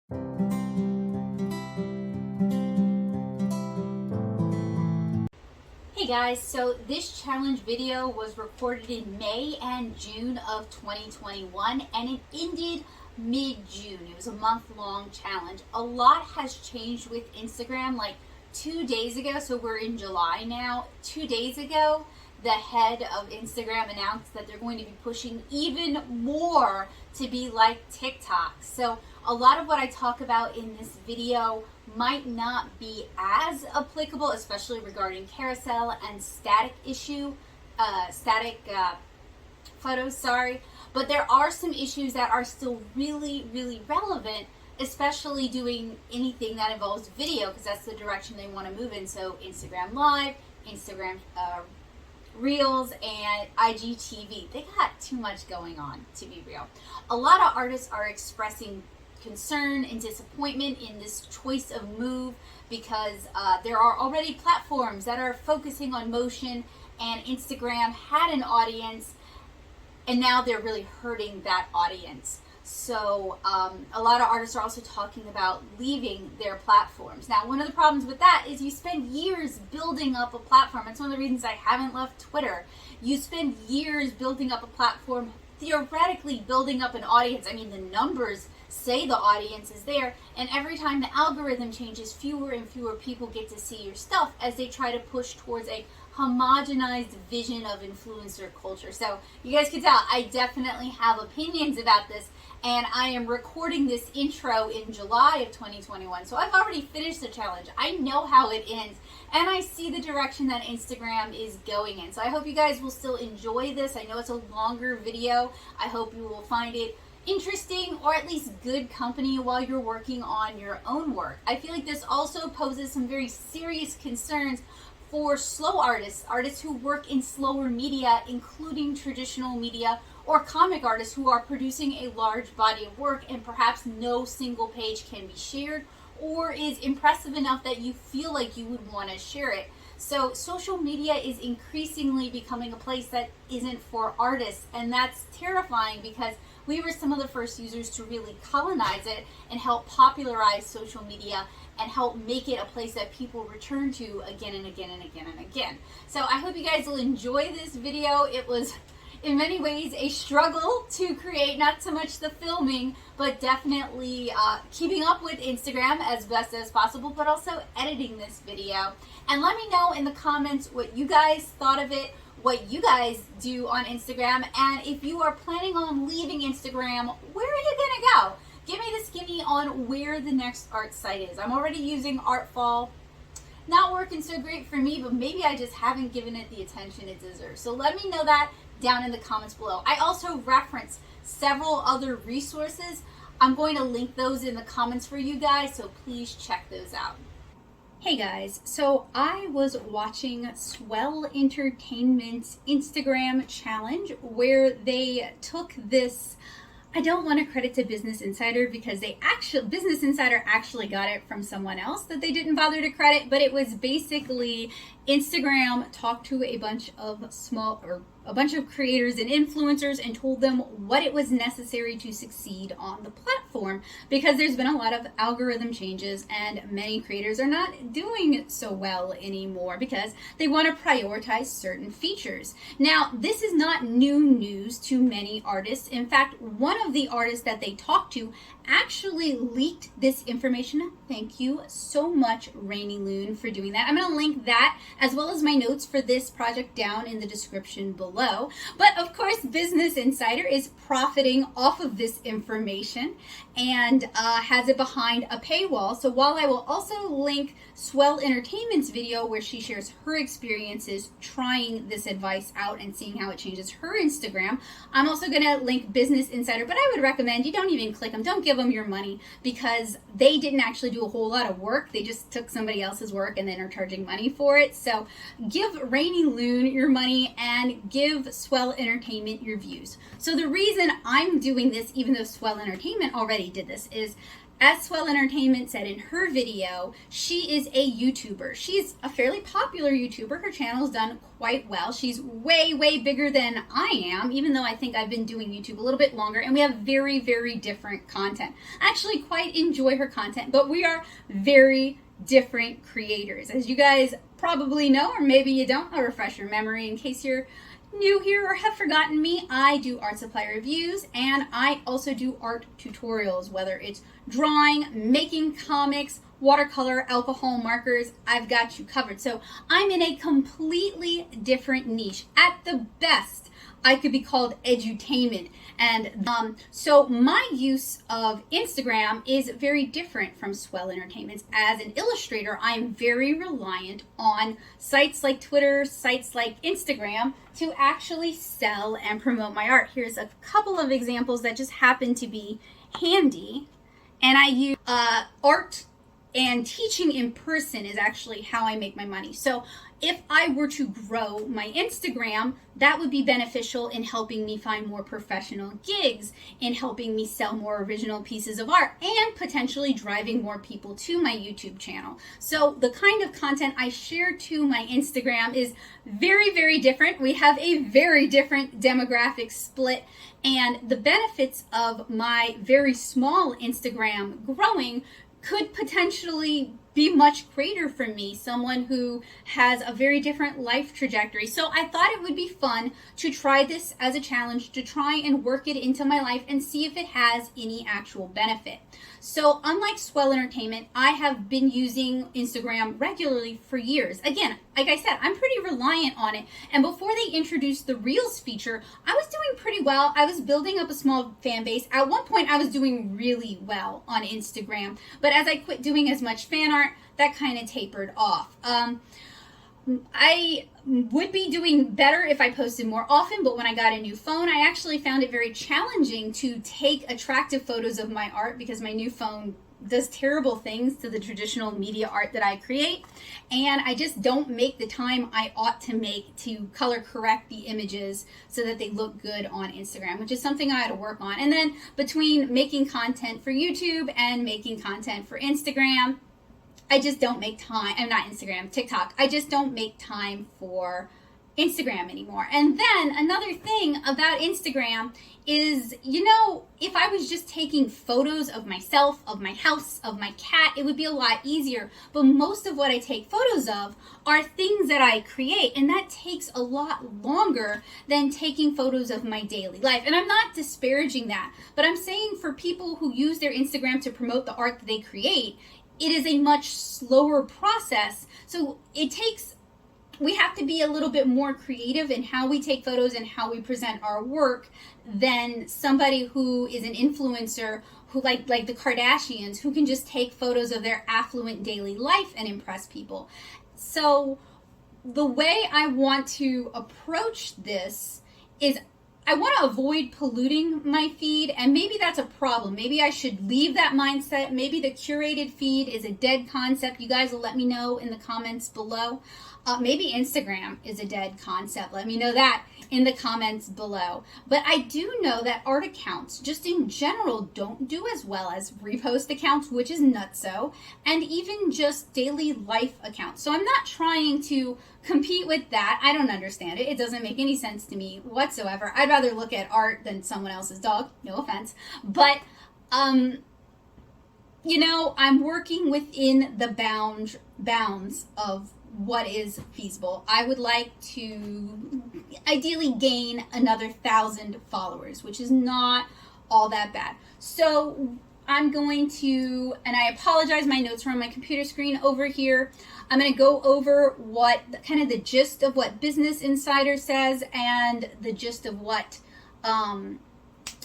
Hey guys, so this challenge video was recorded in May and June of 2021 and it ended mid-June. It was a month-long challenge. A lot has changed with Instagram. Like 2 days ago, so we're in July now, 2 days ago, the head of Instagram announced that they're going to be pushing even more to be like TikTok. So a lot of what I talk about in this video might not be as applicable, especially regarding carousel and static photos, sorry. But there are some issues that are still really, really relevant, especially doing anything that involves video, because that's the direction they want to move in. So Instagram Live, Instagram Reels, and IGTV. They got too much going on, to be real. A lot of artists are expressing concern and disappointment in this choice of move because there are already platforms that are focusing on motion, and Instagram had an audience and now they're really hurting that audience. So a lot of artists are also talking about leaving their platforms. Now, one of the problems with that is you spend years building up a platform. It's one of the reasons I haven't left Twitter. You spend years building up a platform, theoretically building up an audience. I mean, the numbers say the audience is there, and every time the algorithm changes, fewer and fewer people get to see your stuff as they try to push towards a homogenized vision of influencer culture. So you guys can tell I definitely have opinions about this, and I am recording this intro in July of 2021. So I've already finished the challenge. I know how it ends, and I see the direction that Instagram is going in. So I hope you guys will still enjoy this. I know it's a longer video. I hope you will find it interesting, or at least good company while you're working on your own work. I feel like this also poses some very serious concerns for slow artists who work in slower media, including traditional media, or comic artists who are producing a large body of work and perhaps no single page can be shared or is impressive enough that you feel like you would want to share it. So social media is increasingly becoming a place that isn't for artists, and that's terrifying because we were some of the first users to really colonize it and help popularize social media and help make it a place that people return to again and again and again and again. So I hope you guys will enjoy this video. It was in many ways a struggle to create, not so much the filming, but definitely keeping up with Instagram as best as possible, but also editing this video. And let me know in the comments what you guys thought of it, what you guys do on Instagram, and if you are planning on leaving Instagram, where are you gonna go? Give me the skinny on where the next art site is. I'm already using Artfall. Not working so great for me, but maybe I just haven't given it the attention it deserves. So let me know that down in the comments below. I also reference several other resources. I'm going to link those in the comments for you guys, so please check those out. Hey guys, so I was watching Swell Entertainment's Instagram challenge where they took this, I don't want to credit to Business Insider because Business Insider actually got it from someone else that they didn't bother to credit, but it was basically Instagram talked to a bunch of creators and influencers and told them what it was necessary to succeed on the platform, because there's been a lot of algorithm changes and many creators are not doing so well anymore because they want to prioritize certain features. Now, this is not new news to many artists. In fact, one of the artists that they talked to actually leaked this information. Thank you so much, Rainy Loon, for doing that. I'm going to link that as well as my notes for this project down in the description below. But of course, Business Insider is profiting off of this information and has it behind a paywall. So while I will also link Swell Entertainment's video where she shares her experiences trying this advice out and seeing how it changes her Instagram, I'm also going to link Business Insider, but I would recommend you don't even click them. Don't give them your money because they didn't actually do a whole lot of work. They just took somebody else's work and then are charging money for it. So give Rainy Loon your money and give Swell Entertainment your views. So the reason I'm doing this, even though Swell Entertainment already did this, is as Swell Entertainment said in her video, she is a YouTuber. She's a fairly popular YouTuber. Her channel's done quite well. She's way, way bigger than I am, even though I think I've been doing YouTube a little bit longer, and we have very, very different content. I actually quite enjoy her content, but we are very different creators. As you guys probably know, or maybe you don't, I'll refresh your memory in case you're new here or have forgotten me. I do art supply reviews, and I also do art tutorials, whether it's drawing, making comics, watercolor, alcohol markers. I've got you covered. So I'm in a completely different niche. At the best, I could be called edutainment. And so my use of Instagram is very different from Swell Entertainment's. As an illustrator, I'm very reliant on sites like Twitter, sites like Instagram to actually sell and promote my art. Here's a couple of examples that just happen to be handy. And I use art and teaching in person is actually how I make my money. So if I were to grow my Instagram, that would be beneficial in helping me find more professional gigs, in helping me sell more original pieces of art, and potentially driving more people to my YouTube channel. So the kind of content I share to my Instagram is very, very different. We have a very different demographic split, and the benefits of my very small Instagram growing could potentially be much greater for me, someone who has a very different life trajectory. So I thought it would be fun to try this as a challenge, to try and work it into my life and see if it has any actual benefit. So unlike Swell Entertainment, I have been using Instagram regularly for years. Again, like I said, I'm pretty reliant on it. And before they introduced the Reels feature, I was doing pretty well. I was building up a small fan base. At one point, I was doing really well on Instagram. But as I quit doing as much fan art, that kind of tapered off. I would be doing better if I posted more often, but when I got a new phone, I actually found it very challenging to take attractive photos of my art because my new phone does terrible things to the traditional media art that I create, and I just don't make the time I ought to make to color correct the images so that they look good on Instagram, which is something I had to work on. And then between making content for YouTube and making content for Instagram, I just don't make time. I'm not Instagram, TikTok. I just don't make time for Instagram anymore. And then another thing about Instagram is, you know, if I was just taking photos of myself, of my house, of my cat, it would be a lot easier. But most of what I take photos of are things that I create, and that takes a lot longer than taking photos of my daily life. And I'm not disparaging that, but I'm saying for people who use their Instagram to promote the art that they create, it is a much slower process. So we have to be a little bit more creative in how we take photos and how we present our work than somebody who is an influencer who like the Kardashians, who can just take photos of their affluent daily life and impress people. So the way I want to approach this is I want to avoid polluting my feed, and maybe that's a problem. Maybe I should leave that mindset. Maybe the curated feed is a dead concept. You guys will let me know in the comments below. Maybe Instagram is a dead concept. Let me know that in the comments below. But I do know that art accounts, just in general, don't do as well as repost accounts, which is nutso, and even just daily life accounts. So I'm not trying to compete with that. I don't understand it. It doesn't make any sense to me whatsoever. I'd rather look at art than someone else's dog. No offense. But, you know, I'm working within the bounds of what is feasible. I would like to ideally gain another 1,000 followers, which is not all that bad. So I'm going to, and I apologize, my notes are on my computer screen over here. I'm going to go over what kind of the gist of what Business Insider says and the gist of what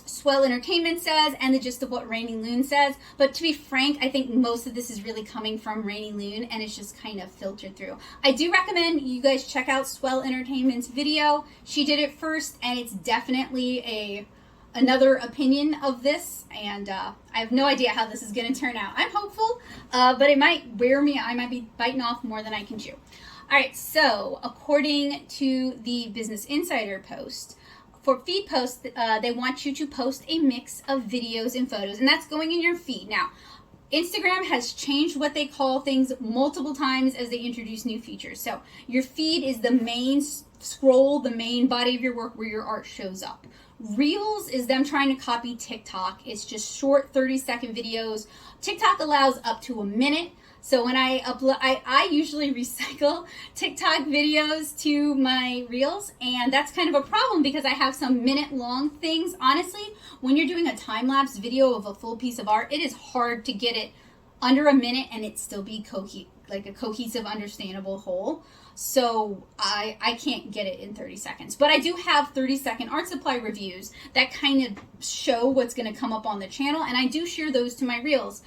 Swell Entertainment says and the gist of what Rainy Loon says. But to be frank, I think most of this is really coming from Rainy Loon, and it's just kind of filtered through. I do recommend you guys check out Swell Entertainment's video. She did it first, and it's definitely another opinion of this, and I have no idea how this is going to turn out. I'm hopeful, but it might wear me. I might be biting off more than I can chew. All right, so according to the Business Insider post, for feed posts, they want you to post a mix of videos and photos, and that's going in your feed. Now, Instagram has changed what they call things multiple times as they introduce new features. So your feed is the main scroll, the main body of your work where your art shows up. Reels is them trying to copy TikTok. It's just short 30-second videos. TikTok allows up to a minute. So when I upload, I usually recycle TikTok videos to my Reels, and that's kind of a problem because I have some minute-long things. Honestly, when you're doing a time-lapse video of a full piece of art, it is hard to get it under a minute and it still be like a cohesive, understandable whole. So I can't get it in 30 seconds. But I do have 30-second art supply reviews that kind of show what's going to come up on the channel, and I do share those to my Reels.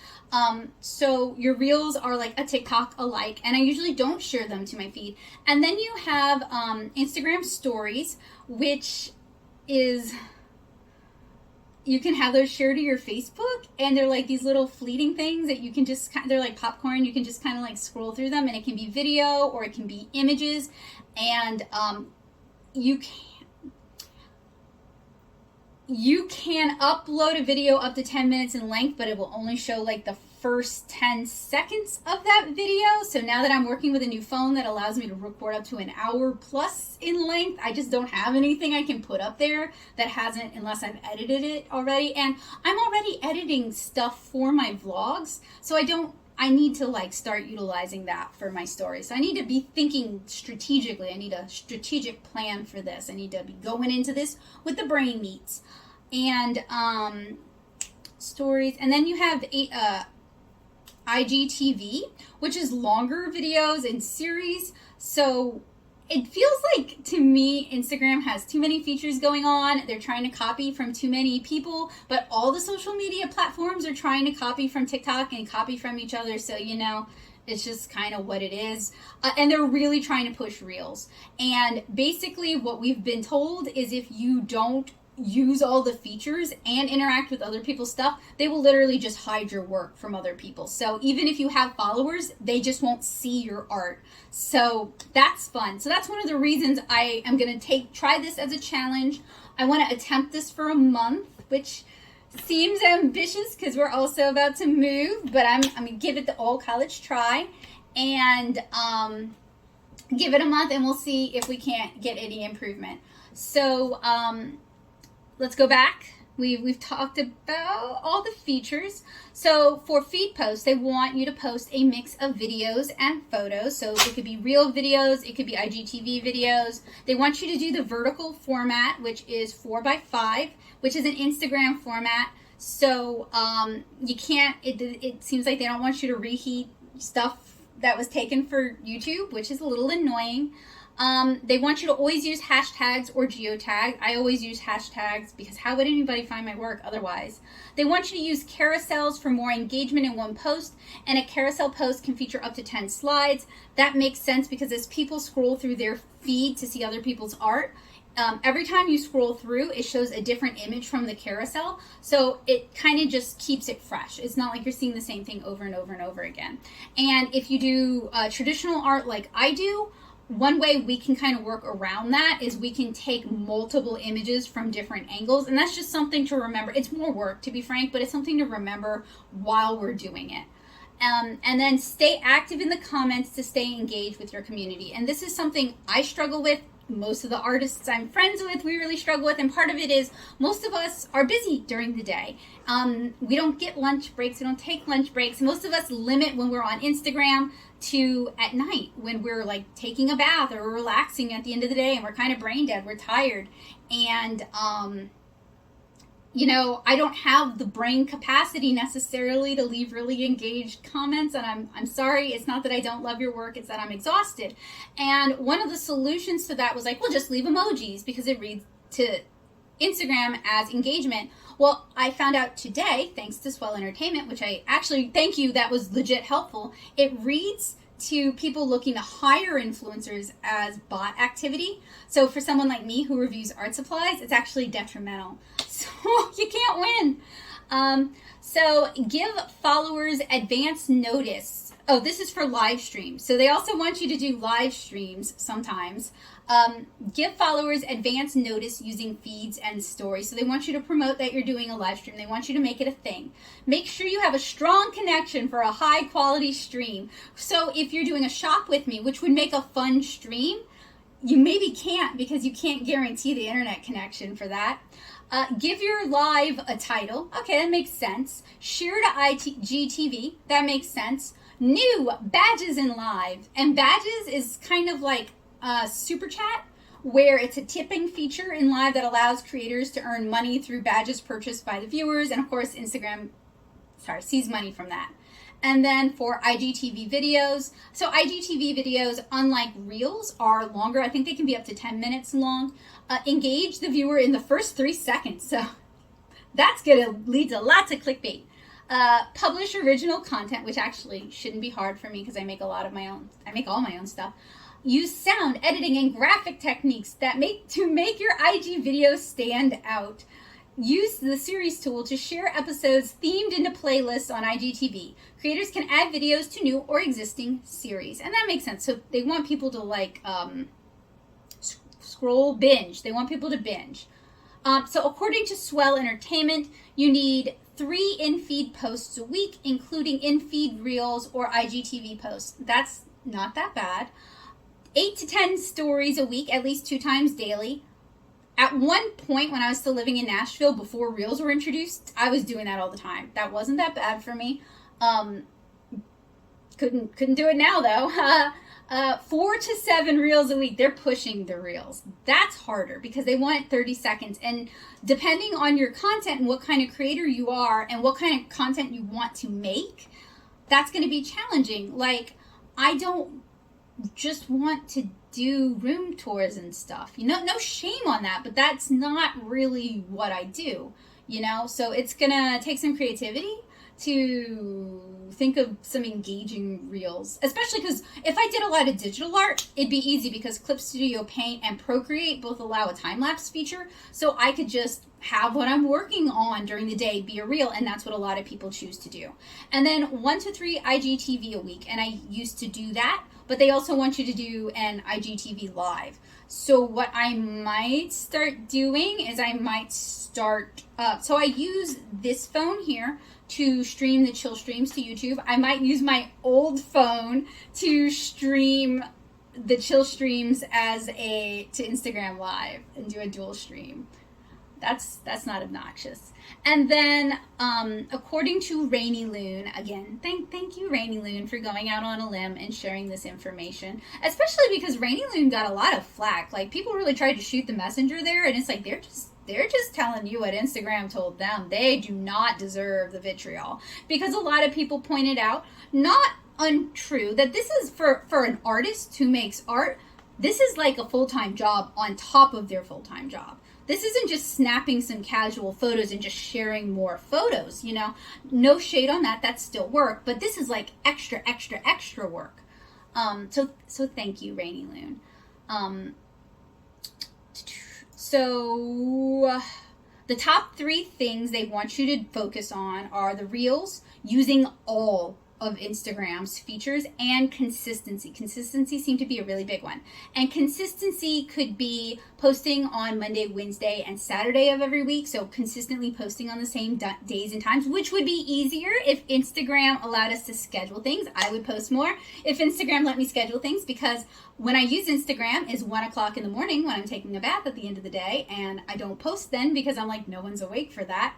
So your Reels are like a TikTok alike, and I usually don't share them to my feed. And then you have Instagram Stories, which is... you can have those shared to your Facebook, and they're like these little fleeting things that you can just, they're like popcorn. You can just kind of like scroll through them, and it can be video or it can be images. And you can upload a video up to 10 minutes in length, but it will only show like the first 10 seconds of that video. So now that I'm working with a new phone that allows me to record up to an hour plus in length, I just don't have anything I can put up there that hasn't, unless I've edited it already. And I'm already editing stuff for my vlogs, so I need to like start utilizing that for my stories. So I need to be thinking strategically. I need a strategic plan for this. I need to be going into this with the brain meats. And stories. And then you have IGTV, which is longer videos and series. So it feels like, to me, Instagram has too many features going on. They're trying to copy from too many people, but all the social media platforms are trying to copy from TikTok and copy from each other. So, you know, it's just kind of what it is. And they're really trying to push Reels. And basically what we've been told is if you don't use all the features and interact with other people's stuff, they will literally just hide your work from other people. So even if you have followers, they just won't see your art. So that's fun. So that's one of the reasons I am going to try this as a challenge. I want to attempt this for a month, which seems ambitious because we're also about to move, but I'm going to give it the all college try and give it a month, and we'll see if we can't get any improvement. So let's go back. We've talked about all the features. So for feed posts, they want you to post a mix of videos and photos. So it could be real videos, it could be IGTV videos. They want you to do the vertical format, which is 4x5, which is an Instagram format. So you can't, it seems like they don't want you to reheat stuff that was taken for YouTube, which is a little annoying. They want you to always use hashtags or geotag. I always use hashtags because how would anybody find my work otherwise? They want you to use carousels for more engagement in one post, and a carousel post can feature up to 10 slides. That makes sense because as people scroll through their feed to see other people's art, every time you scroll through, it shows a different image from the carousel. So it kind of just keeps it fresh. It's not like you're seeing the same thing over and over and over again. And if you do traditional art like I do, one way we can kind of work around that is we can take multiple images from different angles, and that's just something to remember. It's more work, to be frank, but it's something to remember while we're doing it. And then stay active in the comments to stay engaged with your community. And this is something I struggle with. Most of the artists I'm friends with, we really struggle with. And part of it is most of us are busy during the day. We don't get lunch breaks. We don't take lunch breaks. Most of us limit when we're on Instagram to at night when we're like taking a bath or relaxing at the end of the day and we're kind of brain dead. We're tired. And, you know, I don't have the brain capacity necessarily to leave really engaged comments, and I'm sorry. It's not that I don't love your work, it's that I'm exhausted. And one of the solutions to that was like, well, just leave emojis because it reads to Instagram as engagement. Well, I found out today, thanks to Swell Entertainment, which I actually, thank you, that was legit helpful. It reads to people looking to hire influencers as bot activity. So for someone like me who reviews art supplies, it's actually detrimental. So you can't win. So give followers advance notice. Oh, this is for live streams. So they also want you to do live streams sometimes. Give followers advance notice using feeds and stories. So they want you to promote that you're doing a live stream. They want you to make it a thing. Make sure you have a strong connection for a high quality stream. So if you're doing a shop with me, which would make a fun stream, you maybe can't because you can't guarantee the internet connection for that. Give your live a title. Okay, that makes sense. Share to IGTV. That makes sense. New badges in live. And badges is kind of like super chat, where it's a tipping feature in live that allows creators to earn money through badges purchased by the viewers. And of course, Instagram sees money from that. And then for IGTV videos, so IGTV videos, unlike Reels, are longer. I think they can be up to 10 minutes long. Engage the viewer in the first 3 seconds. So that's going to lead to lots of clickbait. Publish original content, which actually shouldn't be hard for me because I make a lot of my own. I make all my own stuff. Use sound editing and graphic techniques that make your IG videos stand out. Use the series tool to share episodes themed into playlists on IGTV. Creators can add videos to new or existing series. And that makes sense. So they want people to like scroll, binge. They want people to binge. So according to Swell Entertainment, you need 3 in-feed posts a week, including in-feed reels or IGTV posts. That's not that bad. 8 to 10 stories a week, at least 2 times daily. At one point when I was still living in Nashville before Reels were introduced, I was doing that all the time. That wasn't that bad for me. Couldn't do it now though. 4 to 7 Reels a week. They're pushing the Reels. That's harder because they want 30 seconds. And depending on your content and what kind of creator you are and what kind of content you want to make, that's going to be challenging. Like, I don't just want to do room tours and stuff, no shame on that, but that's not really what I do, so it's gonna take some creativity to think of some engaging reels, especially because if I did a lot of digital art, it'd be easy because Clip Studio Paint and Procreate both allow a time-lapse feature, so I could just have what I'm working on during the day be a reel, and that's what a lot of people choose to do. And then 1 to 3 IGTV a week, and I used to do that, but they also want you to do an IGTV live. So what I might start doing is so I use this phone here to stream the chill streams to YouTube. I might use my old phone to stream the chill streams to Instagram Live and do a dual stream. That's not obnoxious. And then, according to Rainy Loon, again, thank you, Rainy Loon, for going out on a limb and sharing this information. Especially because Rainy Loon got a lot of flack. Like, people really tried to shoot the messenger there, and it's like they're just telling you what Instagram told them. They do not deserve the vitriol, because a lot of people pointed out, not untrue, that this is for an artist who makes art. This is like a full-time job on top of their full-time job. This isn't just snapping some casual photos and just sharing more photos, No shade on that. That's still work. But this is like extra work. So thank you, Rainy Loon. So the top 3 things they want you to focus on are the Reels, using all of Instagram's features, and consistency. Consistency seemed to be a really big one. And consistency could be posting on Monday, Wednesday, and Saturday of every week. So consistently posting on the same days and times, which would be easier if Instagram allowed us to schedule things. I would post more if Instagram let me schedule things, because when I use Instagram is 1 o'clock in the morning when I'm taking a bath at the end of the day, and I don't post then because I'm like, no one's awake for that.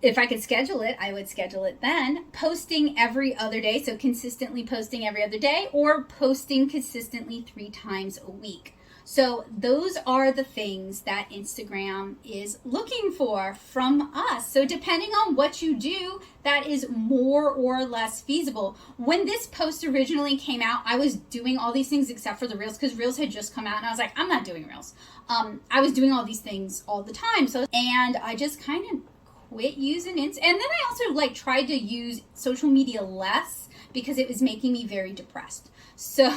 If I could schedule it, I would schedule it then. Posting every other day, so consistently posting every other day, or posting consistently 3 times a week. So those are the things that Instagram is looking for from us. So depending on what you do, that is more or less feasible. When this post originally came out, I was doing all these things except for the Reels, because Reels had just come out, and I was like, I'm not doing Reels. I was doing all these things all the time. And I just kind of quit using it. And then I also tried to use social media less because it was making me very depressed. So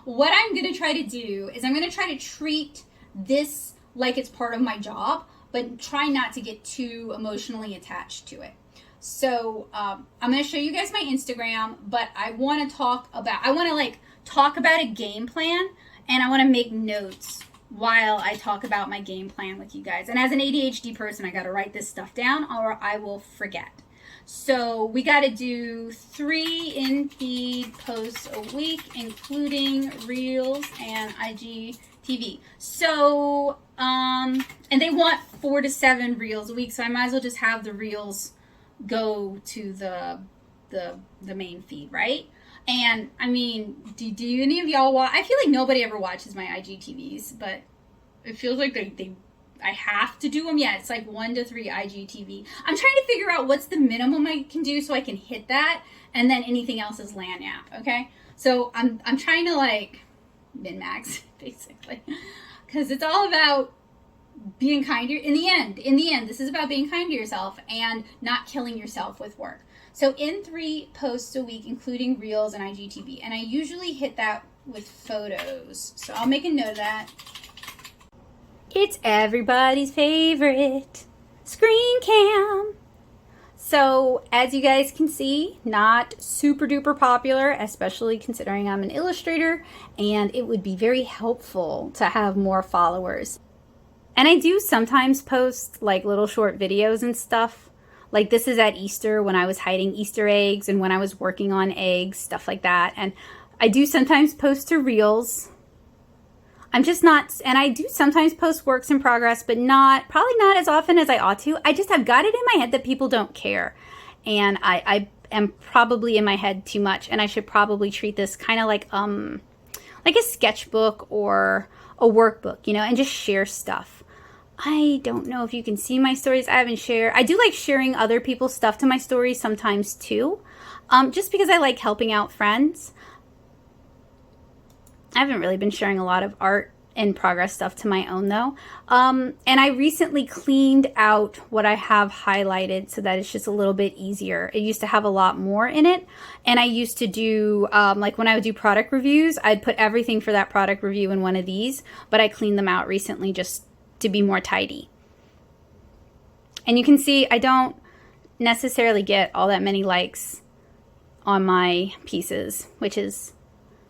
what I'm going to try to do is I'm going to try to treat this like it's part of my job, but try not to get too emotionally attached to it. So I'm going to show you guys my Instagram, but I want to talk about a game plan and I want to make notes while I talk about my game plan with you guys. And as an ADHD person, I got to write this stuff down or I will forget. So we got to do 3 in-feed posts a week, including Reels and IGTV. So, and they want 4 to 7 Reels a week, so I might as well just have the Reels go to the main feed, right? And I mean, do any of y'all watch? I feel like nobody ever watches my IGTVs, but it feels like I have to do them. Yeah, it's like 1 to 3 IGTV. I'm trying to figure out what's the minimum I can do so I can hit that, and then anything else is land app. Okay, so I'm trying to like min max basically, because it's all about being kind to in the end, this is about being kind to yourself and not killing yourself with work. So in 3 posts a week, including Reels and IGTV, and I usually hit that with photos. So I'll make a note of that. It's everybody's favorite screen cam. So as you guys can see, not super duper popular, especially considering I'm an illustrator, and it would be very helpful to have more followers. And I do sometimes post like little short videos and stuff. Like this is at Easter when I was hiding Easter eggs and when I was working on eggs, stuff like that. And I do sometimes post to Reels. I'm just not, and I do sometimes post works in progress, but probably not as often as I ought to. I just have got it in my head that people don't care. And I am probably in my head too much, and I should probably treat this kind of like a sketchbook or a workbook, you know, and just share stuff. I don't know if you can see my stories. I haven't shared. I do like sharing other people's stuff to my stories sometimes too, just because I like helping out friends. I haven't really been sharing a lot of art in progress stuff to my own though. And I recently cleaned out what I have highlighted so that it's just a little bit easier. It used to have a lot more in it. And I used to do, like when I would do product reviews, I'd put everything for that product review in one of these, but I cleaned them out recently just to be more tidy. And you can see I don't necessarily get all that many likes on my pieces, which is,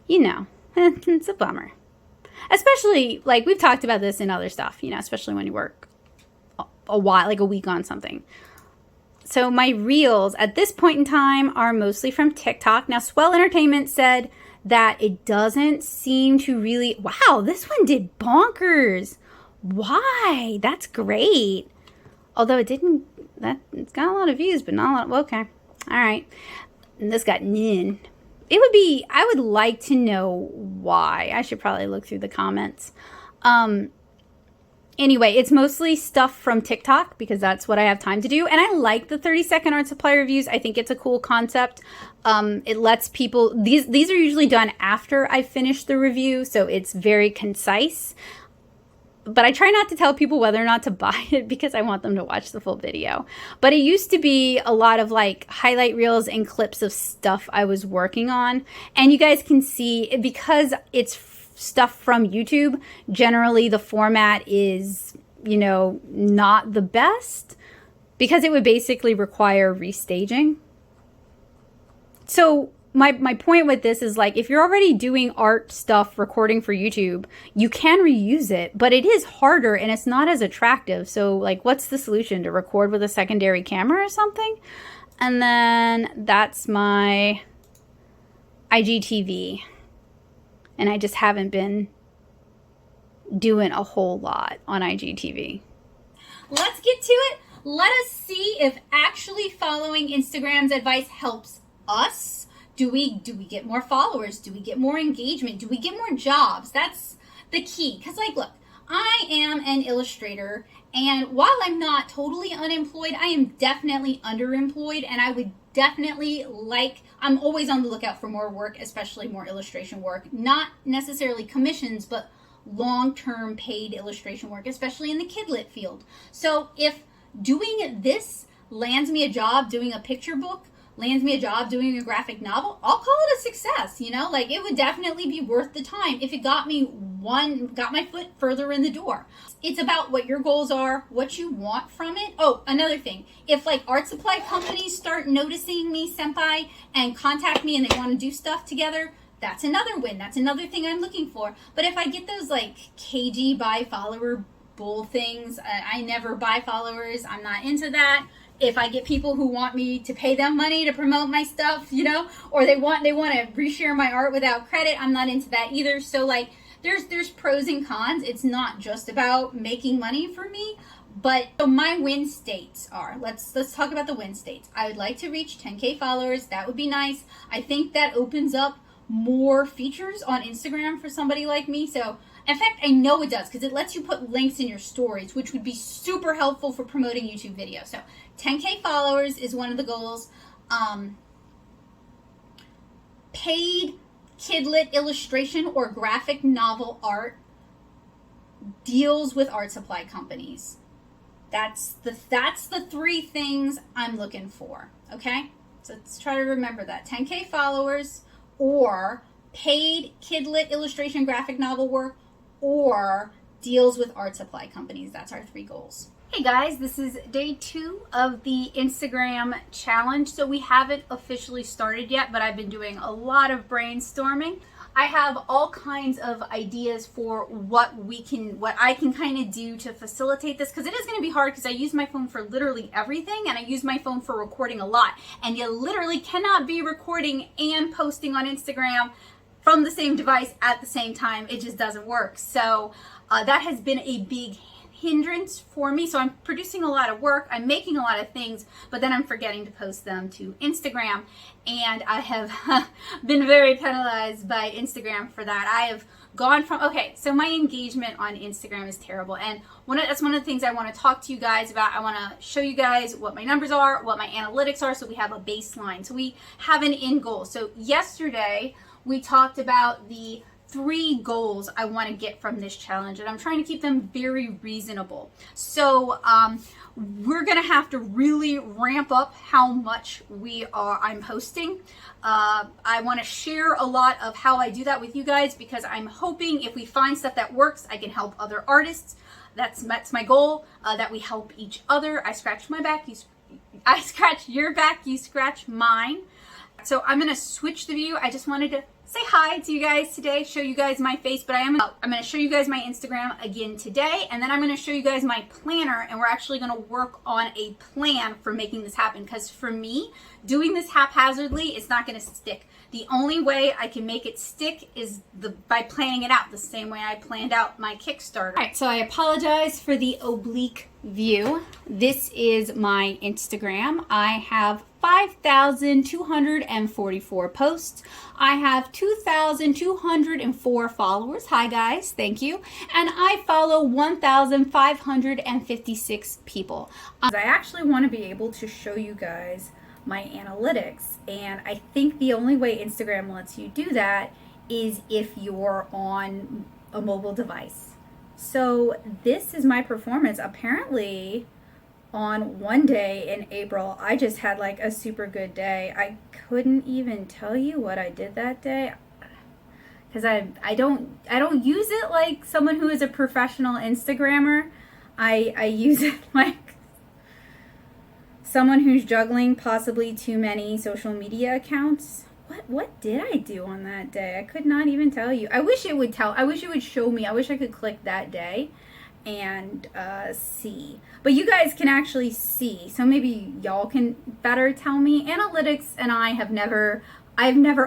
you know, it's a bummer. Especially, like, we've talked about this in other stuff, you know, especially when you work a while, like a week on something. So my Reels at this point in time are mostly from TikTok. Now, Swell Entertainment said that it doesn't seem to really, wow, this one did bonkers. Why? That's great. Although it's got a lot of views, but not a lot, well, okay. All right. And this got none. I would like to know why. I should probably look through the comments. Anyway, it's mostly stuff from TikTok because that's what I have time to do. And I like the 30-second art supply reviews. I think it's a cool concept. It lets people, these are usually done after I finish the review, so it's very concise. But I try not to tell people whether or not to buy it because I want them to watch the full video. But it used to be a lot of like highlight reels and clips of stuff I was working on. And you guys can see, because it's stuff from YouTube, generally the format is, you know, not the best because it would basically require restaging. So my point with this is, like, if you're already doing art stuff recording for YouTube, you can reuse it, but it is harder and it's not as attractive. So, like, what's the solution? To record with a secondary camera or something? And then that's my IGTV. And I just haven't been doing a whole lot on IGTV. Let's get to it. Let us see if actually following Instagram's advice helps us. Do we get more followers? Do we get more engagement? Do we get more jobs? That's the key. Because, like, look, I am an illustrator, and while I'm not totally unemployed, I am definitely underemployed, and I would definitely I'm always on the lookout for more work, especially more illustration work. Not necessarily commissions, but long-term paid illustration work, especially in the kidlit field. So if doing this lands me a job doing a picture book, lands me a job doing a graphic novel, I'll call it a success, you know? Like, it would definitely be worth the time if it got my foot further in the door. It's about what your goals are, what you want from it. Oh, another thing, if like art supply companies start noticing me, senpai, and contact me and they want to do stuff together, that's another win. That's another thing I'm looking for. But if I get those like KG buy follower bull things, I never buy followers. I'm not into that. If I get people who want me to pay them money to promote my stuff, you know, or they want to reshare my art without credit, I'm not into that either. So like there's pros and cons. It's not just about making money for me. But so my win states are, let's talk about the win states. I would like to reach 10K followers. That would be nice. I think that opens up more features on Instagram for somebody like me. So in fact, I know it does because it lets you put links in your stories, which would be super helpful for promoting YouTube videos. So 10K followers is one of the goals. Paid kidlit illustration or graphic novel art deals with art supply companies. That's the three things I'm looking for, okay? So let's try to remember that. 10K followers, or paid kidlit illustration graphic novel work, or deals with art supply companies. That's our three goals. Hey guys, this is day 2 of the Instagram challenge. So we haven't officially started yet, but I've been doing a lot of brainstorming. I have all kinds of ideas for what I can kind of do to facilitate this, because it is going to be hard because I use my phone for literally everything, and I use my phone for recording a lot. And you literally cannot be recording and posting on Instagram from the same device at the same time. It just doesn't work. So that has been a big hindrance for me. So I'm producing a lot of work, I'm making a lot of things, but then I'm forgetting to post them to Instagram, and I have been very penalized by Instagram for that. I have gone from, okay, so my engagement on Instagram is terrible, and that's one of the things I want to talk to you guys about. I want to show you guys what my numbers are, what my analytics are, so we have a baseline, so we have an end goal. So yesterday we talked about the 3 goals I want to get from this challenge, and I'm trying to keep them very reasonable. So we're gonna have to really ramp up how much I'm posting. I want to share a lot of how I do that with you guys, because I'm hoping if we find stuff that works, I can help other artists. That's my goal, that we help each other. I scratch my back, I scratch your back, you scratch mine. So I'm gonna switch the view. I just wanted to say hi to you guys today, show you guys my face, but I'm going to show you guys my Instagram again today, and then I'm going to show you guys my planner, and we're actually going to work on a plan for making this happen, because for me, doing this haphazardly, it's not going to stick. The only way I can make it stick is by planning it out the same way I planned out my Kickstarter. All right, so I apologize for the oblique view. This is my Instagram. I have 5,244 posts. I have 2,204 followers. Hi guys, thank you. And I follow 1,556 people. I actually want to be able to show you guys my analytics, and I think the only way Instagram lets you do that is if you're on a mobile device. So this is my performance. Apparently on one day in April, I just had like a super good day. I couldn't even tell you what I did that day, because I don't use it like someone who is a professional Instagrammer. I use it like someone who's juggling possibly too many social media accounts. What did I do on that day? I could not even tell you. I wish it would show me. I wish I could click that day and see. But you guys can actually see. So maybe y'all can better tell me. Analytics and I've never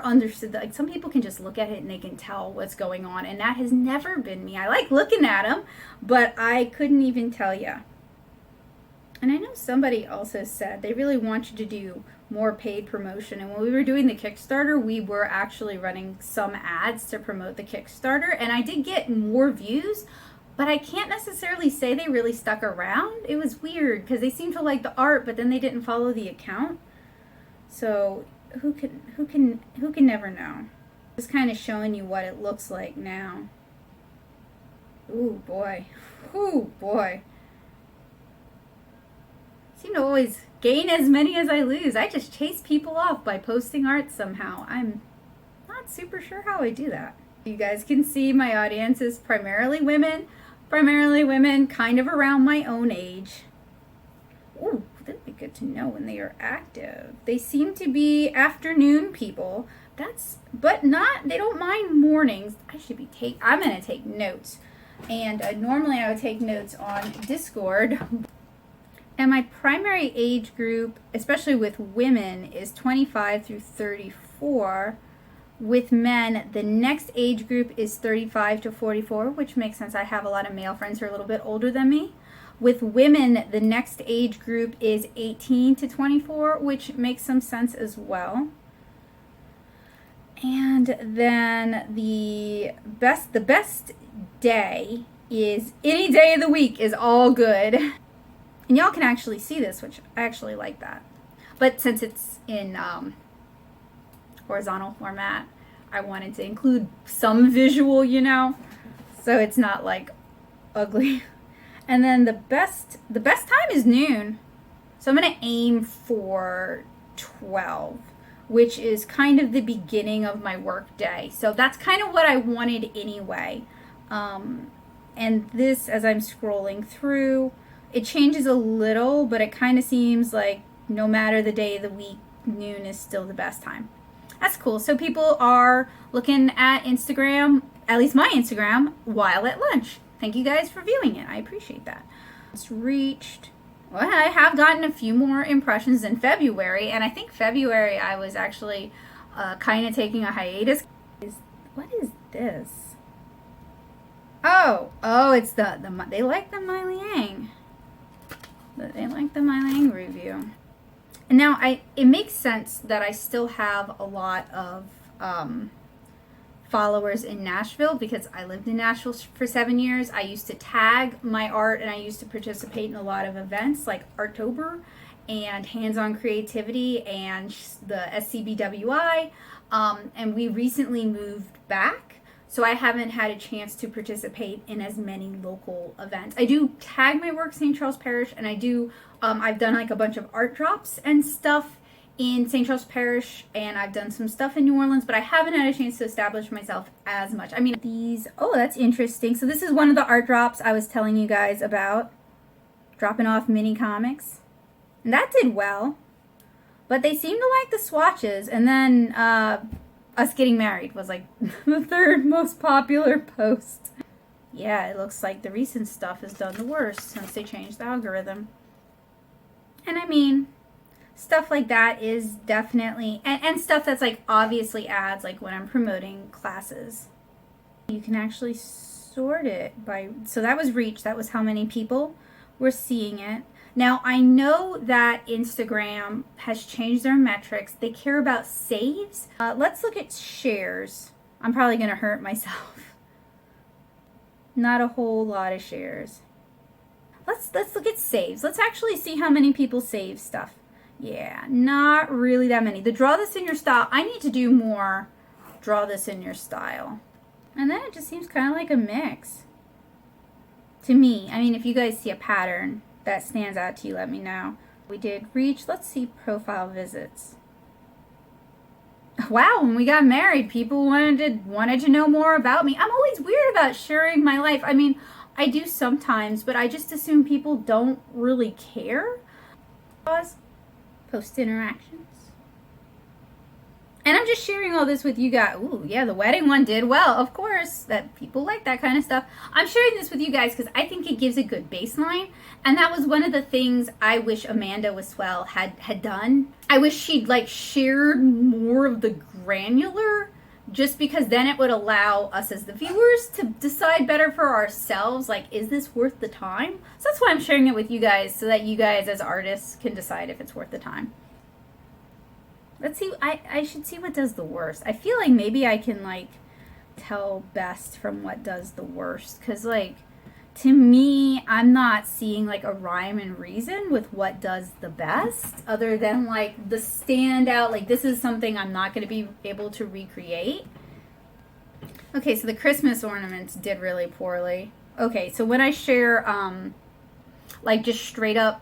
understood that. Like, some people can just look at it and they can tell what's going on, and that has never been me. I like looking at them, but I couldn't even tell you. And I know somebody also said they really want you to do more paid promotion. And when we were doing the Kickstarter, we were actually running some ads to promote the Kickstarter. And I did get more views, but I can't necessarily say they really stuck around. It was weird because they seemed to like the art, but then they didn't follow the account. So who can never know? Just kind of showing you what it looks like now. Ooh boy. Ooh boy. Seem to always gain as many as I lose. I just chase people off by posting art somehow. I'm not super sure how I do that. You guys can see my audience is primarily women kind of around my own age. Ooh, that'd be good to know when they are active. They seem to be afternoon people. But they don't mind mornings. I'm going to take notes. And normally I would take notes on Discord. And my primary age group, especially with women, is 25 through 34. With men, the next age group is 35 to 44, which makes sense. I have a lot of male friends who are a little bit older than me. With women, the next age group is 18 to 24, which makes some sense as well. And then the best day is any day of the week is all good. And y'all can actually see this, which I actually like that. But since it's in horizontal format, I wanted to include some visual, so it's not like ugly. And then the best time is noon. So I'm going to aim for 12, which is kind of the beginning of my work day. So that's kind of what I wanted anyway. And this, as I'm scrolling through, it changes a little, but it kind of seems like no matter the day of the week, noon is still the best time. That's cool. So people are looking at Instagram, at least my Instagram, while at lunch. Thank you guys for viewing it. I appreciate that. It's reached. Well, I have gotten a few more impressions in February, and I think February I was actually kind of taking a hiatus. What is this? Oh, it's they like the My Liang. They like the My Liang review. And now it makes sense that I still have a lot of followers in Nashville because I lived in Nashville for 7 years. I used to tag my art and I used to participate in a lot of events like Arttober and Hands-On Creativity and the SCBWI. And we recently moved back, so I haven't had a chance to participate in as many local events. I do tag my work St. Charles Parish, and I do, I've done like a bunch of art drops and stuff in St. Charles Parish, and I've done some stuff in New Orleans, but I haven't had a chance to establish myself as much. I mean, that's interesting. So this is one of the art drops I was telling you guys about, dropping off mini comics. And that did well, but they seemed to like the swatches, and then us getting married was like the third most popular post. Yeah, it looks like the recent stuff has done the worst since they changed the algorithm. And I mean, stuff like that is definitely, and stuff that's like obviously ads, like when I'm promoting classes. You can actually sort it by, so that was reach, that was how many people were seeing it. Now, I know that Instagram has changed their metrics. They care about saves. Let's look at shares. I'm probably going to hurt myself. Not a whole lot of shares. Let's look at saves. Let's actually see how many people save stuff. Yeah, not really that many. The draw this in your style, I need to do more draw this in your style. And then it just seems kind of like a mix. To me, I mean, if you guys see a pattern that stands out to you, let me know. We did reach. Let's see profile visits. Wow, when we got married, people wanted to know more about me. I'm always weird about sharing my life. I mean, I do sometimes, but I just assume people don't really care. Post interactions. And I'm just sharing all this with you guys. Ooh, yeah, the wedding one did well. Of course, that people like that kind of stuff. I'm sharing this with you guys because I think it gives a good baseline. And that was one of the things I wish Amanda Wiswell had done. I wish she'd like shared more of the granular, just because then it would allow us as the viewers to decide better for ourselves. Like, is this worth the time? So that's why I'm sharing it with you guys, so that you guys as artists can decide if it's worth the time. Let's see, I should see what does the worst. I feel like maybe I can, like, tell best from what does the worst. Because, like, to me, I'm not seeing, like, a rhyme and reason with what does the best. Other than, like, the standout, like, this is something I'm not going to be able to recreate. Okay, so the Christmas ornaments did really poorly. Okay, so when I share, like, just straight up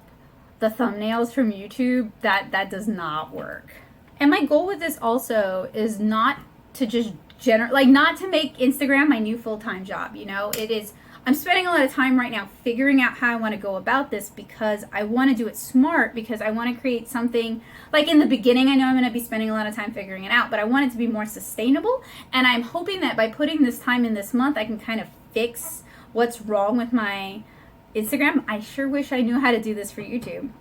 the thumbnails from YouTube, that does not work. And my goal with this also is not to just not to make Instagram my new full-time job, you know? It is, I'm spending a lot of time right now figuring out how I want to go about this because I want to do it smart, because I want to create something, like in the beginning, I know I'm going to be spending a lot of time figuring it out, but I want it to be more sustainable. And I'm hoping that by putting this time in this month, I can kind of fix what's wrong with my Instagram. I sure wish I knew how to do this for YouTube.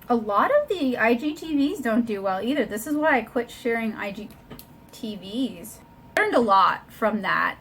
A lot of the IGTVs don't do well either. This is why I quit sharing IGTVs. I learned a lot from that.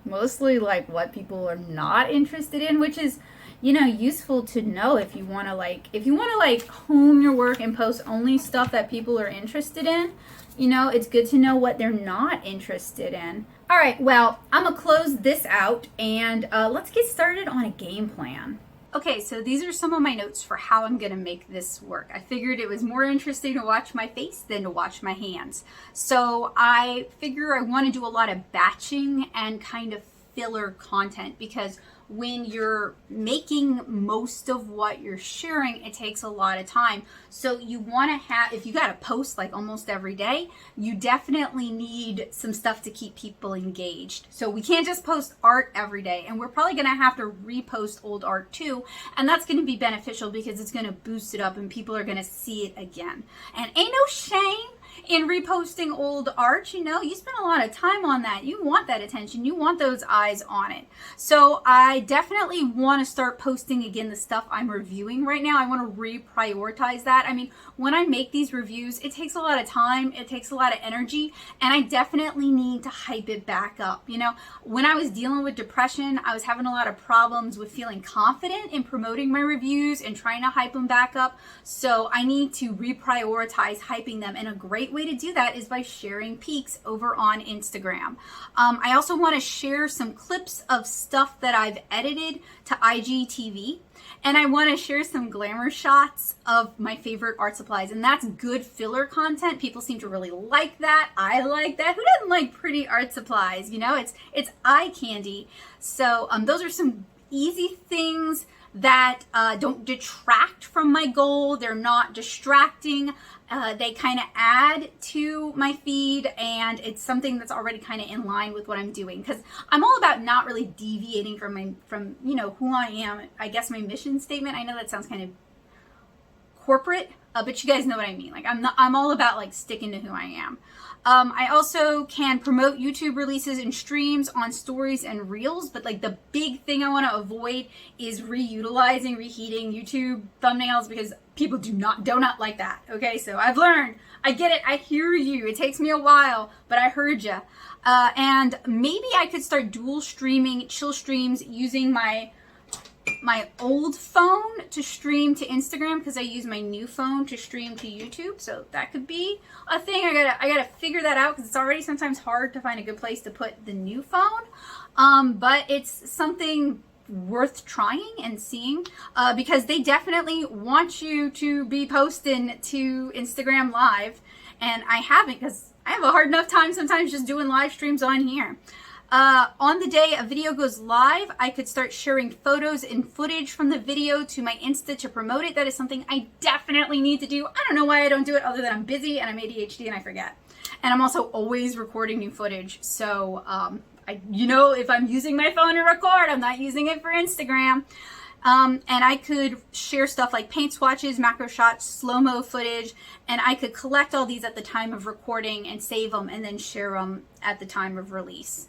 Mostly like what people are not interested in, which is, you know, useful to know if you want to hone your work and post only stuff that people are interested in. You know, it's good to know what they're not interested in. All right, well, I'm gonna close this out and let's get started on a game plan. Okay, so these are some of my notes for how I'm gonna make this work. I figured it was more interesting to watch my face than to watch my hands. So I figure I wanna do a lot of batching and kind of filler content, because when you're making most of what you're sharing, it takes a lot of time. So you want to have, if you got to post like almost every day, you definitely need some stuff to keep people engaged. So we can't just post art every day, and we're probably going to have to repost old art too. And that's going to be beneficial because it's going to boost it up and people are going to see it again. And ain't no shame in reposting old art. You know, you spend a lot of time on that. You want that attention. You want those eyes on it. So I definitely want to start posting again the stuff I'm reviewing right now. I want to reprioritize that. I mean, when I make these reviews, it takes a lot of time. It takes a lot of energy, and I definitely need to hype it back up. You know, when I was dealing with depression, I was having a lot of problems with feeling confident in promoting my reviews and trying to hype them back up. So I need to reprioritize hyping them, and a great way to do that is by sharing peaks over on Instagram. I also want to share some clips of stuff that I've edited to IGTV, and I want to share some glamour shots of my favorite art supplies, and that's good filler content. People seem to really like that. I like that. Who doesn't like pretty art supplies? You know, it's eye candy. So those are some easy things that don't detract from my goal. They're not distracting. They kind of add to my feed, and it's something that's already kind of in line with what I'm doing, because I'm all about not really deviating from you know, who I am. I guess my mission statement. I know that sounds kind of corporate, but you guys know what I mean. Like I'm all about like sticking to who I am. I also can promote YouTube releases and streams on stories and reels, but like the big thing I want to avoid is reheating YouTube thumbnails, because people do not like that. Okay, so I've learned. I get it. I hear you. It takes me a while, but I heard you. And maybe I could start dual streaming, chill streams, using my old phone to stream to Instagram, because I use my new phone to stream to YouTube. So that could be a thing. I gotta figure that out, because it's already sometimes hard to find a good place to put the new phone. But it's something worth trying and seeing, because they definitely want you to be posting to Instagram Live, and I haven't, because I have a hard enough time sometimes just doing live streams on here. On the day a video goes live, I could start sharing photos and footage from the video to my Insta to promote it. That is something I definitely need to do. I don't know why I don't do it, other than I'm busy and I'm ADHD and I forget. And I'm also always recording new footage. So, you know, if I'm using my phone to record, I'm not using it for Instagram. And I could share stuff like paint swatches, macro shots, slow-mo footage, and I could collect all these at the time of recording and save them and then share them at the time of release.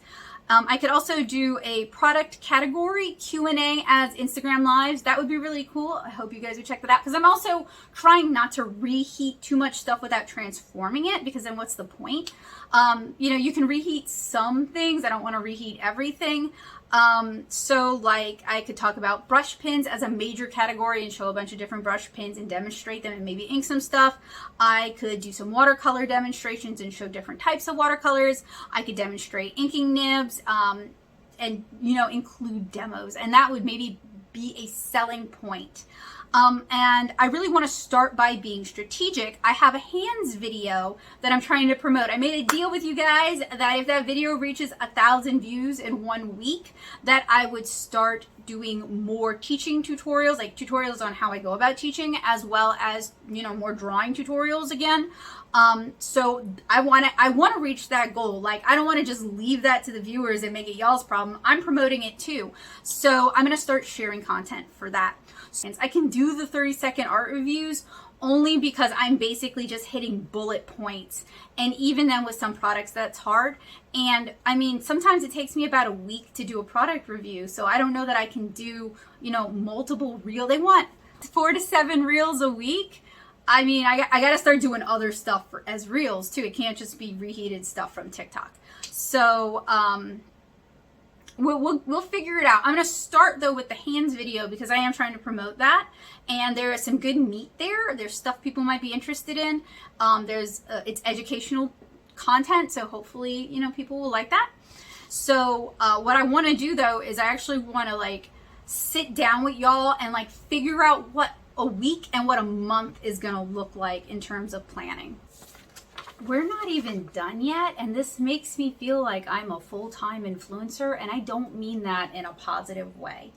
I could also do a product category Q&A as Instagram Lives. That would be really cool. I hope you guys would check that out, because I'm also trying not to reheat too much stuff without transforming it, because then what's the point? You know, you can reheat some things. I don't want to reheat everything. So like I could talk about brush pins as a major category and show a bunch of different brush pins and demonstrate them and maybe ink some stuff. I could do some watercolor demonstrations and show different types of watercolors. I could demonstrate inking nibs, and, you know, include demos, and that would maybe be a selling point. And I really want to start by being strategic. I have a hands video that I'm trying to promote. I made a deal with you guys that if that video reaches 1,000 views in 1 week, that I would start doing more teaching tutorials, like tutorials on how I go about teaching, as well as, you know, more drawing tutorials again. So I want to reach that goal. Like, I don't want to just leave that to the viewers and make it y'all's problem. I'm promoting it too. So I'm going to start sharing content for that. Since I can do the 30-second art reviews only because I'm basically just hitting bullet points. And even then with some products, that's hard. And I mean, sometimes it takes me about a week to do a product review. So I don't know that I can do, you know, multiple reels. They want 4 to 7 reels a week. I mean, I got to start doing other stuff as reels too. It can't just be reheated stuff from TikTok. So, We'll figure it out. I'm going to start though with the hands video because I am trying to promote that, and there is some good meat there. There's stuff people might be interested in. It's educational content, so hopefully, you know, people will like that. So what I want to do though is I actually want to like sit down with y'all and like figure out what a week and what a month is going to look like in terms of planning. We're not even done yet, and this makes me feel like I'm a full-time influencer, and I don't mean that in a positive way.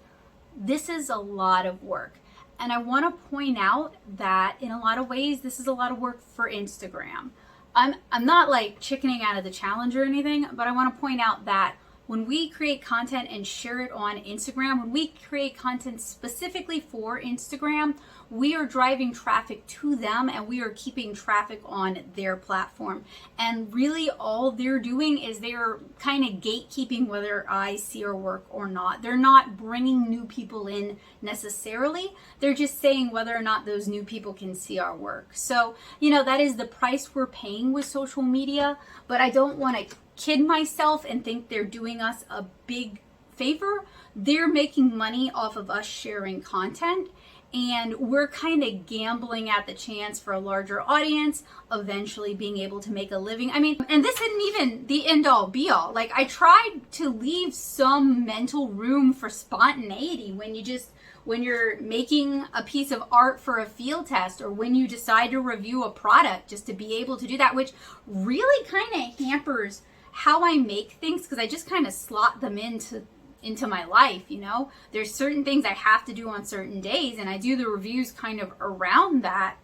This is a lot of work, and I want to point out that in a lot of ways this is a lot of work for Instagram. I'm not like chickening out of the challenge or anything, but I want to point out that when we create content and share it on Instagram, when we create content specifically for Instagram, we are driving traffic to them and we are keeping traffic on their platform. And really all they're doing is they're kind of gatekeeping whether I see our work or not. They're not bringing new people in necessarily. They're just saying whether or not those new people can see our work. So, you know, that is the price we're paying with social media, but I don't want to kid myself and think they're doing us a big favor. They're making money off of us sharing content, and we're kind of gambling at the chance for a larger audience, eventually being able to make a living. I mean, and this isn't even the end all be all. Like, I tried to leave some mental room for spontaneity when you're making a piece of art for a field test, or when you decide to review a product, just to be able to do that, which really kind of hampers how I make things, because I just kind of slot them into my life, you know. There's certain things I have to do on certain days, and I do the reviews kind of around that.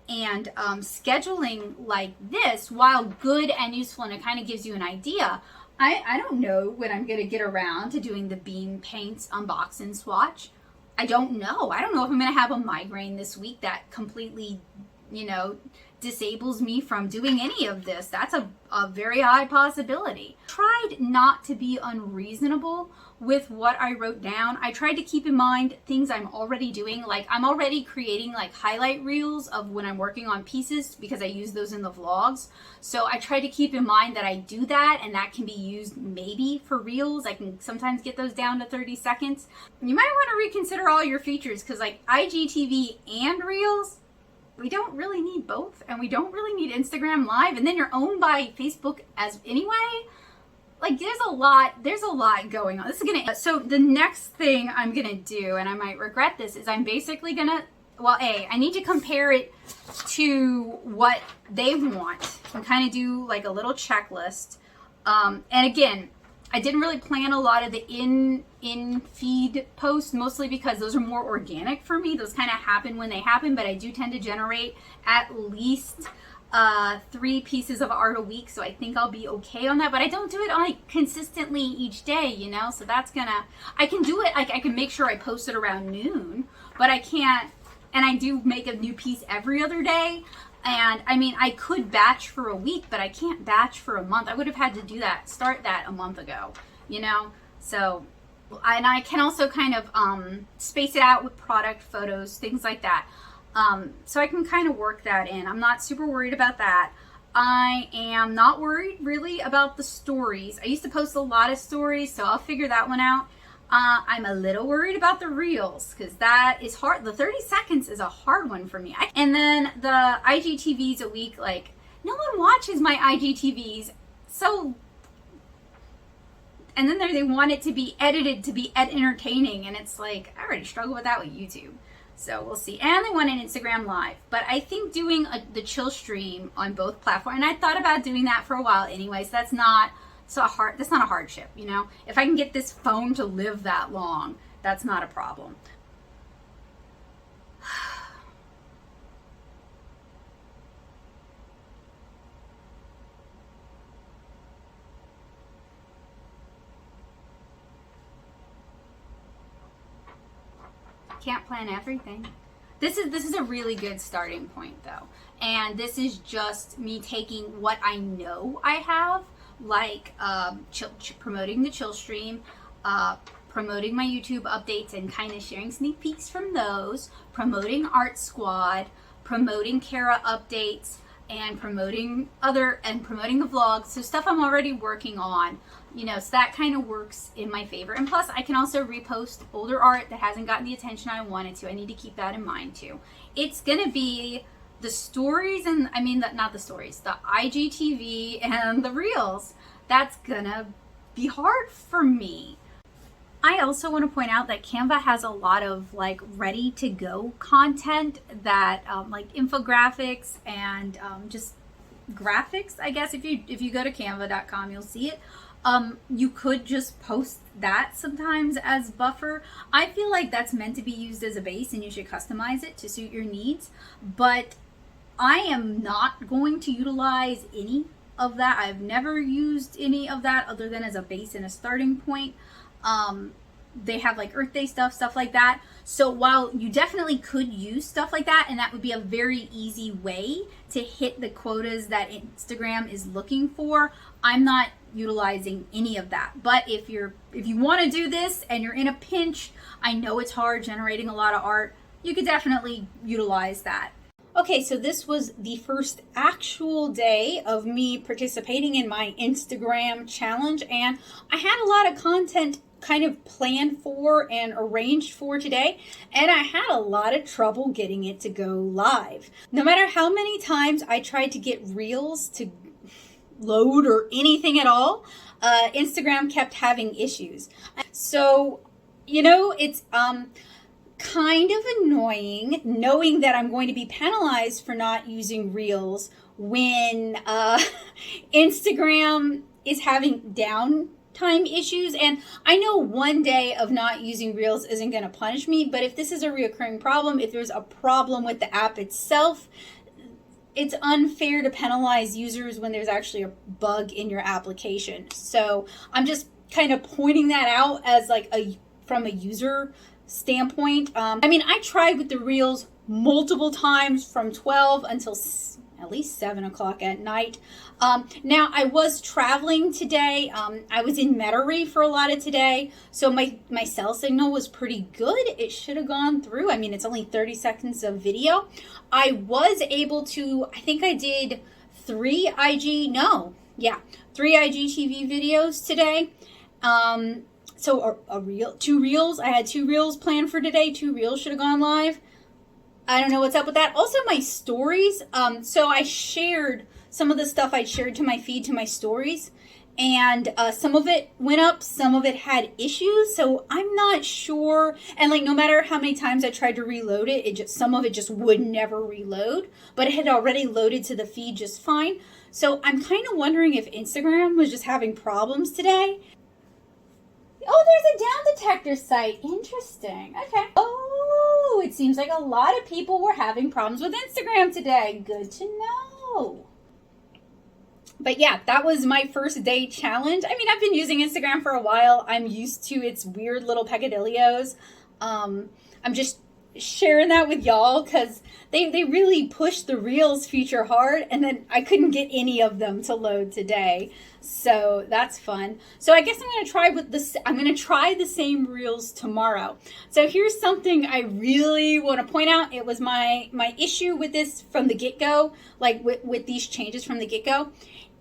And scheduling like this, while good and useful, and it kind of gives you an idea, I don't know when I'm going to get around to doing the Beam Paints unbox and swatch. I don't know. I don't know if I'm going to have a migraine this week that completely, you know, disables me from doing any of this. That's a very high possibility. Tried not to be unreasonable with what I wrote down. I tried to keep in mind things I'm already doing. Like, I'm already creating like highlight reels of when I'm working on pieces because I use those in the vlogs. So I try to keep in mind that I do that, and that can be used maybe for reels. I can sometimes get those down to 30 seconds. You might want to reconsider all your features, because like IGTV and reels, we don't really need both, and we don't really need Instagram Live, and then you're owned by Facebook as anyway. Like, there's a lot going on. This is gonna, so the next thing I'm gonna do, and I might regret this, is I'm basically gonna, well, I need to compare it to what they want and kind of do like a little checklist. And again, I didn't really plan a lot of the in feed posts, mostly because those are more organic for me. Those kind of happen when they happen, but I do tend to generate at least 3 pieces of art a week, so I think I'll be okay on that. But I don't do it like consistently each day, you know, so that's gonna, I can do it, like I can make sure I post it around noon, but I can't, and I do make a new piece every other day. And I mean, I could batch for a week, but I can't batch for a month. I would have had to start that a month ago, you know? So, and I can also kind of space it out with product photos, things like that. So I can kind of work that in. I'm not super worried about that. I am not worried really about the stories. I used to post a lot of stories, so I'll figure that one out. I'm a little worried about the reels, because that is hard. The 30 seconds is a hard one for me. And then the IGTVs a week, like, no one watches my IGTVs. So, and then they want it to be edited to be entertaining. And it's like, I already struggle with that with YouTube. So we'll see. And they want an Instagram live. But I think doing the chill stream on both platforms, and I thought about doing that for a while anyway, so that's not a hardship, you know? If I can get this phone to live that long, that's not a problem. Can't plan everything. This is a really good starting point though, and this is just me taking what I know I have, like promoting the chill stream, promoting my YouTube updates and kind of sharing sneak peeks from those, promoting Art Squad, promoting Kara updates, and promoting the vlogs, so stuff I'm already working on, you know, so that kind of works in my favor. And plus I can also repost older art that hasn't gotten the attention I wanted to. I need to keep that in mind too. It's gonna be the stories, and I mean not the stories, the IGTV and the reels. That's gonna be hard for me. I also want to point out that Canva has a lot of like ready to go content that like infographics and just graphics, I guess. If you go to canva.com, you'll see it. You could just post that sometimes as buffer. I feel like that's meant to be used as a base and you should customize it to suit your needs, but I am not going to utilize any of that. I've never used any of that other than as a base and a starting point. They have like Earth Day stuff like that. So while you definitely could use stuff like that, and that would be a very easy way to hit the quotas that Instagram is looking for, I'm not utilizing any of that. But if you want to do this and you're in a pinch, I know it's hard generating a lot of art, you could definitely utilize that. Okay, so this was the first actual day of me participating in my Instagram challenge, and I had a lot of content kind of planned for and arranged for today, and I had a lot of trouble getting it to go live. No matter how many times I tried to get reels to load or anything at all, Instagram kept having issues. So, you know, it's kind of annoying knowing that I'm going to be penalized for not using reels when Instagram is having downtime issues. And I know one day of not using reels isn't going to punish me, but if this is a reoccurring problem, if there's a problem with the app itself, it's unfair to penalize users when there's actually a bug in your application. So I'm just kind of pointing that out as like from a user standpoint. I mean, I tried with the reels multiple times from 12 until at least 7 o'clock at night. Now I was traveling today. I was in Metairie for a lot of today, so my cell signal was pretty good. It should have gone through. I mean, it's only 30 seconds of video. I was able to, I think I did 3 IGTV videos today. So two reels. I had 2 reels planned for today. 2 reels should have gone live. I don't know what's up with that. Also, my stories. So I shared some of the stuff I shared to my feed, to my stories, and some of it went up, some of it had issues. So I'm not sure. And like, no matter how many times I tried to reload it, some of it just would never reload. But it had already loaded to the feed just fine. So I'm kind of wondering if Instagram was just having problems today. Oh, there's a down detector site. Interesting. Okay. Oh, it seems like a lot of people were having problems with Instagram today. Good to know. But yeah, that was my first day challenge. I mean, I've been using Instagram for a while. I'm used to its weird little peccadillos. I'm just sharing that with y'all because they really pushed the Reels feature hard, and then I couldn't get any of them to load today. So that's fun. So I guess I'm going to try the same Reels tomorrow. So here's something I really want to point out. It was my issue with this from the get-go, like with these changes from the get-go.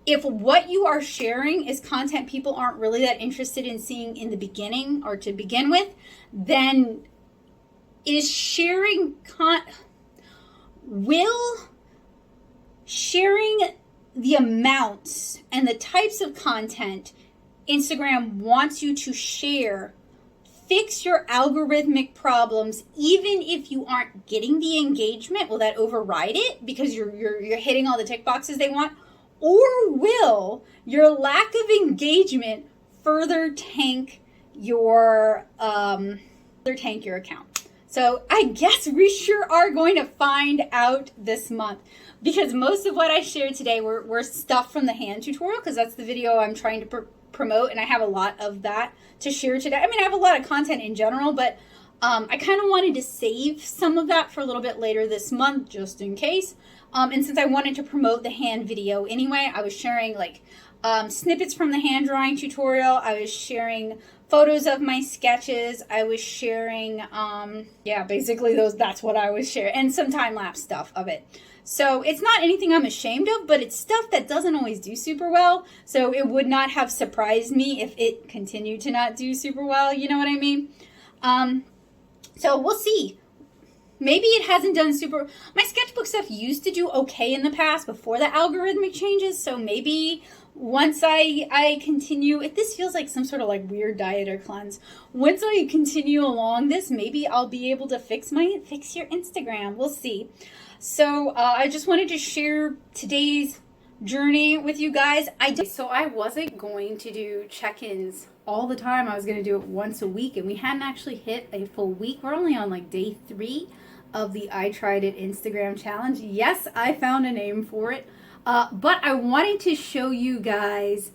If what you are sharing is content people aren't really that interested in seeing in the beginning or to begin with, then sharing the amounts and the types of content Instagram wants you to share fix your algorithmic problems even if you aren't getting the engagement? Will that override it because you're hitting all the tick boxes they want? Or will your lack of engagement further tank your account? So I guess we sure are going to find out this month, because most of what I shared today were stuff from the hand tutorial, because that's the video I'm trying to promote, and I have a lot of that to share today. I mean, I have a lot of content in general, but I kind of wanted to save some of that for a little bit later this month, just in case. And since I wanted to promote the hand video anyway, I was sharing like snippets from the hand drawing tutorial. I was sharing photos of my sketches. I was sharing, basically that's what I was sharing, and some time-lapse stuff of it. So it's not anything I'm ashamed of, but it's stuff that doesn't always do super well. So it would not have surprised me if it continued to not do super well. You know what I mean? So we'll see. Maybe it hasn't done super. My sketchbook stuff used to do okay in the past before the algorithmic changes. So maybe once I continue, if this feels like some sort of like weird diet or cleanse, once I continue along this, maybe I'll be able to fix your Instagram. We'll see. So I just wanted to share today's journey with you guys. So I wasn't going to do check-ins all the time. I was going to do it once a week, and we hadn't actually hit a full week. We're only on like day 3 of the I Tried It Instagram challenge. Yes, I found a name for it, but I wanted to show you guys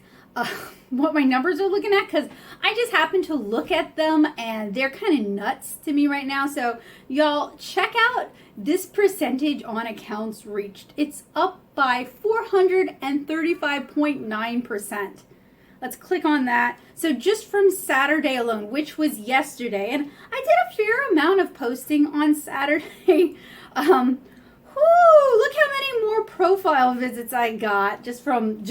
what my numbers are looking at, because I just happened to look at them and they're kind of nuts to me right now. So y'all check out this percentage on accounts reached. It's up by 435.9%. Let's click on that. So just from Saturday alone, which was yesterday, and I did a fair amount of posting on Saturday. Look how many more profile visits I got just from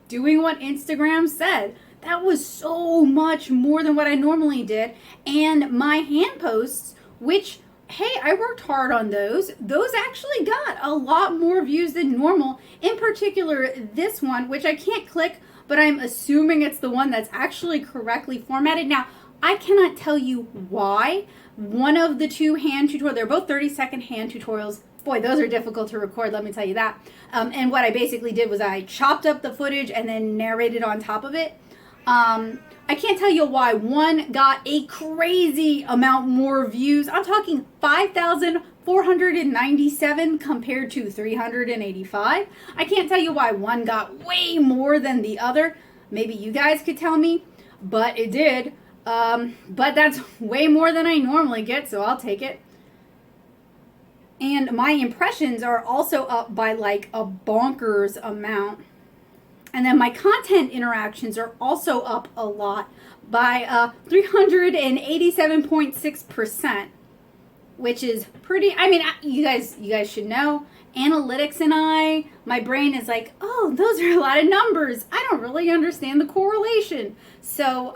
doing what Instagram said. That was so much more than what I normally did. And my hand posts, which, hey, I worked hard on those actually got a lot more views than normal. In particular, this one, which I can't click, but I'm assuming it's the one that's actually correctly formatted. Now, I cannot tell you why. One of the two hand tutorials, they're both 30-second hand tutorials. Boy, those are difficult to record, let me tell you that. And what I basically did was I chopped up the footage and then narrated on top of it. I can't tell you why one got a crazy amount more views. I'm talking 5,497 compared to 385. I can't tell you why one got way more than the other. Maybe you guys could tell me, but it did. But that's way more than I normally get, so I'll take it. And my impressions are also up by like a bonkers amount. And then my content interactions are also up a lot by 387.6%, which is pretty, I mean, you guys should know, analytics and my brain is like, oh, those are a lot of numbers. I don't really understand the correlation. So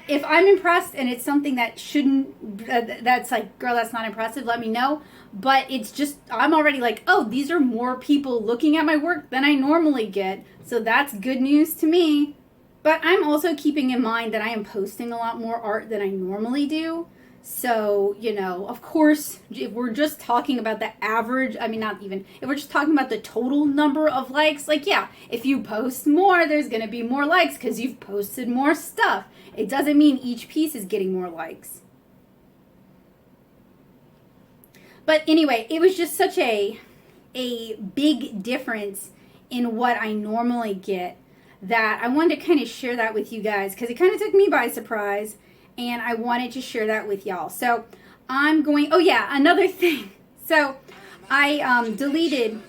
if I'm impressed and it's something that shouldn't, that's like, girl, that's not impressive, let me know. But it's just, I'm already like, oh, these are more people looking at my work than I normally get. So that's good news to me. But I'm also keeping in mind that I am posting a lot more art than I normally do. So, you know, of course, if we're just talking about the average, I mean, not even, if we're just talking about the total number of likes, like, yeah, if you post more, there's going to be more likes because you've posted more stuff. It doesn't mean each piece is getting more likes. But anyway, it was just such a big difference in what I normally get that I wanted to kind of share that with you guys because it kind of took me by surprise. And I wanted to share that with y'all. So I'm going, oh yeah, another thing. So I deleted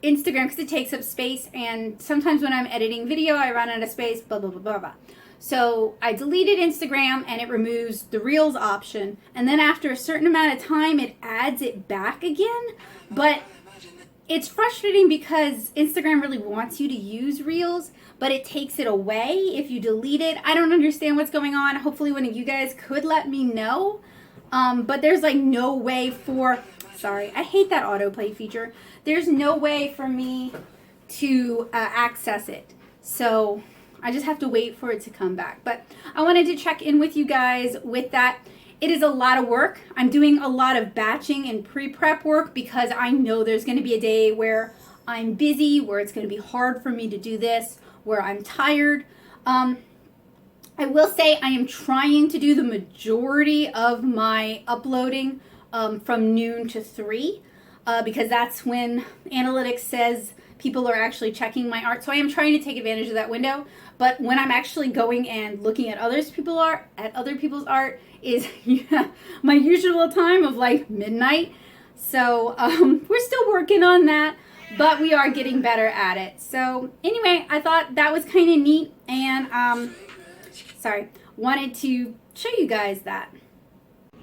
Instagram because it takes up space. And sometimes when I'm editing video, I run out of space, blah, blah, blah, blah, blah. So I deleted Instagram and it removes the Reels option. And then after a certain amount of time, it adds it back again. But it's frustrating because Instagram really wants you to use Reels, but it takes it away if you delete it. I don't understand what's going on. Hopefully one of you guys could let me know. But there's like no way for, sorry, I hate that autoplay feature. There's no way for me to access it. So I just have to wait for it to come back. But I wanted to check in with you guys with that. It is a lot of work. I'm doing a lot of batching and pre-prep work because I know there's going to be a day where I'm busy, where it's going to be hard for me to do this, where I'm tired. I will say I am trying to do the majority of my uploading from noon to 3 because that's when analytics says people are actually checking my art. So I am trying to take advantage of that window. But when I'm actually going and looking at other people's art is my usual time of like midnight. So we're still working on that, but we are getting better at it. So anyway, I thought that was kind of neat, and wanted to show you guys that.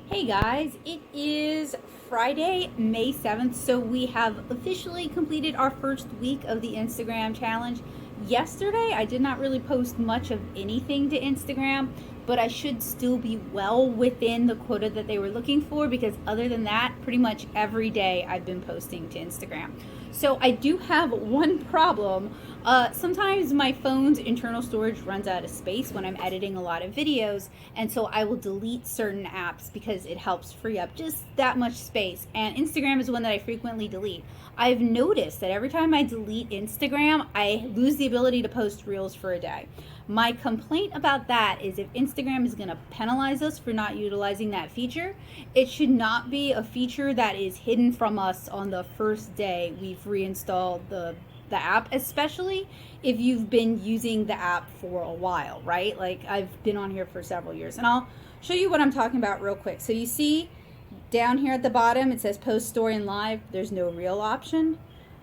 Hey guys, it is Friday, May 7th, so we have officially completed our first week of the Instagram challenge. Yesterday, I did not really post much of anything to Instagram, but I should still be well within the quota that they were looking for, because other than that, pretty much every day I've been posting to Instagram. So I do have one problem. Sometimes my phone's internal storage runs out of space when I'm editing a lot of videos, and so I will delete certain apps because it helps free up just that much space, and Instagram is one that I frequently delete. I've noticed that every time I delete Instagram, I lose the ability to post reels for a day. My complaint about that is if Instagram is going to penalize us for not utilizing that feature, it should not be a feature that is hidden from us on the first day we've reinstalled the app, especially if you've been using the app for a while, right? Like I've been on here for several years, and I'll show you what I'm talking about real quick. So you see down here at the bottom, it says post story and live. There's no reel option.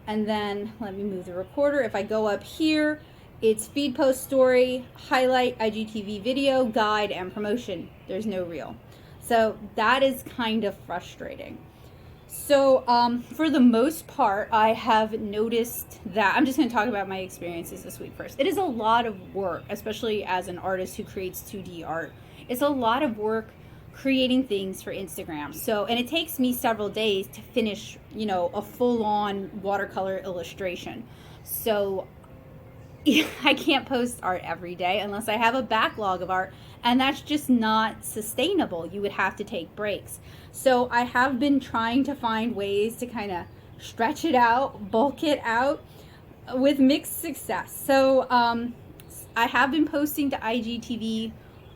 And then let me move the recorder. If I go up here, it's feed, post, story, highlight, IGTV video, guide, and promotion. There's no reel. So that is kind of frustrating. So for the most part, I have noticed that, I'm just going to talk about my experiences this week first. It is a lot of work, especially as an artist who creates 2D art. It's a lot of work creating things for Instagram. So, and it takes me several days to finish, a full-on watercolor illustration. So I can't post art every day unless I have a backlog of art, and that's just not sustainable. You would have to take breaks. So I have been trying to find ways to kind of stretch it out, bulk it out, with mixed success. So I have been posting to IGTV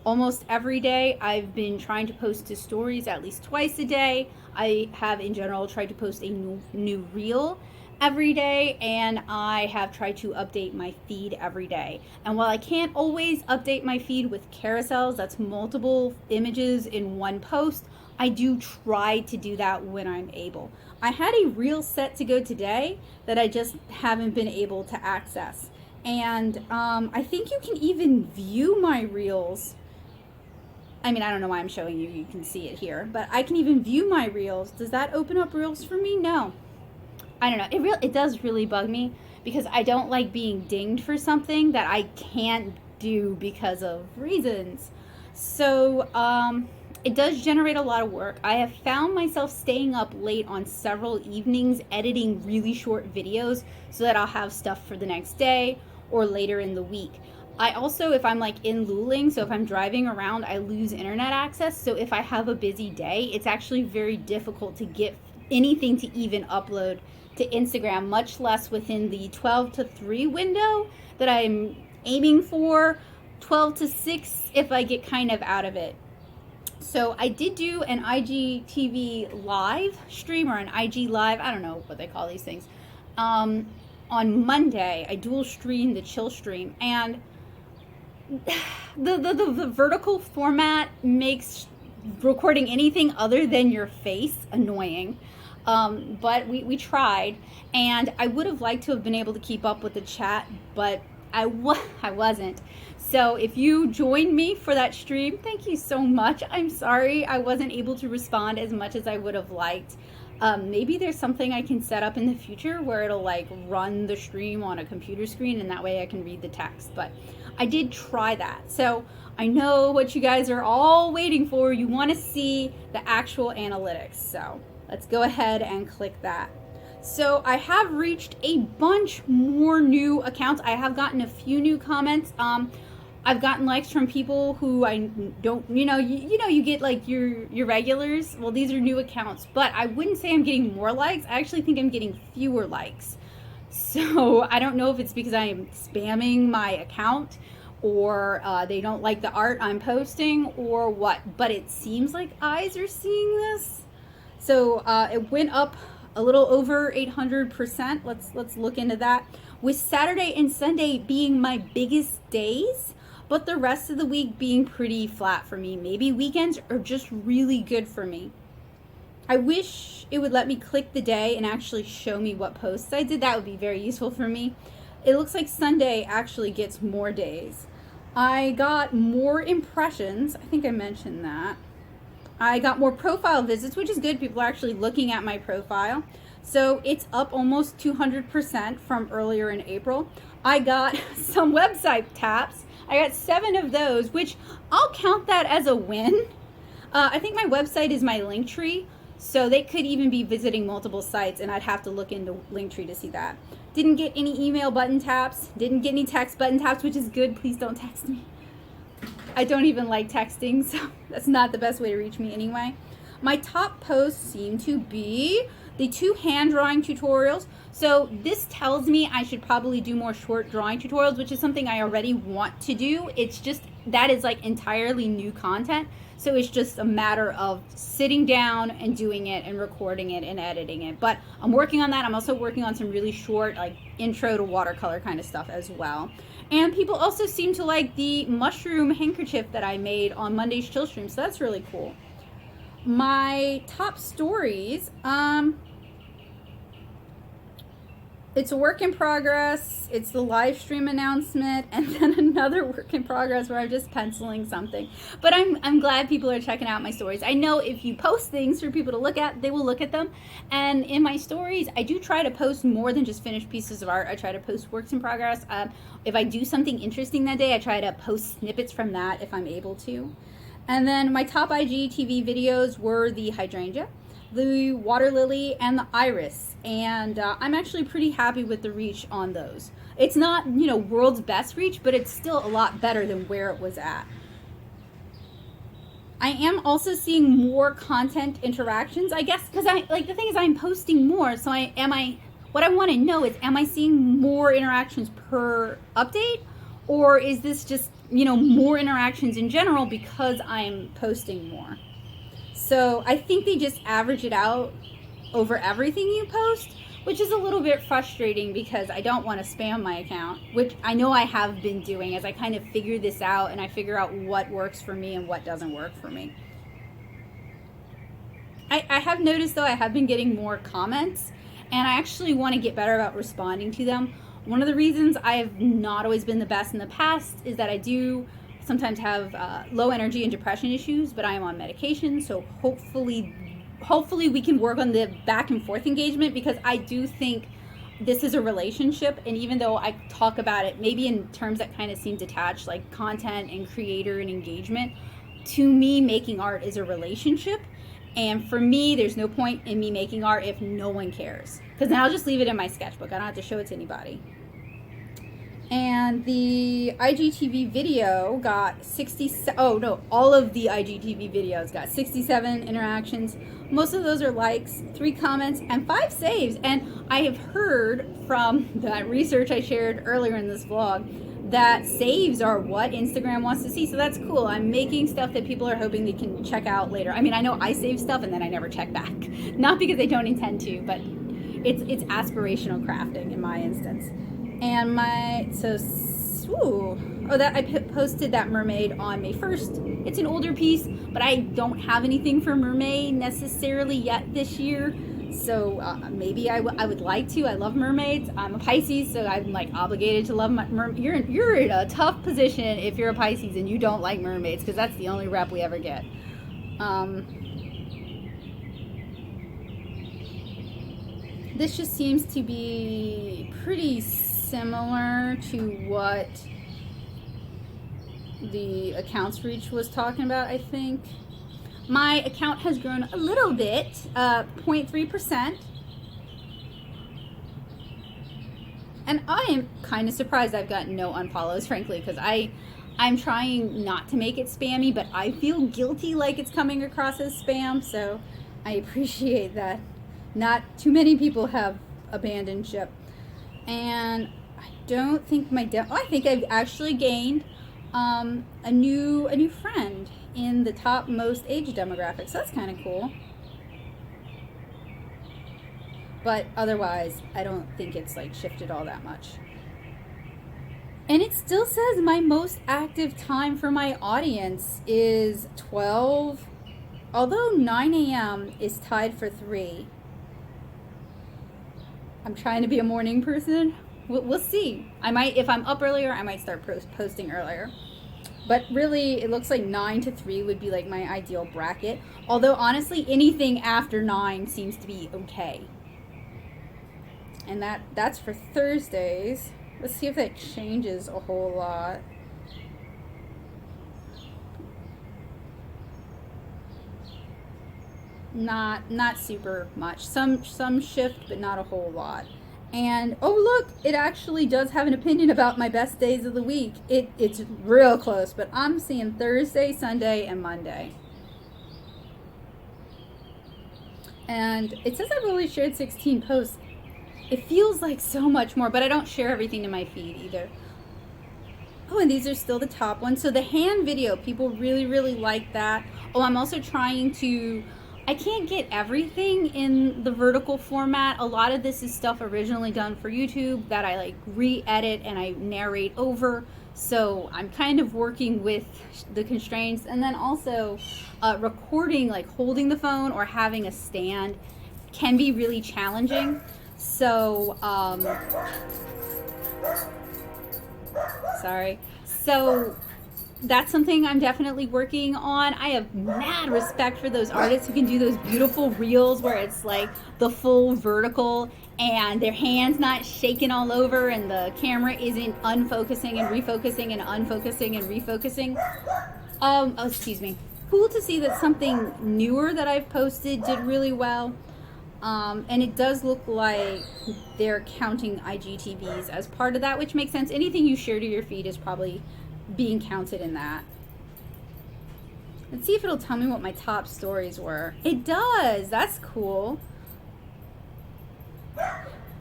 almost every day. I've been trying to post to stories at least twice a day. I have in general tried to post a new reel every day, and I have tried to update my feed every day. And while I can't always update my feed with carousels, that's multiple images in one post, I do try to do that when I'm able. I had a reel set to go today that I just haven't been able to access. And I think you can even view my reels. I mean, I don't know why I'm showing you. You can see it here. But I can even view my reels. Does that open up reels for me? No. I don't know. It does really bug me because I don't like being dinged for something that I can't do because of reasons. So it does generate a lot of work. I have found myself staying up late on several evenings editing really short videos so that I'll have stuff for the next day or later in the week. I also, if I'm like in Luling, so if I'm driving around, I lose internet access. So if I have a busy day, it's actually very difficult to get anything to even upload to Instagram, much less within the 12 to 3 window that I'm aiming for, 12 to 6 if I get kind of out of it. So I did do an IGTV live stream, or an IG live, I don't know what they call these things. On Monday, I dual streamed the chill stream, and the vertical format makes recording anything other than your face annoying. But we tried, and I would have liked to have been able to keep up with the chat, but I wasn't. So if you joined me for that stream, thank you so much. I'm sorry I wasn't able to respond as much as I would have liked. Maybe there's something I can set up in the future where it'll like run the stream on a computer screen, and that way I can read the text. But I did try that. So I know what you guys are all waiting for. You want to see the actual analytics. So let's go ahead and click that. So I have reached a bunch more new accounts. I have gotten a few new comments. I've gotten likes from people who I don't, you get like your regulars. Well, these are new accounts, but I wouldn't say I'm getting more likes. I actually think I'm getting fewer likes. So I don't know if it's because I am spamming my account, or they don't like the art I'm posting, or what. But it seems like eyes are seeing this. So it went up a little over 800%. Let's look into that. With Saturday and Sunday being my biggest days, but the rest of the week being pretty flat for me. Maybe weekends are just really good for me. I wish it would let me click the day and actually show me what posts I did. That would be very useful for me. It looks like Sunday actually gets more days. I got more impressions. I think I mentioned that. I got more profile visits, which is good. People are actually looking at my profile. So it's up almost 200% from earlier in April. I got some website taps. I got 7 of those, which I'll count that as a win. I think my website is my Linktree, so they could even be visiting multiple sites, and I'd have to look into Linktree to see that. Didn't get any email button taps. Didn't get any text button taps, which is good. Please don't text me. I don't even like texting, so that's not the best way to reach me anyway. My top posts seem to be the 2 hand drawing tutorials. So this tells me I should probably do more short drawing tutorials, which is something I already want to do. It's just, that is like entirely new content. So it's just a matter of sitting down and doing it and recording it and editing it. But I'm working on that. I'm also working on some really short, like intro to watercolor kind of stuff as well. And people also seem to like the mushroom handkerchief that I made on Monday's Chill Stream. So that's really cool. My top stories, it's a work in progress, it's the live stream announcement, and then another work in progress where I'm just penciling something. But I'm glad people are checking out my stories. I know if you post things for people to look at, they will look at them. And in my stories, I do try to post more than just finished pieces of art. I try to post works in progress. If I do something interesting that day, I try to post snippets from that if I'm able to. And then my top IGTV videos were the hydrangea, the water lily, and the iris. And I'm actually pretty happy with the reach on those. It's not, world's best reach, but it's still a lot better than where it was at. I am also seeing more content interactions, I guess, because the thing is I'm posting more. So what I want to know is, am I seeing more interactions per update? Or is this just, more interactions in general because I'm posting more? So I think they just average it out over everything you post, which is a little bit frustrating because I don't want to spam my account, which I know I have been doing as I kind of figure this out and I figure out what works for me and what doesn't work for me. I have noticed, though, I have been getting more comments, and I actually want to get better about responding to them. One of the reasons I have not always been the best in the past is that I do sometimes have low energy and depression issues, but I am on medication, so hopefully we can work on the back and forth engagement, because I do think this is a relationship, and even though I talk about it maybe in terms that kind of seem detached, like content and creator and engagement, to me making art is a relationship. And for me, there's no point in me making art if no one cares, because then I'll just leave it in my sketchbook. I don't have to show it to anybody. And the IGTV video got all of the IGTV videos got 67 interactions. Most of those are likes, 3 comments, and 5 saves. And I have heard from that research I shared earlier in this vlog that saves are what Instagram wants to see. So that's cool. I'm making stuff that people are hoping they can check out later. I mean, I know I save stuff and then I never check back. Not because I don't intend to, but it's aspirational crafting in my instance. And I posted that mermaid on May 1st. It's an older piece, but I don't have anything for mermaid necessarily yet this year. So maybe I would like to. I love mermaids. I'm a Pisces, so I'm like obligated to love you're in a tough position if you're a Pisces and you don't like mermaids, because that's the only rep we ever get. This just seems to be pretty similar to what the accounts reach was talking about, I think. My account has grown a little bit, 0.3%. And I am kind of surprised I've gotten no unfollows, frankly, because I'm trying not to make it spammy, but I feel guilty like it's coming across as spam, so I appreciate that. Not too many people have abandoned ship. And I don't think I think I've actually gained a new friend in the top most age demographics. So that's kind of cool. But otherwise, I don't think it's like shifted all that much. And it still says my most active time for my audience is 12, although 9 a.m. is tied for 3. I'm trying to be a morning person. We'll see. I might, if I'm up earlier, I might start posting earlier. But really, it looks like 9 to 3 would be like my ideal bracket. Although honestly, anything after 9 seems to be okay. And that's for Thursdays. Let's see if that changes a whole lot. Not super much. Some shift, but not a whole lot. And oh look, it actually does have an opinion about my best days of the week. It's real close, but I'm seeing Thursday, Sunday, and Monday. And it says I've only shared 16 posts. It feels like so much more, but I don't share everything to my feed either. Oh, and these are still the top ones. So the hand video, people really, really like that. Oh, I'm also trying to, I can't get everything in the vertical format. A lot of this is stuff originally done for YouTube that I like re-edit and I narrate over. So I'm kind of working with the constraints. And then also recording, like holding the phone or having a stand can be really challenging. So, sorry. So that's something I'm definitely working on. I have mad respect for those artists who can do those beautiful reels where it's like the full vertical and their hands not shaking all over and the camera isn't unfocusing and refocusing and unfocusing and refocusing. Oh, excuse me. Cool to see that something newer that I've posted did really well. And it does look like they're counting IGTVs as part of that, which makes sense. Anything you share to your feed is probably being counted in that. Let's see if it'll tell me what my top stories were. It does. That's cool.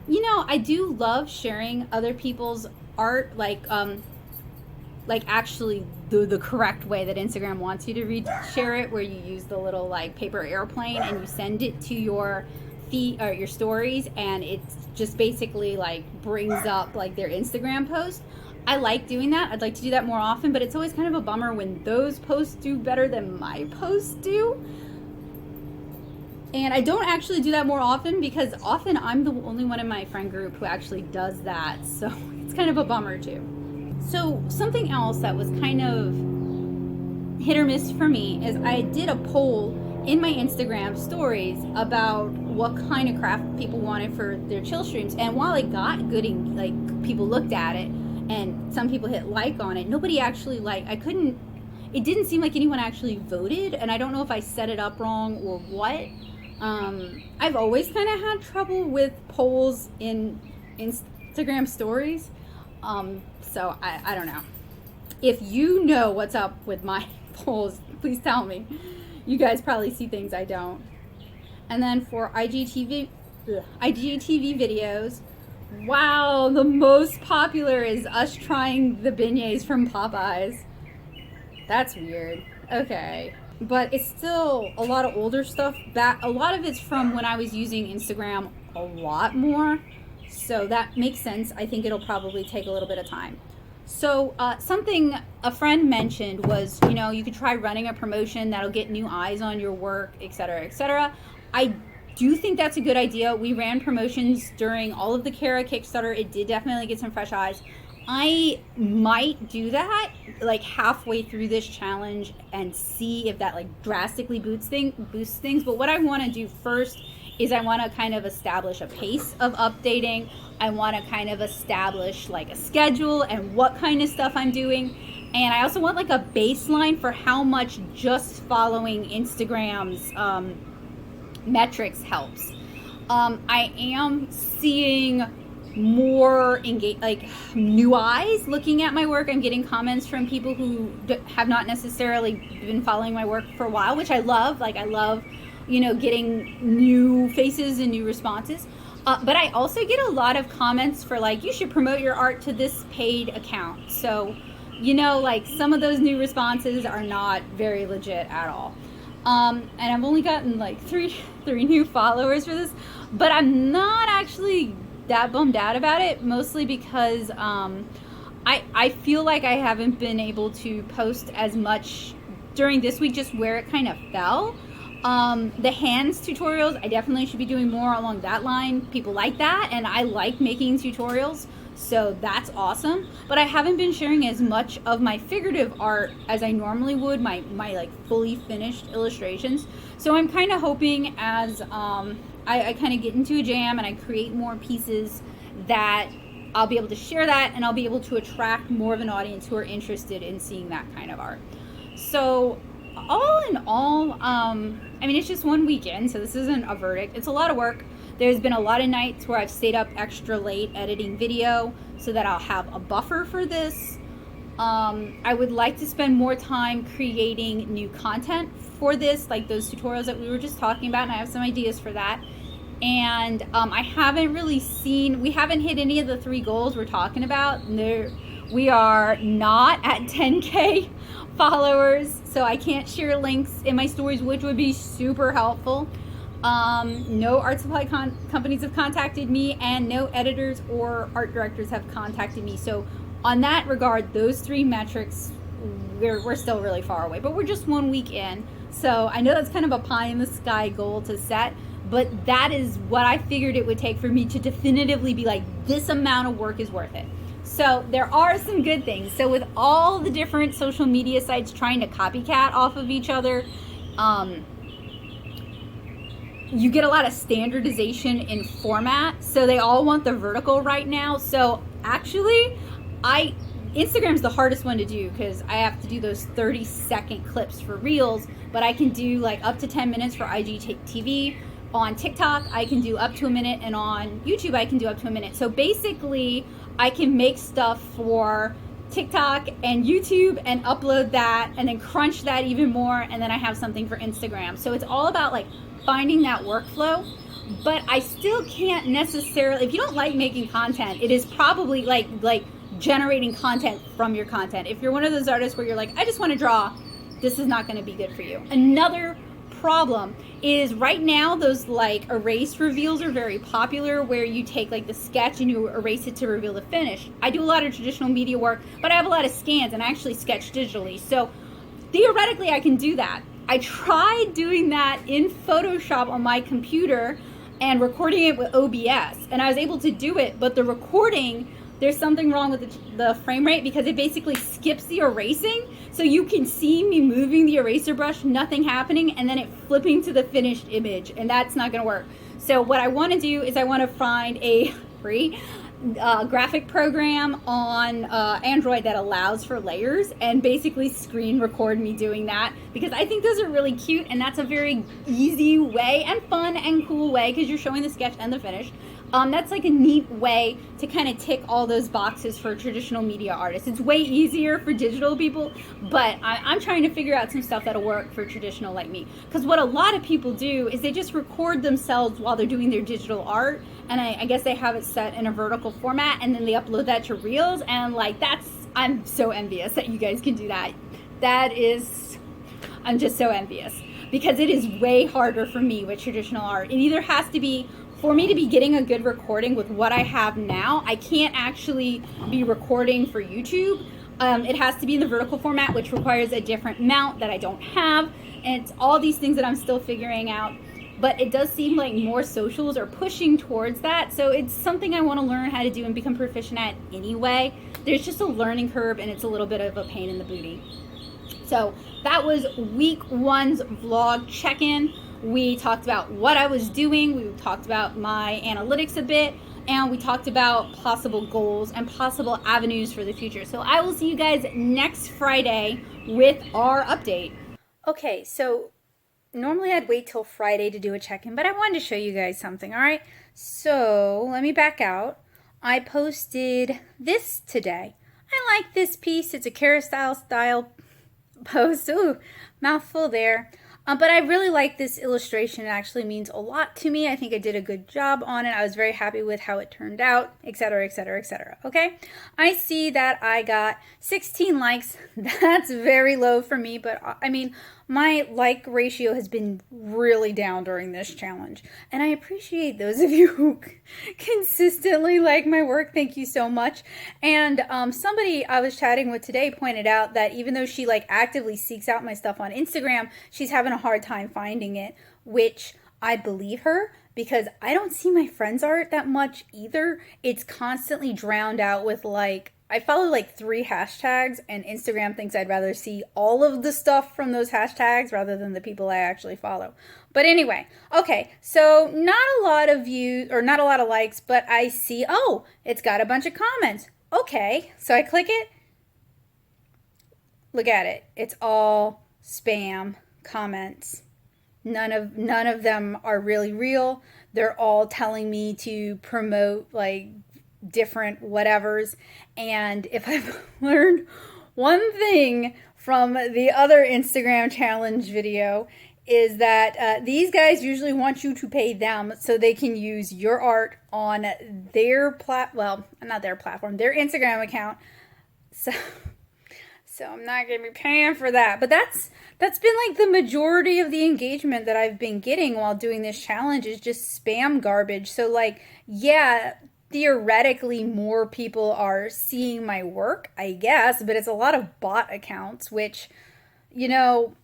You know, I do love sharing other people's art, like actually the correct way that Instagram wants you to share it, where you use the little like paper airplane and you send it to your feed or your stories, and it's just basically like brings up like their Instagram post. I like doing that. I'd like to do that more often, but it's always kind of a bummer when those posts do better than my posts do. And I don't actually do that more often because often I'm the only one in my friend group who actually does that. So it's kind of a bummer too. So something else that was kind of hit or miss for me is I did a poll in my Instagram stories about what kind of craft people wanted for their chill streams. And while it got good, like people looked at it and some people hit like on it, nobody actually it didn't seem like anyone actually voted. And I don't know if I set it up wrong or what. I've always kind of had trouble with polls in Instagram stories. So I don't know. If you know what's up with my polls, please tell me. You guys probably see things I don't. And then for IGTV videos, wow, the most popular is us trying the beignets from Popeyes. That's weird. Okay. But it's still a lot of older stuff. A lot of it's from when I was using Instagram a lot more. So that makes sense. I think it'll probably take a little bit of time. So something a friend mentioned was, you know, you could try running a promotion that'll get new eyes on your work, etc., etc. I do think that's a good idea. We ran promotions during all of the Kara Kickstarter. It did definitely get some fresh eyes. I might do that like halfway through this challenge and see if that like drastically boosts things. But what I want to do first is I want to kind of establish a pace of updating. I want to kind of establish like a schedule and what kind of stuff I'm doing. And I also want like a baseline for how much just following Instagram's metrics helps. I am seeing more engaged, like new eyes looking at my work. I'm getting comments from people who have not necessarily been following my work for a while, which I love. Like, I love, you know, getting new faces and new responses. But I also get a lot of comments for like, you should promote your art to this paid account. So, you know, like some of those new responses are not very legit at all. And I've only gotten like three new followers for this, but I'm not actually that bummed out about it, mostly because I feel like I haven't been able to post as much during this week, just where it kind of fell. The hands tutorials, I definitely should be doing more along that line. People like that, and I like making tutorials, so that's awesome. But I haven't been sharing as much of my figurative art as I normally would, my like fully finished illustrations. So I'm kind of hoping as I kind of get into a jam and I create more pieces, that I'll be able to share that, and I'll be able to attract more of an audience who are interested in seeing that kind of art. So all in all, I mean, it's just one weekend, so this isn't a verdict. It's a lot of work. There's been a lot of nights where I've stayed up extra late editing video so that I'll have a buffer for this. I would like to spend more time creating new content for this, like those tutorials that we were just talking about, and I have some ideas for that. And I haven't really we haven't hit any of the 3 goals we're talking about. We are not at 10K followers, so I can't share links in my stories, which would be super helpful. No art supply companies have contacted me, and no editors or art directors have contacted me. So on that regard, those 3 metrics, we're still really far away, but we're just 1 week in. So I know that's kind of a pie in the sky goal to set, but that is what I figured it would take for me to definitively be like, this amount of work is worth it. So there are some good things. So with all the different social media sites trying to copycat off of each other, you get a lot of standardization in format. So they all want the vertical right now. So actually, Instagram's the hardest one to do because I have to do those 30-second clips for Reels, but I can do like up to 10 minutes for IGTV. On TikTok, I can do up to a minute, and on YouTube, I can do up to a minute. So basically, I can make stuff for TikTok and YouTube and upload that and then crunch that even more, and then I have something for Instagram. So it's all about like finding that workflow. But I still can't necessarily, if you don't like making content, it is probably like generating content from your content. If you're one of those artists where you're like, I just want to draw, this is not going to be good for you. Another problem is right now those like erase reveals are very popular, where you take like the sketch and you erase it to reveal the finish. I do a lot of traditional media work, but I have a lot of scans and I actually sketch digitally. So theoretically I can do that. I tried doing that in Photoshop on my computer and recording it with OBS, and I was able to do it, but the recording, there's something wrong with the frame rate because it basically skips the erasing. So you can see me moving the eraser brush, nothing happening, and then it flipping to the finished image, and that's not gonna work. So what I wanna do is I wanna find a free graphic program on Android that allows for layers and basically screen record me doing that, because I think those are really cute, and that's a very easy way and fun and cool way, because you're showing the sketch and the finish. That's like a neat way to kind of tick all those boxes for traditional media artists. It's way easier for digital people, but I'm trying to figure out some stuff that'll work for traditional like me. Because what a lot of people do is they just record themselves while they're doing their digital art, and I guess they have it set in a vertical format, and then they upload that to Reels, and like I'm so envious that you guys can do that. I'm just so envious, because it is way harder for me with traditional art. It either has to be, for me to be getting a good recording with what I have now, I can't actually be recording for YouTube. It has to be in the vertical format, which requires a different mount that I don't have. And it's all these things that I'm still figuring out. But it does seem like more socials are pushing towards that. So it's something I want to learn how to do and become proficient at anyway. There's just a learning curve, and it's a little bit of a pain in the booty. So that was week 1's vlog check-in. We talked about what I was doing, we talked about my analytics a bit, and we talked about possible goals and possible avenues for the future. So I will see you guys next Friday with our update. Okay, so normally I'd wait till Friday to do a check-in, but I wanted to show you guys something, all right? So let me back out. I posted this today. I like this piece. It's a carousel style post. Ooh, mouthful there. But I really like this illustration. It actually means a lot to me. I think I did a good job on it. I was very happy with how it turned out, etc., etc., etc. Okay, I see that I got 16 likes. That's very low for me, but I mean, my like ratio has been really down during this challenge. And I appreciate those of you who consistently like my work. Thank you so much. And somebody I was chatting with today pointed out that even though she like actively seeks out my stuff on Instagram, she's having a hard time finding it, which I believe her, because I don't see my friends' art that much either. It's constantly drowned out with like, I follow like 3 hashtags, and Instagram thinks I'd rather see all of the stuff from those hashtags rather than the people I actually follow. But anyway, okay, so not a lot of views or not a lot of likes, but I see, oh, it's got a bunch of comments. Okay, so I click it. Look at it. It's all spam comments. None of them are really real. They're all telling me to promote like different whatevers. And if I've learned one thing from the other Instagram challenge video, is that these guys usually want you to pay them so they can use your art on their not their platform, their Instagram account. So I'm not going to be paying for that. But that's been like the majority of the engagement that I've been getting while doing this challenge is just spam garbage. So like, yeah, theoretically more people are seeing my work, I guess, but it's a lot of bot accounts, which, you know,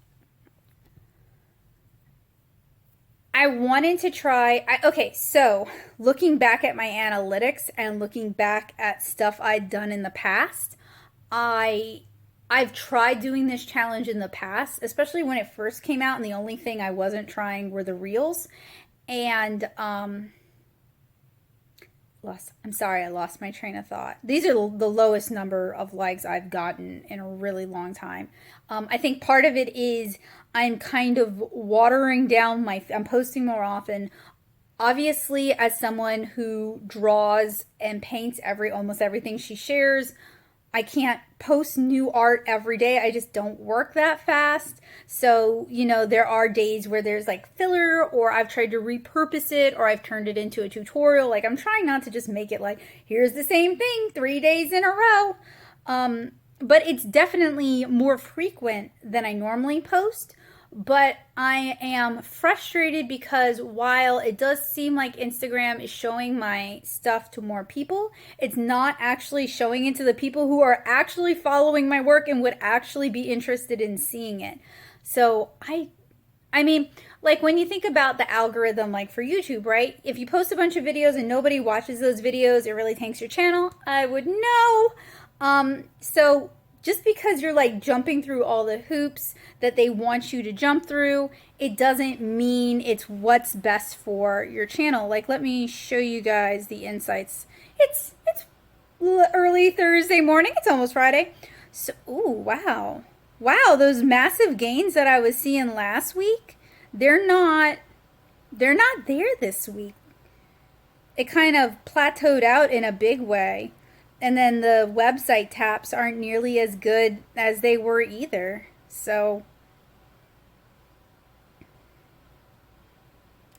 I wanted to try. Okay, so looking back at my analytics and looking back at stuff I'd done in the past, I've tried doing this challenge in the past, especially when it first came out, and the only thing I wasn't trying were the reels. And I lost my train of thought. These are the lowest number of likes I've gotten in a really long time. I think part of it is I'm kind of watering down I'm posting more often. Obviously, as someone who draws and paints almost everything she shares, I can't post new art every day. I just don't work that fast. So, you know, there are days where there's like filler, or I've tried to repurpose it, or I've turned it into a tutorial. Like, I'm trying not to just make it like, here's the same thing 3 days in a row. But it's definitely more frequent than I normally post. But I am frustrated because while it does seem like Instagram is showing my stuff to more people, it's not actually showing it to the people who are actually following my work and would actually be interested in seeing it. So I mean, like when you think about the algorithm, like for YouTube, right? If you post a bunch of videos and nobody watches those videos, it really tanks your channel. I would know. So just because you're like jumping through all the hoops that they want you to jump through, it doesn't mean it's what's best for your channel. Like, let me show you guys the insights. It's early Thursday morning. It's almost Friday. So, ooh, wow. Wow, those massive gains that I was seeing last week, they're not there this week. It kind of plateaued out in a big way. And then the website taps aren't nearly as good as they were either. So,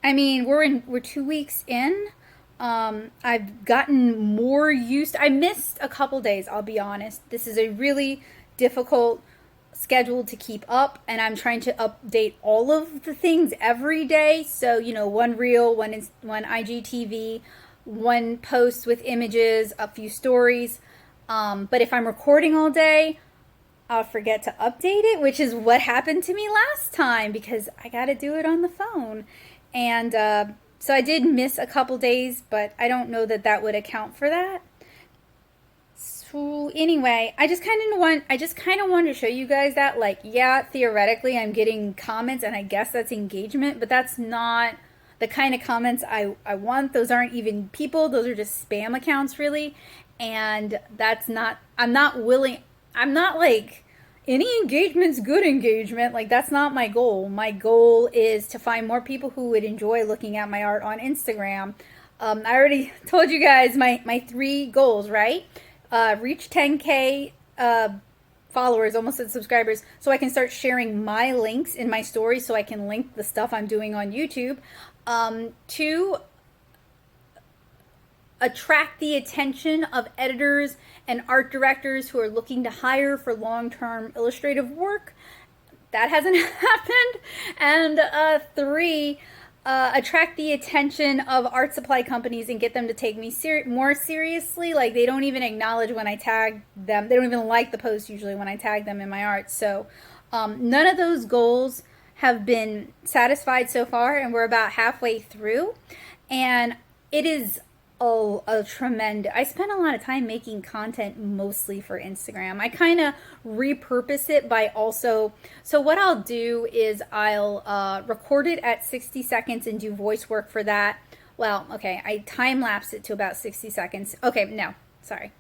I mean, we're 2 weeks in. I've gotten more used. I missed a couple days, I'll be honest. This is a really difficult schedule to keep up, and I'm trying to update all of the things every day. So, you know, one reel, one IGTV, one post with images, a few stories. But if I'm recording all day, I'll forget to update it, which is what happened to me last time because I got to do it on the phone. And so I did miss a couple days, but I don't know that that would account for that. So anyway, I just kind of wanted to show you guys that, like, yeah, theoretically I'm getting comments and I guess that's engagement, but that's not the kind of comments I want. Those aren't even people. Those are just spam accounts, really. And that's not, I'm not like, any engagement's good engagement. Like, that's not my goal. My goal is to find more people who would enjoy looking at my art on Instagram. I already told you guys my 3 goals, right? Reach 10K followers, almost said subscribers, so I can start sharing my links in my stories so I can link the stuff I'm doing on YouTube. 2, attract the attention of editors and art directors who are looking to hire for long-term illustrative work. That hasn't happened. And 3, attract the attention of art supply companies and get them to take me more seriously. Like, they don't even acknowledge when I tag them. They don't even like the post usually when I tag them in my art. So none of those goals have been satisfied so far, and we're about halfway through. And it is a tremendous, I spend a lot of time making content mostly for Instagram. I kind of repurpose it by also, so what I'll do is I'll record it at 60 seconds and do voice work for that. Well, okay, I time lapse it to about 60 seconds. Okay, no, sorry.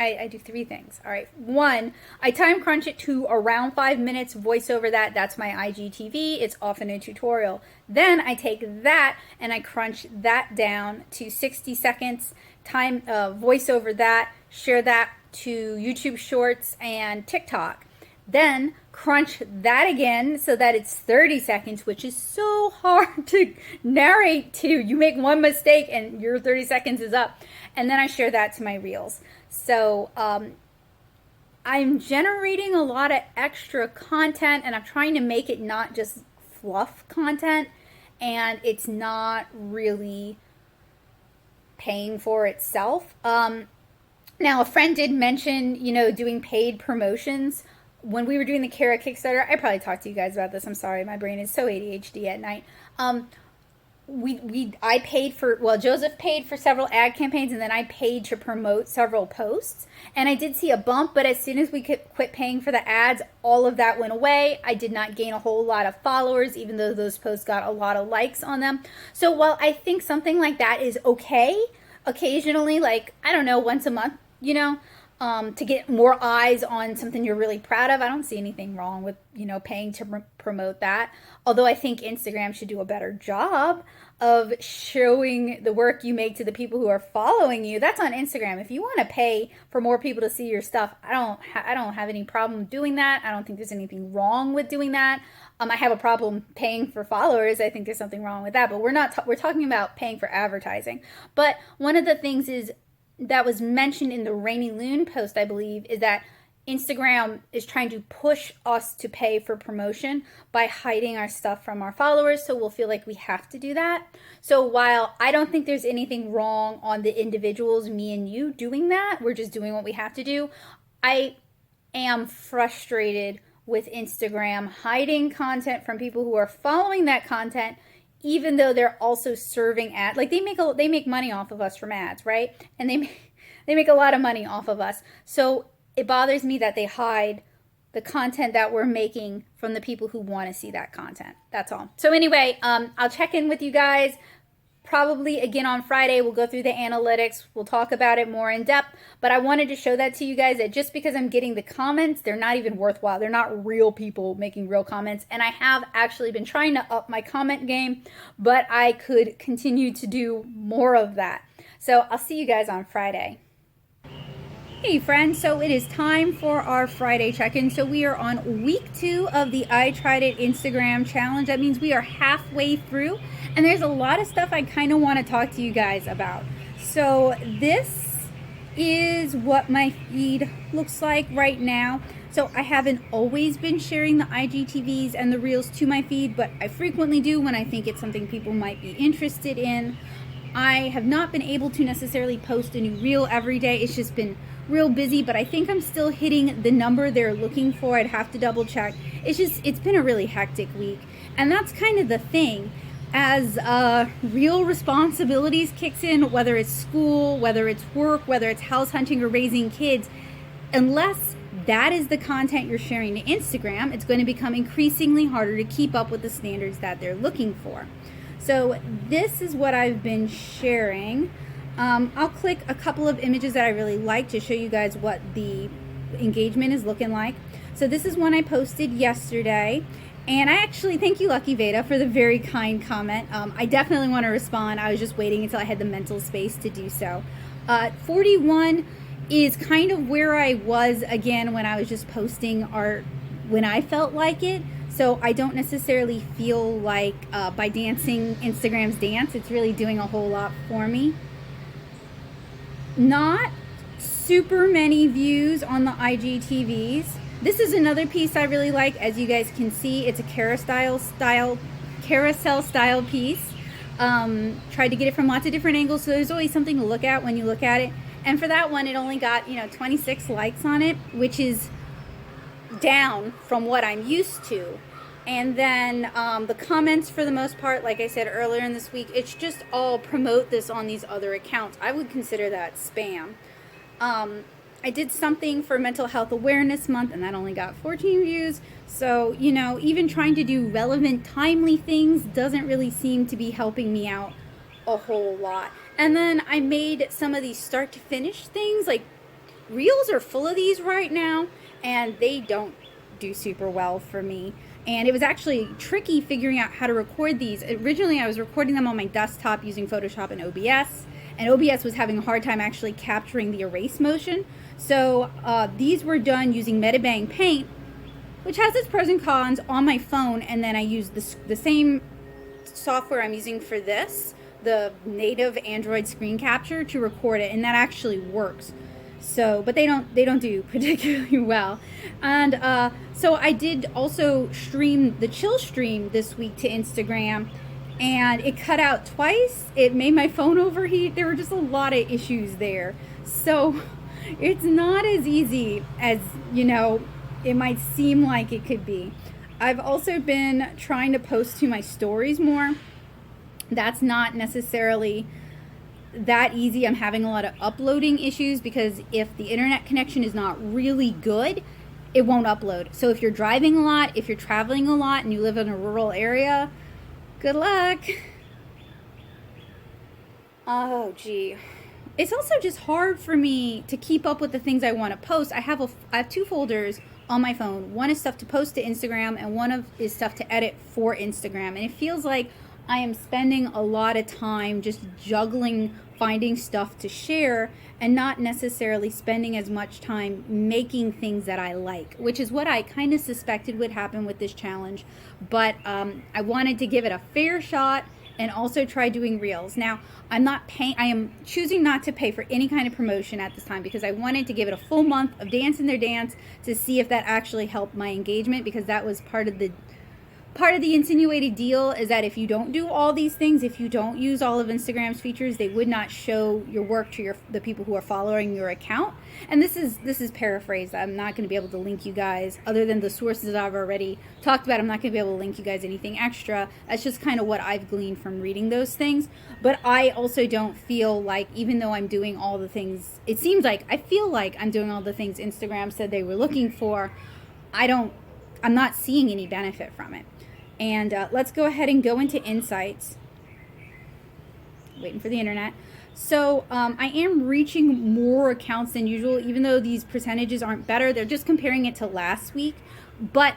I do 3 things. All right. 1, I time crunch it to around 5 minutes, voice over that. That's my IGTV. It's often a tutorial. Then I take that and I crunch that down to 60 seconds, time voice over that, share that to YouTube Shorts and TikTok. Then crunch that again so that it's 30 seconds, which is so hard to narrate to. You make one mistake and your 30 seconds is up. And then I share that to my Reels. So I'm generating a lot of extra content, and I'm trying to make it not just fluff content, and it's not really paying for itself. Now, a friend did mention, doing paid promotions. When we were doing the Kara Kickstarter, I probably talked to you guys about this. I'm sorry, my brain is so ADHD at night. I paid for, well, Joseph paid for several ad campaigns, and then I paid to promote several posts. And I did see a bump, but as soon as we quit paying for the ads, all of that went away. I did not gain a whole lot of followers, even though those posts got a lot of likes on them. So while I think something like that is okay, occasionally, like, I don't know, once a month, to get more eyes on something you're really proud of, I don't see anything wrong with, paying to promote that. Although I think Instagram should do a better job of showing the work you make to the people who are following you. That's on Instagram. If you want to pay for more people to see your stuff, I don't have any problem doing that. I don't think there's anything wrong with doing that. I have a problem paying for followers. I think there's something wrong with that, but we're talking about paying for advertising. But one of the things is that was mentioned in the Rainy Loon post, I believe, is that Instagram is trying to push us to pay for promotion by hiding our stuff from our followers, so we'll feel like we have to do that. So while I don't think there's anything wrong on the individuals, me and you, doing that, we're just doing what we have to do, I am frustrated with Instagram hiding content from people who are following that content, even though they're also serving ads. Like, they make money off of us from ads, right? And they make a lot of money off of us. So it bothers me that they hide the content that we're making from the people who want to see that content. That's all. So anyway, I'll check in with you guys probably again on Friday. We'll go through the analytics. We'll talk about it more in depth. But I wanted to show that to you guys, that just because I'm getting the comments, they're not even worthwhile. They're not real people making real comments. And I have actually been trying to up my comment game, but I could continue to do more of that. So I'll see you guys on Friday. Hey friends, so it is time for our Friday check-in. So we are on week 2 of the I Tried It Instagram challenge. That means we are halfway through, and there's a lot of stuff I kind of want to talk to you guys about. So this is what my feed looks like right now. So I haven't always been sharing the IGTVs and the Reels to my feed, but I frequently do when I think it's something people might be interested in. I have not been able to necessarily post a new Reel every day. It's just been real busy, but I think I'm still hitting the number they're looking for. I'd have to double check. It's been a really hectic week. And that's kind of the thing. As real responsibilities kicks in, whether it's school, whether it's work, whether it's house hunting or raising kids, unless that is the content you're sharing to Instagram, it's going to become increasingly harder to keep up with the standards that they're looking for. So this is what I've been sharing. I'll click a couple of images that I really like to show you guys what the engagement is looking like. So this is one I posted yesterday, And I actually thank you, Lucky Veda, for the very kind comment. I definitely want to respond. I was just waiting until I had the mental space to do so. 41 is kind of where I was again when I was just posting art when I felt like it. So I don't necessarily feel like by dancing Instagram's dance, it's really doing a whole lot for me. Not super many views on the IGTVs. This is another piece I really like. As you guys can see, it's a carousel style piece. Tried to get it from lots of different angles, so there's always something to look at when you look at it. And for that one, it only got 26 likes on it, which is down from what I'm used to. And then the comments, for the most part, like I said earlier in this week, it's just all promote this on these other accounts. I would consider that spam. I did something for Mental Health Awareness Month, and that only got 14 views. So, even trying to do relevant, timely things doesn't really seem to be helping me out a whole lot. And then I made some of these start to finish things. Like, Reels are full of these right now, and they don't do super well for me. And it was actually tricky figuring out how to record these. Originally, I was recording them on my desktop using Photoshop and OBS. And OBS was having a hard time actually capturing the erase motion. So these were done using Metabang Paint, which has its pros and cons, on my phone. And then I used the same software I'm using for this, the native Android screen capture, to record it. And that actually works. So, but they don't do particularly well. And so I did also stream the chill stream this week to Instagram, and it cut out twice. It made my phone overheat. There were just a lot of issues there. So it's not as easy as, it might seem like it could be. I've also been trying to post to my stories more. That's not necessarily that easy. I'm having a lot of uploading issues because if the internet connection is not really good, it won't upload. So if you're driving a lot, if you're traveling a lot, and you live in a rural area, good luck. Oh, gee. It's also just hard for me to keep up with the things I want to post. I have 2 folders on my phone. One is stuff to post to Instagram, and one is stuff to edit for Instagram. And it feels like I am spending a lot of time just juggling finding stuff to share and not necessarily spending as much time making things that I like, which is what I kind of suspected would happen with this challenge. But I wanted to give it a fair shot and also try doing reels. Now, I am choosing not to pay for any kind of promotion at this time because I wanted to give it a full month of Dance in Their Dance to see if that actually helped my engagement, because that was part of the insinuated deal, is that if you don't do all these things, if you don't use all of Instagram's features, they would not show your work to the people who are following your account. And this is paraphrased. I'm not going to be able to link you guys, other than the sources I've already talked about. I'm not going to be able to link you guys anything extra. That's just kind of what I've gleaned from reading those things. But I also don't feel like, even though I'm doing all the things, it seems like I feel like I'm doing all the things Instagram said they were looking for, I'm not seeing any benefit from it. And let's go ahead and go into Insights. Waiting for the internet. So I am reaching more accounts than usual, even though these percentages aren't better. They're just comparing it to last week. But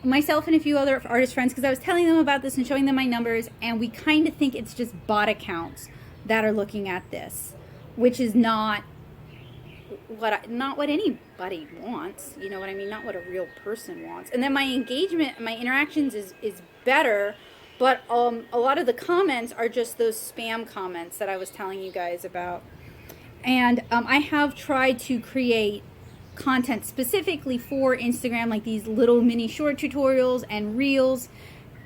myself and a few other artist friends, because I was telling them about this and showing them my numbers, and we kind of think it's just bot accounts that are looking at this, which is not what anybody wants, you know what I mean? Not what a real person wants. And then my engagement, my interactions is better, but a lot of the comments are just those spam comments that I was telling you guys about. And I have tried to create content specifically for Instagram, like these little mini short tutorials and reels.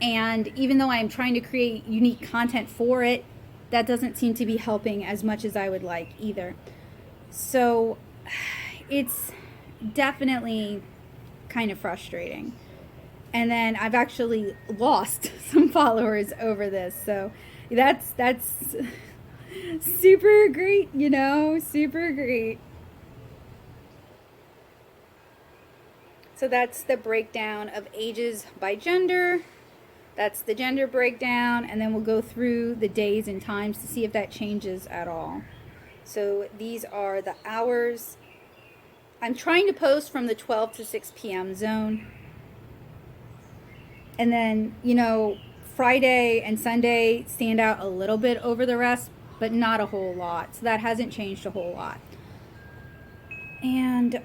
And even though I'm trying to create unique content for it, that doesn't seem to be helping as much as I would like either. So it's definitely kind of frustrating. And then I've actually lost some followers over this. So that's super great, super great. So that's the breakdown of ages by gender. That's the gender breakdown. And then we'll go through the days and times to see if that changes at all. So these are the hours. I'm trying to post from the 12 to 6 p.m. zone. And then, you know, Friday and Sunday stand out a little bit over the rest, but not a whole lot. So that hasn't changed a whole lot. And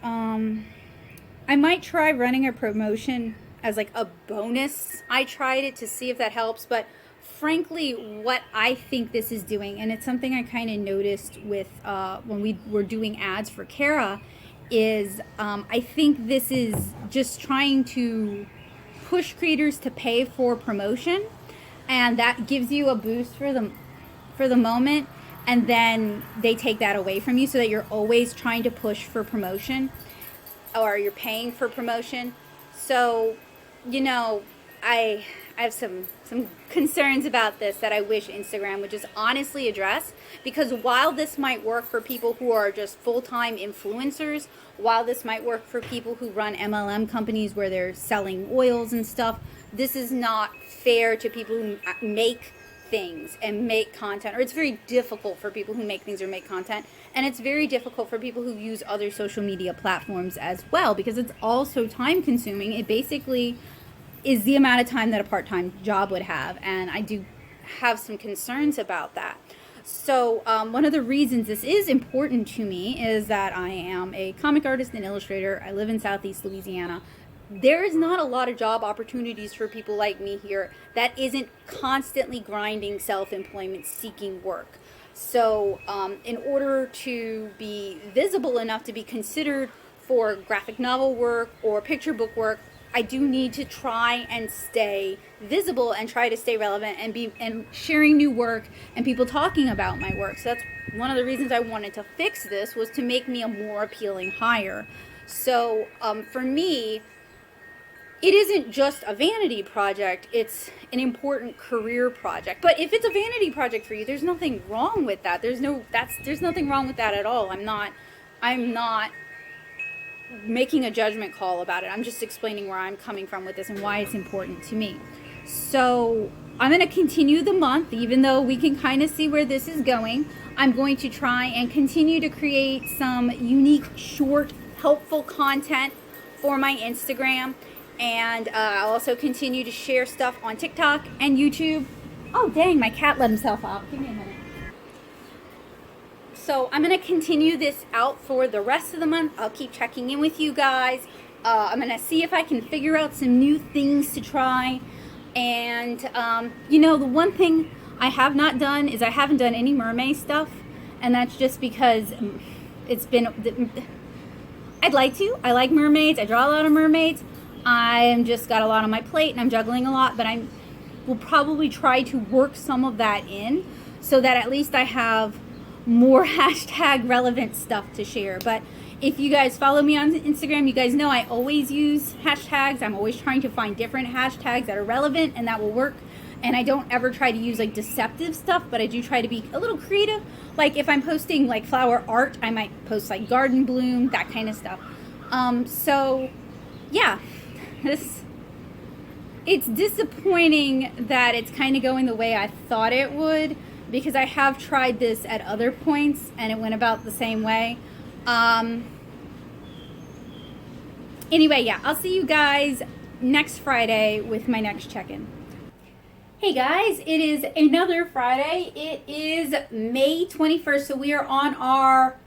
I might try running a promotion as like a bonus. I tried it to see if that helps, but frankly, what I think this is doing, and it's something I kind of noticed with when we were doing ads for Kara, is I think this is just trying to push creators to pay for promotion, and that gives you a boost for the moment, and then they take that away from you, so that you're always trying to push for promotion, or you're paying for promotion. So, you know, I have some concerns about this that I wish Instagram would just honestly address, because while this might work for people who are just full-time influencers, while this might work for people who run MLM companies where they're selling oils and stuff, this is not fair to people who make things and make content, or it's very difficult for people who make things or make content, and it's very difficult for people who use other social media platforms as well, because it's also time consuming. It basically is the amount of time that a part-time job would have, and I do have some concerns about that. So one of the reasons this is important to me is that I am a comic artist and illustrator. I live in Southeast Louisiana. There is not a lot of job opportunities for people like me here that isn't constantly grinding, self-employment, seeking work. So in order to be visible enough to be considered for graphic novel work or picture book work, I do need to try and stay visible and try to stay relevant and sharing new work and people talking about my work. So that's one of the reasons I wanted to fix this, was to make me a more appealing hire. So for me, it isn't just a vanity project, it's an important career project. But if it's a vanity project for you, there's nothing wrong with that. There's nothing wrong with that at all. I'm not making a judgment call about it. I'm just explaining where I'm coming from with this and why it's important to me. So I'm going to continue the month, even though we can kind of see where this is going. I'm going to try and continue to create some unique, short, helpful content for my Instagram. And I'll also continue to share stuff on TikTok and YouTube. Oh, dang, my cat let himself out. Give me a minute. So I'm going to continue this out for the rest of the month. I'll keep checking in with you guys. I'm going to see if I can figure out some new things to try. And, you know, the one thing I have not done is I haven't done any mermaid stuff. And that's just because it's been... I'd like to. I like mermaids. I draw a lot of mermaids. I'm just got a lot on my plate and I'm juggling a lot. But I will probably try to work some of that in so that at least I have more hashtag relevant stuff to share. But if you guys follow me on Instagram, you guys know I always use hashtags. I'm always trying to find different hashtags that are relevant and that will work. And I don't ever try to use like deceptive stuff, but I do try to be a little creative. Like if I'm posting like flower art, I might post like garden bloom, that kind of stuff. So yeah, it's disappointing that it's kind of going the way I thought it would, because I have tried this at other points and it went about the same way. Anyway, yeah, I'll see you guys next Friday with my next check-in. Hey guys, it is another Friday. It is May 21st, so we are on our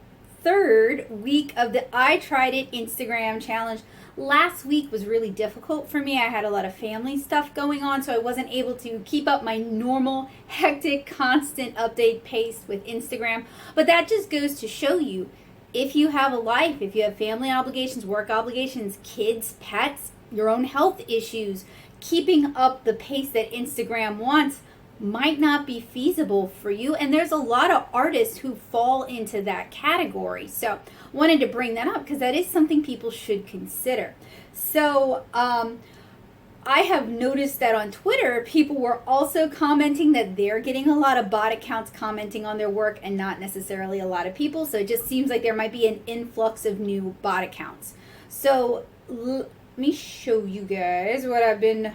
third week of the I Tried It Instagram challenge. Last week was really difficult for me. I had a lot of family stuff going on, so I wasn't able to keep up my normal, hectic, constant update pace with Instagram. But that just goes to show you, if you have a life, if you have family obligations, work obligations, kids, pets, your own health issues, keeping up the pace that Instagram wants might not be feasible for you. And there's a lot of artists who fall into that category. So wanted to bring that up because that is something people should consider. So I have noticed that on Twitter, people were also commenting that they're getting a lot of bot accounts commenting on their work and not necessarily a lot of people. So it just seems like there might be an influx of new bot accounts. So let me show you guys what I've been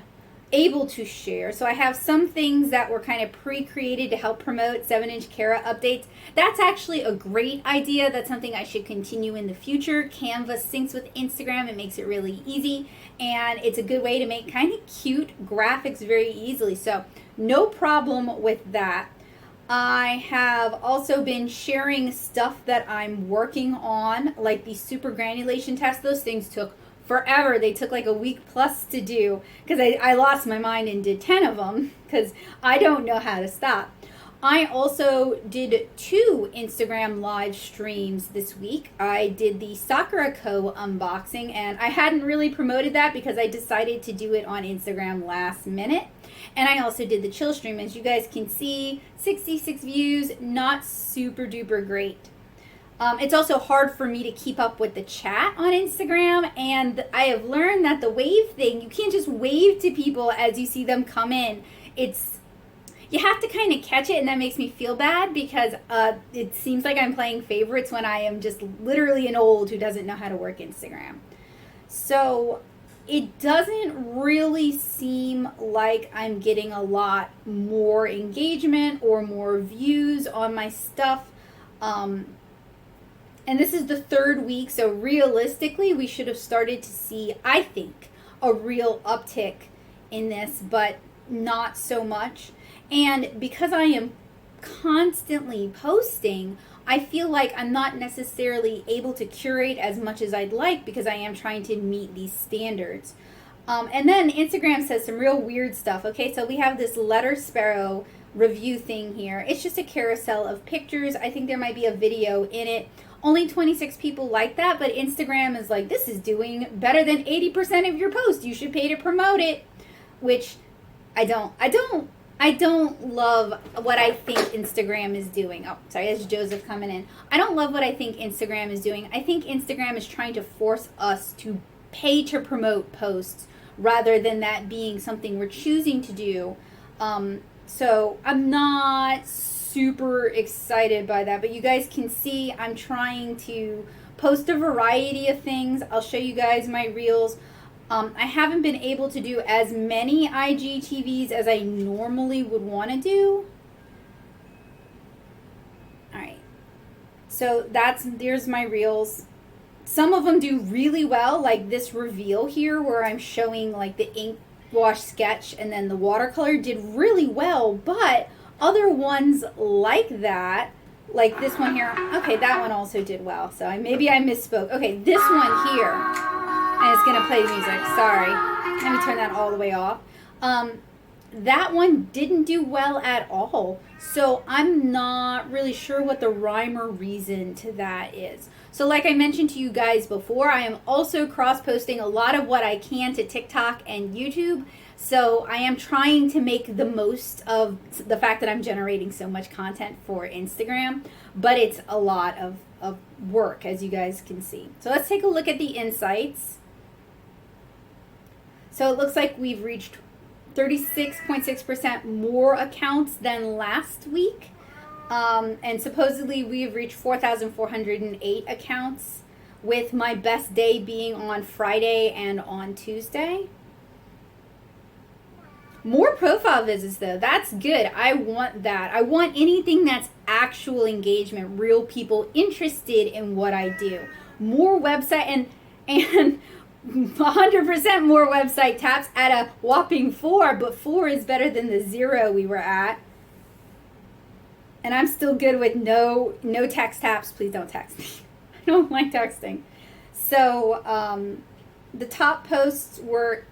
able to share. So I have some things that were kind of pre-created to help promote 7-inch Kara updates. That's actually a great idea. That's something I should continue in the future. Canva syncs with Instagram. It makes it really easy, and it's a good way to make kind of cute graphics very easily. So no problem with that. I have also been sharing stuff that I'm working on, like the super granulation test. Those things took forever. They took like a week plus to do because I lost my mind and did 10 of them because I don't know how to stop. I also did 2 Instagram live streams this week. I did the Sakura Co unboxing, and I hadn't really promoted that because I decided to do it on Instagram last minute. And I also did the chill stream. As you guys can see, 66 views, not super duper great. It's also hard for me to keep up with the chat on Instagram, and I have learned that the wave thing, you can't just wave to people as you see them come in. You have to kind of catch it, and that makes me feel bad because it seems like I'm playing favorites when I am just literally an old who doesn't know how to work Instagram. So it doesn't really seem like I'm getting a lot more engagement or more views on my stuff. And this is the 3rd week, so realistically, we should have started to see, I think, a real uptick in this, but not so much. And because I am constantly posting, I feel like I'm not necessarily able to curate as much as I'd like because I am trying to meet these standards. And then Instagram says some real weird stuff. Okay, so we have this letter sparrow review thing here. It's just a carousel of pictures. I think there might be a video in it. Only 26 people like that, but Instagram is like, this is doing better than 80% of your posts. You should pay to promote it, which I don't love what I think Instagram is doing. Oh, sorry, that's Joseph coming in. I don't love what I think Instagram is doing. I think Instagram is trying to force us to pay to promote posts rather than that being something we're choosing to do. So I'm not super excited by that, but you guys can see I'm trying to post a variety of things. I'll show you guys my reels. I haven't been able to do as many IGTVs as I normally would want to do. All right, so there's my reels. Some of them do really well, like this reveal here where I'm showing like the ink wash sketch and then the watercolor did really well, but other ones like that, like this one here, okay, that one also did well. So maybe I misspoke. Okay, this one here, and it's gonna play music, sorry. Let me turn that all the way off. That one didn't do well at all. So I'm not really sure what the rhyme or reason to that is. So like I mentioned to you guys before, I am also cross-posting a lot of what I can to TikTok and YouTube. So I am trying to make the most of the fact that I'm generating so much content for Instagram, but it's a lot of work, as you guys can see. So let's take a look at the insights. So it looks like we've reached 36.6% more accounts than last week. And supposedly we've reached 4,408 accounts, with my best day being on Friday and on Tuesday. More profile visits though, that's good. I want that. I want anything that's actual engagement, real people interested in what I do. More website and 100% more website taps at a whopping 4, but 4 is better than the 0 we were at. And I'm still good with no text taps. Please don't text me. I don't like texting. So the top posts were,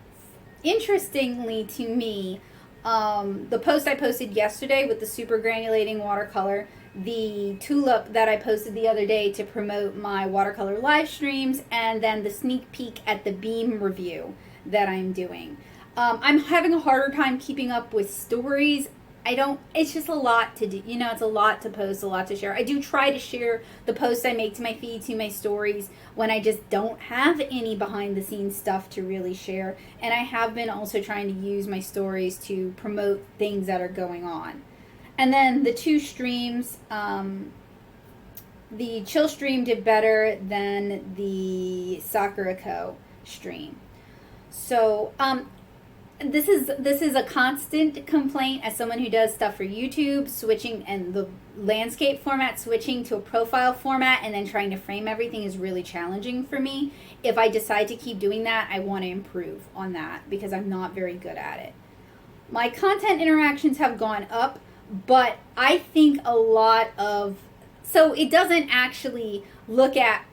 interestingly to me, the post I posted yesterday with the super granulating watercolor, the tulip that I posted the other day to promote my watercolor live streams, and then the sneak peek at the beam review that I'm doing. I'm having a harder time keeping up with stories. It's just a lot to do. You know, it's a lot to post, a lot to share. I do try to share the posts I make to my feed, to my stories, when I just don't have any behind the scenes stuff to really share. And I have been also trying to use my stories to promote things that are going on. And then the 2 streams, the chill stream did better than the Sakura Co stream. So, this is a constant complaint as someone who does stuff for YouTube, switching and the landscape format, switching to a profile format and then trying to frame everything is really challenging for me. If I decide to keep doing that, I want to improve on that because I'm not very good at it. My content interactions have gone up, but I think a lot of, so it doesn't actually look at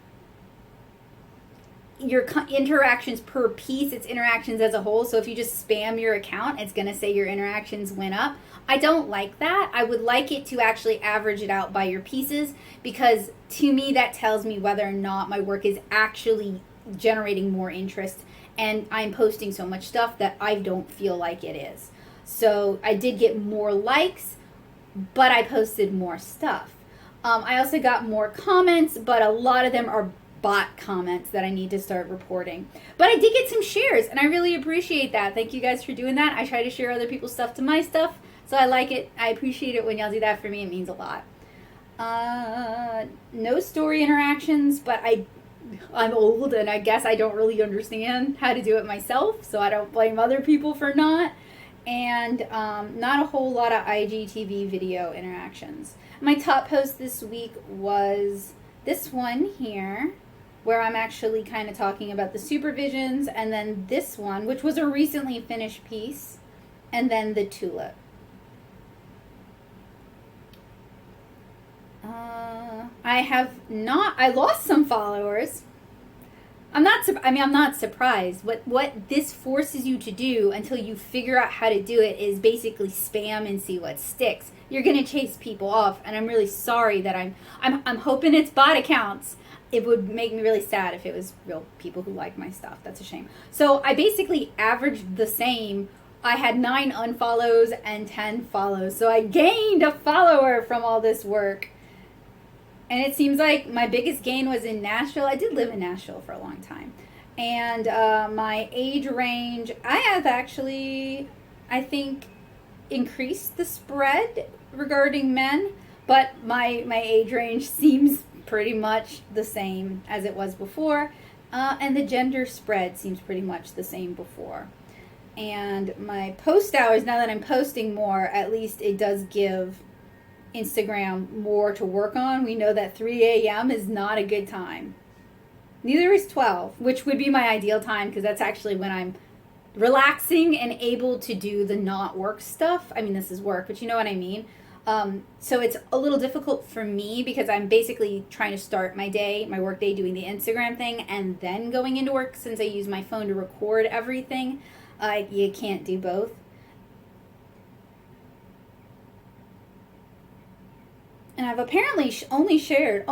your interactions per piece, it's interactions as a whole. So if you just spam your account, it's going to say your interactions went up. I don't like that. I would like it to actually average it out by your pieces, because to me that tells me whether or not my work is actually generating more interest, and I'm posting so much stuff that I don't feel like it is. So I did get more likes, but I posted more stuff. I also got more comments, but a lot of them are bot comments that I need to start reporting. But I did get some shares, and I really appreciate that. Thank you guys for doing that. I try to share other people's stuff to my stuff, so I like it. I appreciate it when y'all do that for me. It means a lot. No story interactions, but I'm old, and I guess I don't really understand how to do it myself, so I don't blame other people for not. And not a whole lot of IGTV video interactions. My top post this week was this one here, where I'm actually kind of talking about the supervisions, and then this one, which was a recently finished piece, and then the tulip. I lost some followers. I'm not surprised. What this forces you to do until you figure out how to do it is basically spam and see what sticks. You're gonna chase people off, and I'm really sorry that I'm hoping it's bot accounts. It would make me really sad if it was real people who like my stuff. That's a shame. So I basically averaged the same. I had 9 unfollows and 10 follows. So I gained a follower from all this work. And it seems like my biggest gain was in Nashville. I did live in Nashville for a long time. And my age range, I have actually, I think, increased the spread regarding men. But my age range seems pretty much the same as it was before. And the gender spread seems pretty much the same before. And my post hours, now that I'm posting more, at least it does give Instagram more to work on. We know that 3 a.m. is not a good time. Neither is 12, which would be my ideal time, because that's actually when I'm relaxing and able to do the not work stuff. I mean, this is work, but you know what I mean. So it's a little difficult for me because I'm basically trying to start my day, my work day, doing the Instagram thing and then going into work, since I use my phone to record everything. You can't do both. And I've apparently only shared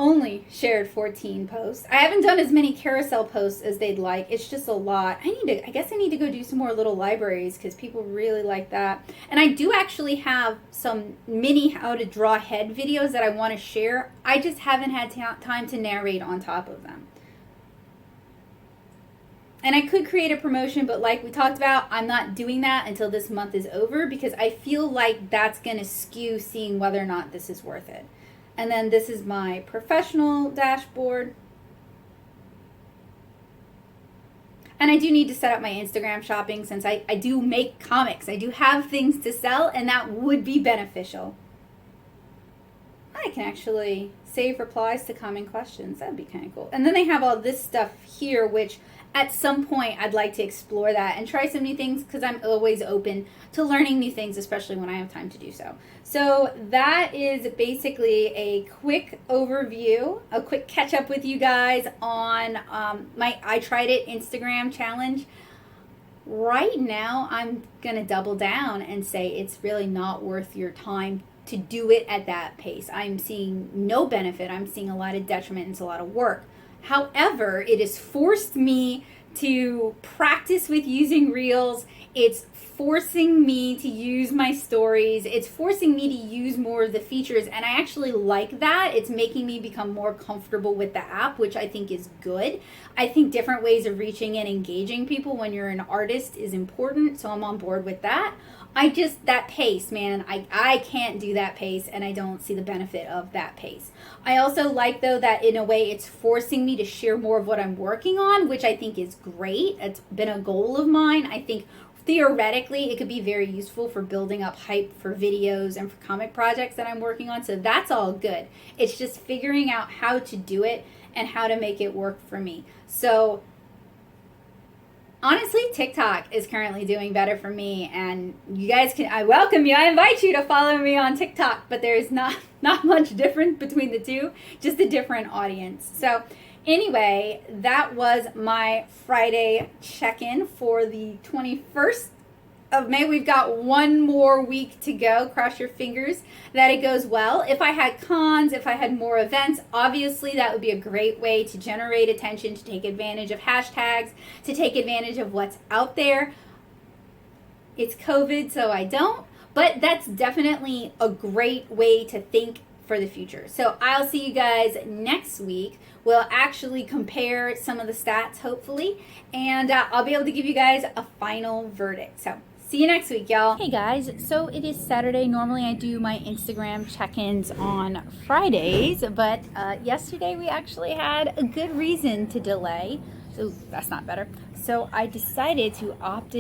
14 posts. I haven't done as many carousel posts as they'd like. It's just a lot. I guess I need to go do some more little libraries, because people really like that. And I do actually have some mini how to draw head videos that I want to share. I just haven't had time to narrate on top of them. And I could create a promotion, but like we talked about, I'm not doing that until this month is over, because I feel like that's going to skew seeing whether or not this is worth it. And then this is my professional dashboard. And I do need to set up my Instagram shopping, since I do make comics. I do have things to sell, and that would be beneficial. I can actually save replies to common questions. That would be kind of cool. And then they have all this stuff here, which at some point I'd like to explore that and try some new things, because I'm always open to learning new things, especially when I have time to do so. So that is basically a quick overview, a quick catch up with you guys on my I Tried It Instagram challenge. Right now, I'm going to double down and say it's really not worth your time to do it at that pace. I'm seeing no benefit. I'm seeing a lot of detriment. It's a lot of work. However, it has forced me to practice with using Reels. It's forcing me to use my stories. It's forcing me to use more of the features, and I actually like that. It's making me become more comfortable with the app, which I think is good. I think different ways of reaching and engaging people when you're an artist is important, so I'm on board with that. That pace, man, I can't do that pace, and I don't see the benefit of that pace. I also like, though, that in a way it's forcing me to share more of what I'm working on, which I think is great. It's been a goal of mine. I think theoretically, it could be very useful for building up hype for videos and for comic projects that I'm working on. So that's all good. It's just figuring out how to do it and how to make it work for me. So honestly, TikTok is currently doing better for me, and you guys can, I welcome you, I invite you to follow me on TikTok, but there's not much difference between the two, just a different audience. So anyway, that was my Friday check-in for the 21st of May. We've got one more week to go. Cross your fingers that it goes well. If I had cons, if I had more events, obviously that would be a great way to generate attention, to take advantage of hashtags, to take advantage of what's out there. It's COVID, so I don't, but that's definitely a great way to think for the future. So I'll see you guys next week. We'll actually compare some of the stats, hopefully, and I'll be able to give you guys a final verdict. So see you next week, y'all. Hey guys, so it is Saturday. Normally I do my Instagram check-ins on Fridays, but yesterday we actually had a good reason to delay. So that's not better. So I decided to opt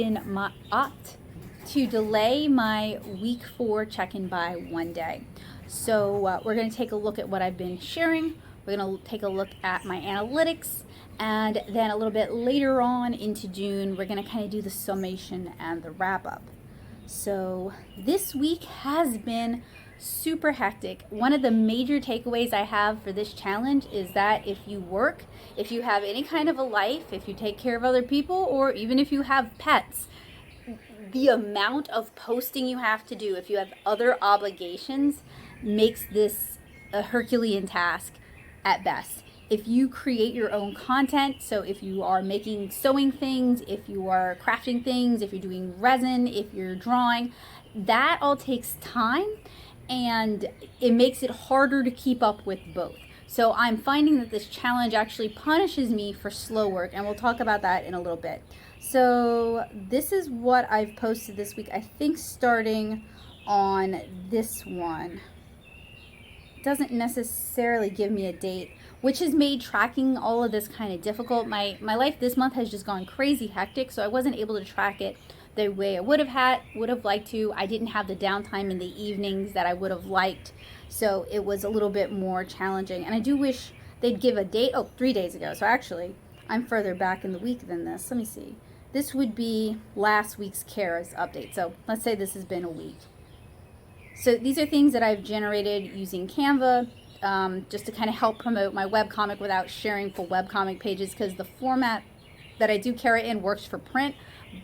to delay my week 4 check-in by one day. So we're going to take a look at what I've been sharing. We're going to take a look at my analytics, and then a little bit later on into June, we're going to kind of do the summation and the wrap up. So this week has been super hectic. One of the major takeaways I have for this challenge is that if you work, if you have any kind of a life, if you take care of other people, or even if you have pets, the amount of posting you have to do if you have other obligations makes this a Herculean task at best. If you create your own content, so if you are making sewing things, if you are crafting things, if you're doing resin, if you're drawing, that all takes time, and it makes it harder to keep up with both. So I'm finding that this challenge actually punishes me for slow work, and we'll talk about that in a little bit. So this is what I've posted this week, I think starting on this one. It doesn't necessarily give me a date, which has made tracking all of this kind of difficult. My life this month has just gone crazy hectic, so I wasn't able to track it the way I would have liked to. I didn't have the downtime in the evenings that I would have liked, so it was a little bit more challenging. And I do wish they'd give a date. Oh, 3 days ago. So actually, I'm further back in the week than this. Let me see. This would be last week's Kara's update. So let's say this has been a week. So these are things that I've generated using Canva, just to kind of help promote my webcomic without sharing full webcomic pages, because the format that I do Kara in works for print,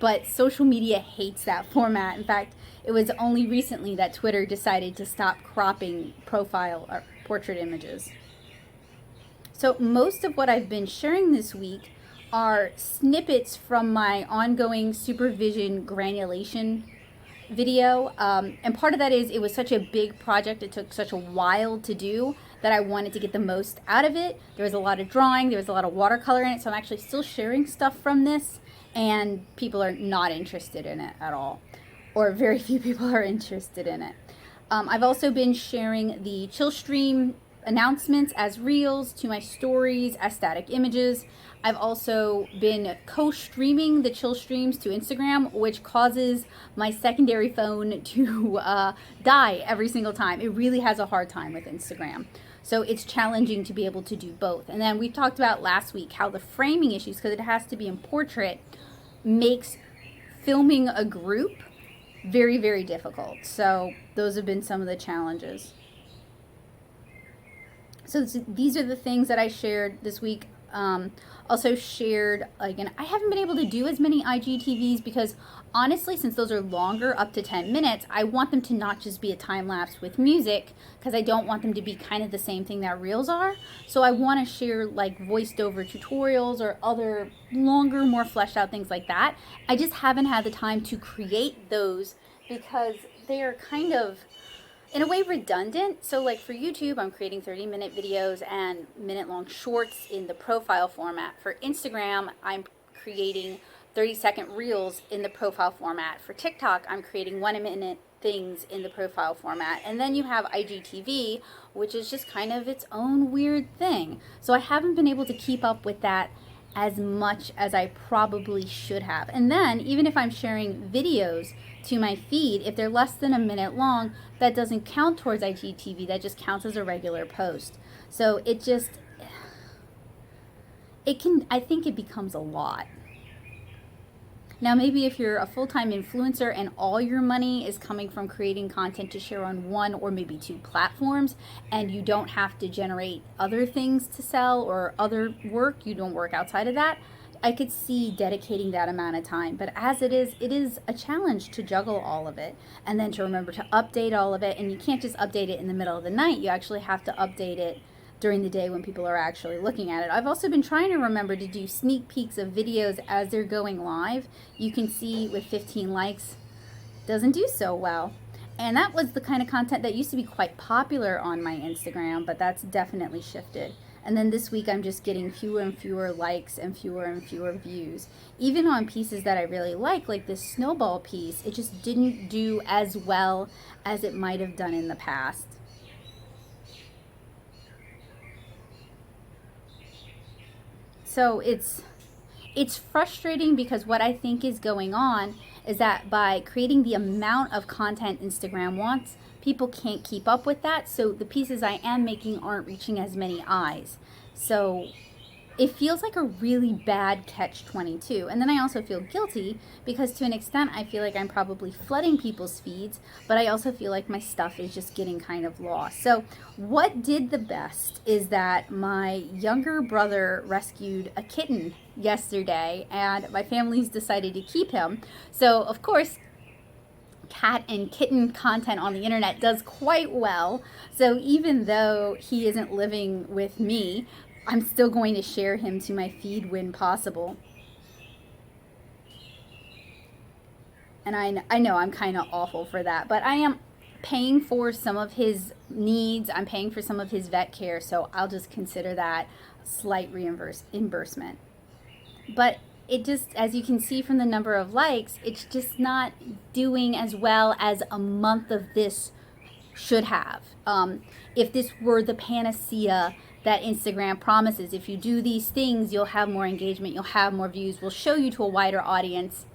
but social media hates that format. In fact, it was only recently that Twitter decided to stop cropping profile or portrait images. So most of what I've been sharing this week are snippets from my ongoing supervision granulation video, and part of that is it was such a big project, it took such a while to do, that I wanted to get the most out of it. There was a lot of drawing, there was a lot of watercolor in it, so I'm actually still sharing stuff from this, and people are not interested in it at all, or very few people are interested in it. I've also been sharing the chill stream announcements as reels to my stories as static images. I've also been co-streaming the chill streams to Instagram, which causes my secondary phone to die every single time. It really has a hard time with Instagram. So it's challenging to be able to do both. And then we talked about last week how the framing issues, because it has to be in portrait, makes filming a group very, very difficult. So those have been some of the challenges. So these are the things that I shared this week. Also shared, again, I haven't been able to do as many IGTVs because honestly, since those are longer, up to 10 minutes, I want them to not just be a time lapse with music, because I don't want them to be kind of the same thing that reels are. So I want to share like voiced over tutorials or other longer, more fleshed out things like that. I just haven't had the time to create those because they are kind of, in a way, redundant. So like for YouTube, I'm creating 30-minute videos and minute-long shorts in the profile format. For Instagram, I'm creating 30-second reels in the profile format. For TikTok, I'm creating 1-minute things in the profile format. And then you have IGTV, which is just kind of its own weird thing. So I haven't been able to keep up with that as much as I probably should have. And then even if I'm sharing videos to my feed, if they're less than a minute long, that doesn't count towards IGTV. That just counts as a regular post. So I think it becomes a lot. Now, maybe if you're a full-time influencer and all your money is coming from creating content to share on one or maybe two platforms, and you don't have to generate other things to sell or other work, you don't work outside of that, I could see dedicating that amount of time. But as it is a challenge to juggle all of it and then to remember to update all of it. And you can't just update it in the middle of the night. You actually have to update it during the day when people are actually looking at it. I've also been trying to remember to do sneak peeks of videos as they're going live. You can see with 15 likes, doesn't do so well. And that was the kind of content that used to be quite popular on my Instagram, but that's definitely shifted. And then this week I'm just getting fewer and fewer likes and fewer views. Even on pieces that I really like this snowball piece, it just didn't do as well as it might have done in the past. So it's frustrating because what I think is going on is that by creating the amount of content Instagram wants, people can't keep up with that. So the pieces I am making aren't reaching as many eyes. So it feels like a really bad catch-22. And then I also feel guilty because to an extent I feel like I'm probably flooding people's feeds, but I also feel like my stuff is just getting kind of lost. So what did the best is that my younger brother rescued a kitten yesterday and my family's decided to keep him. So of course, cat and kitten content on the internet does quite well. So even though he isn't living with me, I'm still going to share him to my feed when possible. And I know I'm kind of awful for that, but I am paying for some of his needs. I'm paying for some of his vet care, so I'll just consider that slight reimbursement. But it just, as you can see from the number of likes, it's just not doing as well as a month of this should have. If this were the panacea that Instagram promises, if you do these things, you'll have more engagement, you'll have more views, we'll show you to a wider audience,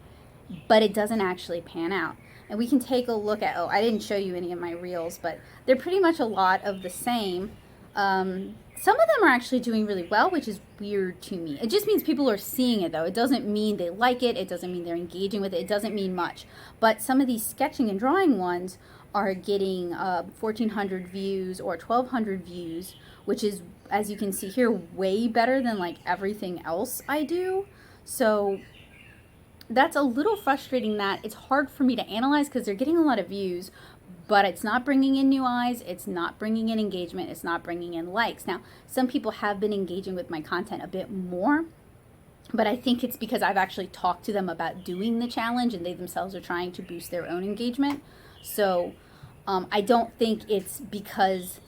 but it doesn't actually pan out. And we can take a look at, I didn't show you any of my reels, but they're pretty much a lot of the same. Some of them are actually doing really well, which is weird to me. It just means people are seeing it, though. It doesn't mean they like it. It doesn't mean they're engaging with it. It doesn't mean much. But some of these sketching and drawing ones are getting 1,400 views or 1,200 views, which is, as you can see here, way better than like everything else I do. So that's a little frustrating that it's hard for me to analyze because they're getting a lot of views, but it's not bringing in new eyes, it's not bringing in engagement, it's not bringing in likes. Now, some people have been engaging with my content a bit more, but I think it's because I've actually talked to them about doing the challenge and they themselves are trying to boost their own engagement. So I don't think it's because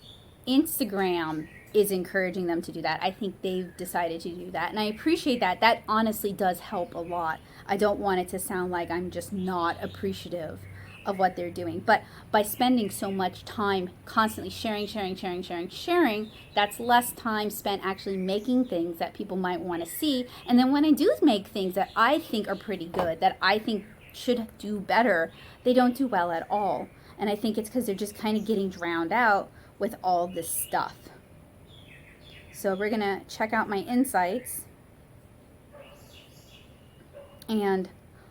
Instagram is encouraging them to do that. I think they've decided to do that. And I appreciate that. That honestly does help a lot. I don't want it to sound like I'm just not appreciative of what they're doing. But by spending so much time constantly sharing, that's less time spent actually making things that people might want to see. And then when I do make things that I think are pretty good, that I think should do better, they don't do well at all. And I think it's because they're just kind of getting drowned out with all this stuff. So we're going to check out my insights. And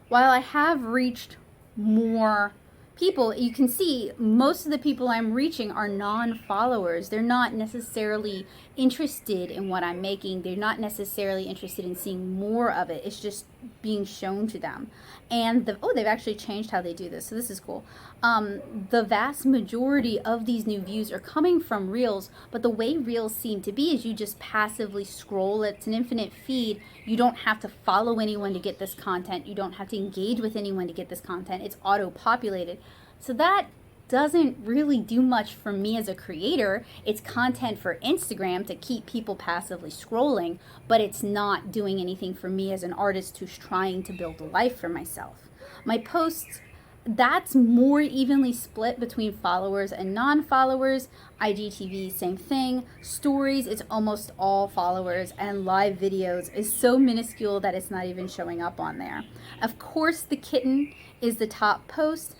while I have reached more people, you can see most of the people I'm reaching are non-followers. They're not necessarily interested in what I'm making. They're not necessarily interested in seeing more of it. It's just being shown to them. And they've actually changed how they do this, so this is cool. The vast majority of these new views are coming from Reels, but the way Reels seem to be is you just passively scroll. It's an infinite feed. You don't have to follow anyone to get this content. You don't have to engage with anyone to get this content. It's auto-populated. So that doesn't really do much for me as a creator. It's content for Instagram to keep people passively scrolling, but it's not doing anything for me as an artist who's trying to build a life for myself. My posts that's more evenly split between followers and non-followers. IGTV, same thing. Stories, it's almost all followers, and live videos is so minuscule that it's not even showing up on there. Of course, the kitten is the top post.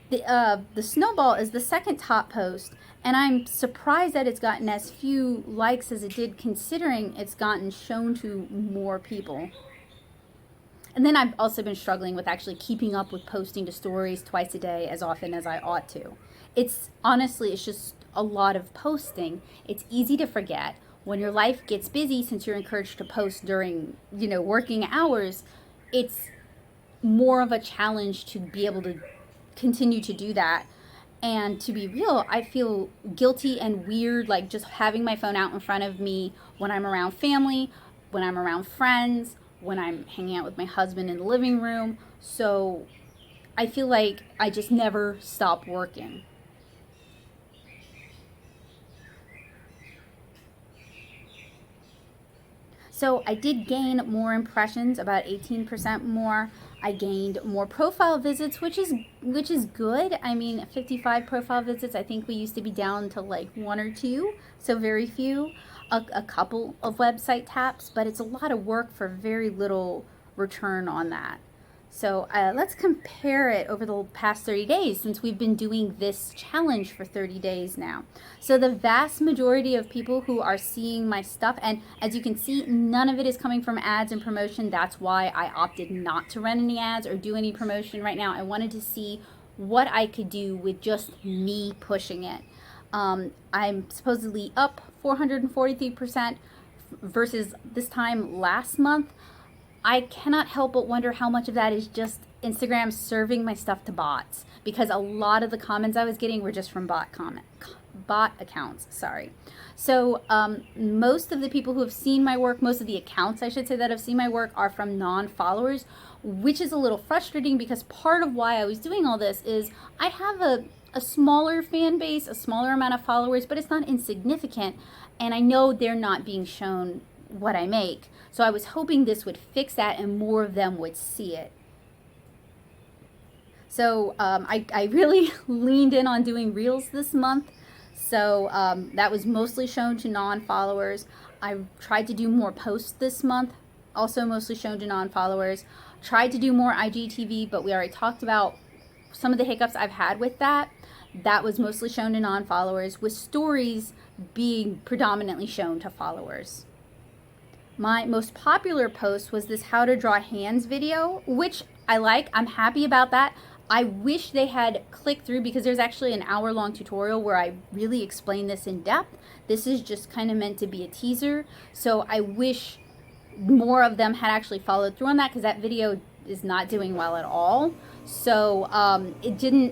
The snowball is the second top post, and I'm surprised that it's gotten as few likes as it did, considering it's gotten shown to more people. And then I've also been struggling with actually keeping up with posting to stories twice a day as often as I ought to. It's honestly, it's just a lot of posting. It's easy to forget. When your life gets busy, since you're encouraged to post during, working hours, it's more of a challenge to be able to continue to do that. And to be real, I feel guilty and weird, like just having my phone out in front of me when I'm around family, when I'm around friends, when I'm hanging out with my husband in the living room. So I feel like I just never stop working. So I did gain more impressions, about 18% more. I gained more profile visits, which is good. I mean, 55 profile visits. I think we used to be down to like 1 or 2, so very few. A couple of website taps, but it's a lot of work for very little return on that. So let's compare it over the past 30 days, since we've been doing this challenge for 30 days now. So the vast majority of people who are seeing my stuff, and as you can see, none of it is coming from ads and promotion. That's why I opted not to run any ads or do any promotion right now. I wanted to see what I could do with just me pushing it. I'm supposedly up 443% versus this time last month. I cannot help but wonder how much of that is just Instagram serving my stuff to bots, because a lot of the comments I was getting were just from bot accounts. Sorry. So most of the people who have seen my work, most of the accounts I should say that have seen my work, are from non-followers, which is a little frustrating, because part of why I was doing all this is I have a smaller fan base, a smaller amount of followers, but it's not insignificant, and I know they're not being shown what I make. So I was hoping this would fix that and more of them would see it. So I really leaned in on doing reels this month. So that was mostly shown to non-followers. I tried to do more posts this month, also mostly shown to non-followers. Tried to do more IGTV, but we already talked about some of the hiccups I've had with that. That was mostly shown to non-followers, with stories being predominantly shown to followers. My most popular post was this how to draw hands video, which I like. I'm happy about that. I wish they had clicked through, because there's actually an hour-long tutorial where I really explain this in depth. This is just kind of meant to be a teaser. So I wish more of them had actually followed through on that, because that video is not doing well at all. So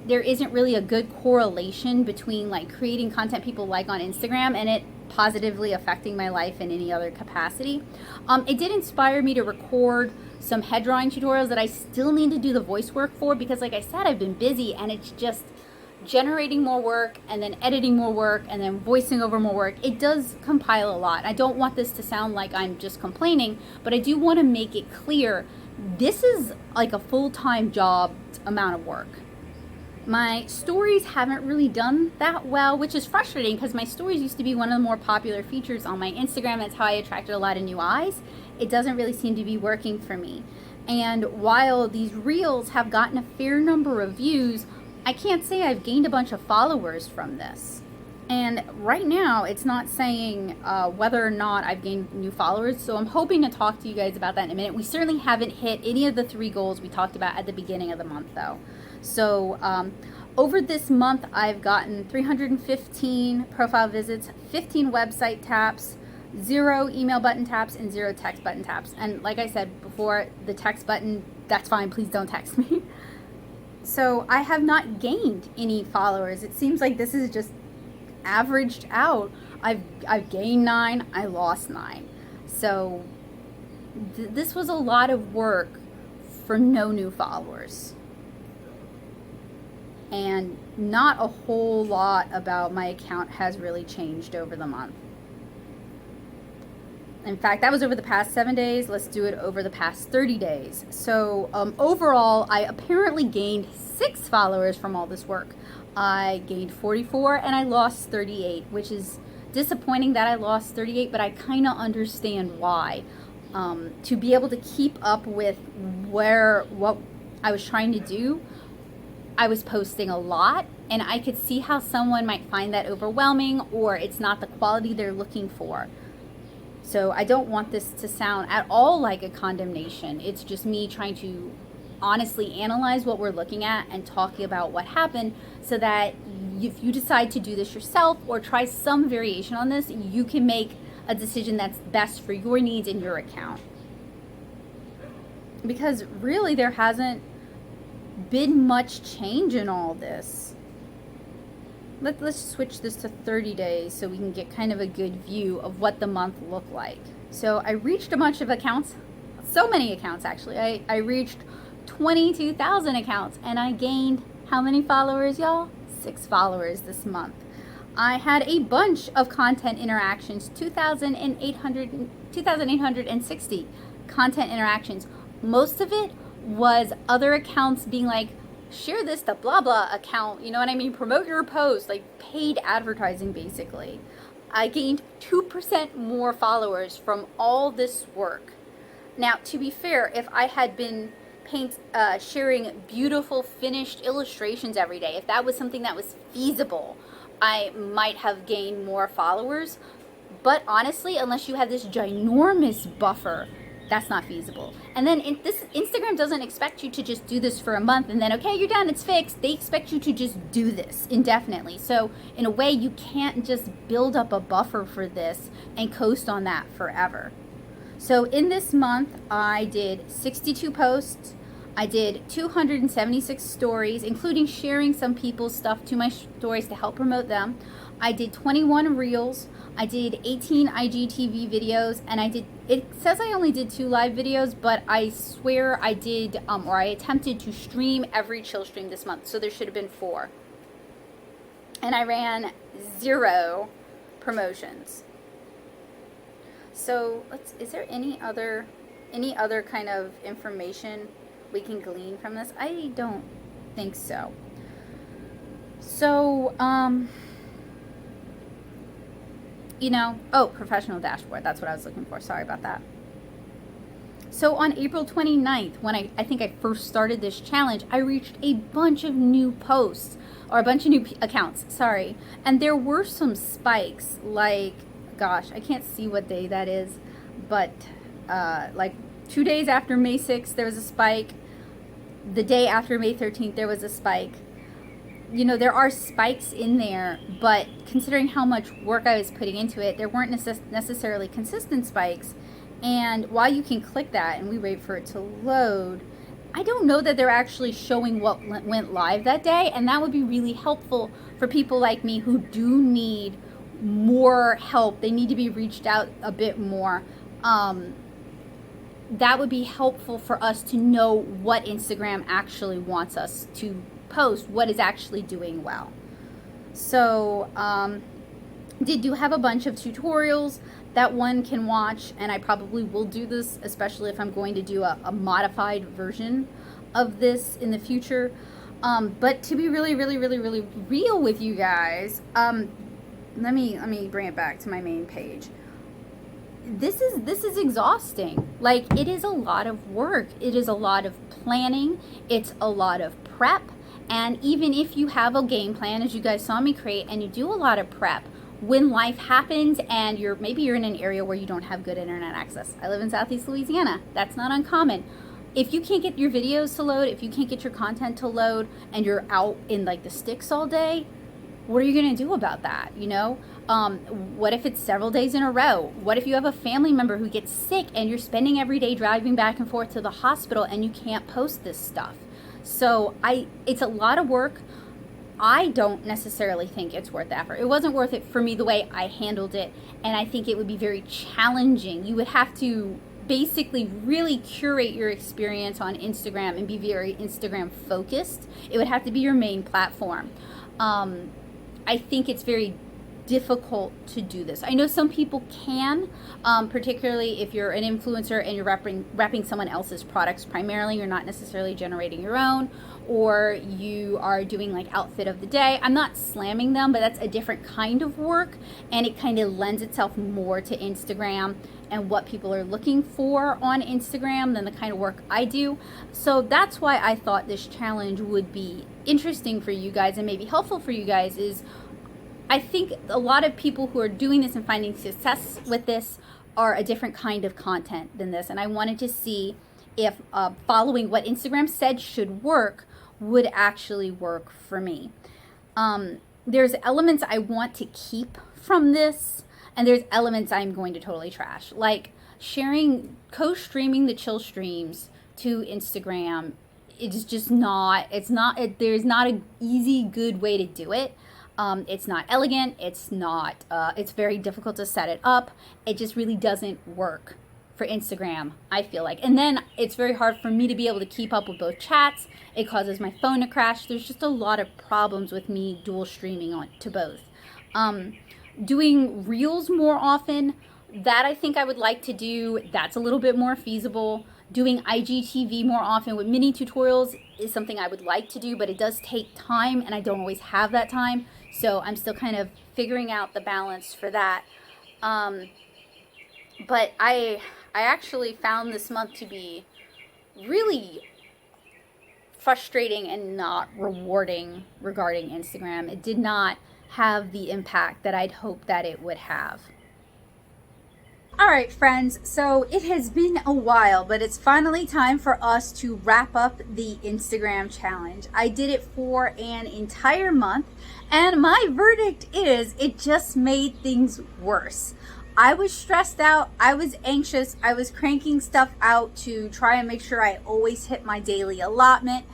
there isn't really a good correlation between like creating content people like on Instagram and it positively affecting my life in any other capacity. It did inspire me to record some head drawing tutorials that I still need to do the voice work for, because like I said, I've been busy and it's just generating more work and then editing more work and then voicing over more work. It does compile a lot. I don't want this to sound like I'm just complaining, but I do want to make it clear this is like a full-time job amount of work. My stories haven't really done that well, which is frustrating, because my stories used to be one of the more popular features on my Instagram. That's how I attracted a lot of new eyes. It doesn't really seem to be working for me. And while these reels have gotten a fair number of views, I can't say I've gained a bunch of followers from this. And right now, it's not saying whether or not I've gained new followers, so I'm hoping to talk to you guys about that in a minute. We certainly haven't hit any of the 3 goals we talked about at the beginning of the month, though. So over this month, I've gotten 315 profile visits, 15 website taps, 0 email button taps, and 0 text button taps. And like I said before, the text button, that's fine, please don't text me. So I have not gained any followers. It seems like this is just averaged out. I've gained 9, I lost 9. So this was a lot of work for no new followers. And not a whole lot about my account has really changed over the month. In fact, that was over the past 7 days. Let's do it over the past 30 days. So overall, I apparently gained 6 followers from all this work. I gained 44 and I lost 38, which is disappointing that I lost 38, but I kind of understand why. To be able to keep up with what I was trying to do, I was posting a lot, and I could see how someone might find that overwhelming, or it's not the quality they're looking for. So I don't want this to sound at all like a condemnation. It's just me trying to honestly analyze what we're looking at and talking about what happened, so that if you decide to do this yourself or try some variation on this, you can make a decision that's best for your needs and your account. Because really there hasn't been much change in all this. Let's switch this to 30 days so we can get kind of a good view of what the month looked like. So I reached a bunch of accounts, so many accounts actually. I reached 22,000 accounts, and I gained how many followers, y'all? 6 followers this month. I had a bunch of content interactions, 2,860 content interactions. Most of it was other accounts being like, share this to blah blah account, you know what I mean? Promote your post, like paid advertising basically. I gained 2% more followers from all this work. Now, to be fair, if I had been sharing beautiful finished illustrations every day, if that was something that was feasible, I might have gained more followers. But honestly, unless you have this ginormous buffer, that's not feasible. And then Instagram doesn't expect you to just do this for a month and then, okay, you're done, it's fixed. They expect you to just do this indefinitely. So in a way, you can't just build up a buffer for this and coast on that forever. So in this month, I did 62 posts. I did 276 stories, including sharing some people's stuff to my stories to help promote them. I did 21 reels. I did 18 IGTV videos, and it says I only did 2 live videos, but I swear I did, or I attempted to stream every chill stream this month, so there should have been 4. And I ran 0 promotions. So is there any other kind of information we can glean from this? I don't think so. So, professional dashboard. That's what I was looking for. Sorry about that. So on April 29th, when I think I first started this challenge, I reached a bunch of new posts, or a bunch of new accounts, sorry. And there were some spikes, like, gosh, I can't see what day that is, but like 2 days after May 6th, there was a spike. The day after May 13th, there was a spike. There are spikes in there, but considering how much work I was putting into it, there weren't necessarily consistent spikes. And while you can click that and we wait for it to load, I don't know that they're actually showing what went live that day, and that would be really helpful for people like me who do need more help. They need to be reached out a bit more. That would be helpful for us to know what Instagram actually wants us to post, what is actually doing well. So do have a bunch of tutorials that one can watch, and I probably will do this, especially if I'm going to do a modified version of this in the future. But to be really, really, really, really real with you guys, let me bring it back to my main page. This is exhausting. Like, it is a lot of work. It is a lot of planning. It's a lot of prep. And even if you have a game plan, as you guys saw me create, and you do a lot of prep, when life happens and maybe you're in an area where you don't have good internet access. I live in Southeast Louisiana. That's not uncommon. If you can't get your videos to load, if you can't get your content to load, and you're out in like the sticks all day, what are you going to do about that? What if it's several days in a row? What if you have a family member who gets sick and you're spending every day driving back and forth to the hospital and you can't post this stuff? So it's a lot of work. I don't necessarily think it's worth the effort. It wasn't worth it for me the way I handled it, and I think it would be very challenging. You would have to basically really curate your experience on Instagram and be very Instagram focused. It would have to be your main platform. I think it's very difficult to do this. I know some people can, particularly if you're an influencer and you're repping someone else's products primarily. You're not necessarily generating your own, or you are doing like outfit of the day. I'm not slamming them, but that's a different kind of work, and it kind of lends itself more to Instagram and what people are looking for on Instagram than the kind of work I do. So that's why I thought this challenge would be interesting for you guys and maybe helpful for you guys. Is I think a lot of people who are doing this and finding success with this are a different kind of content than this, and I wanted to see if following what Instagram said should work would actually work for me. There's elements I want to keep from this, and there's elements I'm going to totally trash. Like sharing, co-streaming the chill streams to Instagram. It's just not, there's not an easy, good way to do it. It's not elegant. It's not, it's very difficult to set it up. It just really doesn't work for Instagram, I feel like. And then it's very hard for me to be able to keep up with both chats. It causes my phone to crash. There's just a lot of problems with me dual streaming on to both. Doing reels more often, that I think I would like to do. That's a little bit more feasible. Doing IGTV more often with mini tutorials is something I would like to do, but it does take time and I don't always have that time. So I'm still kind of figuring out the balance for that. But I actually found this month to be really frustrating and not rewarding regarding Instagram. It did not have the impact that I'd hoped that it would have. All right, friends, so it has been a while, but it's finally time for us to wrap up the Instagram challenge. I did it for an entire month, and my verdict is it just made things worse. I was stressed out, I was anxious, I was cranking stuff out to try and make sure I always hit my daily allotment,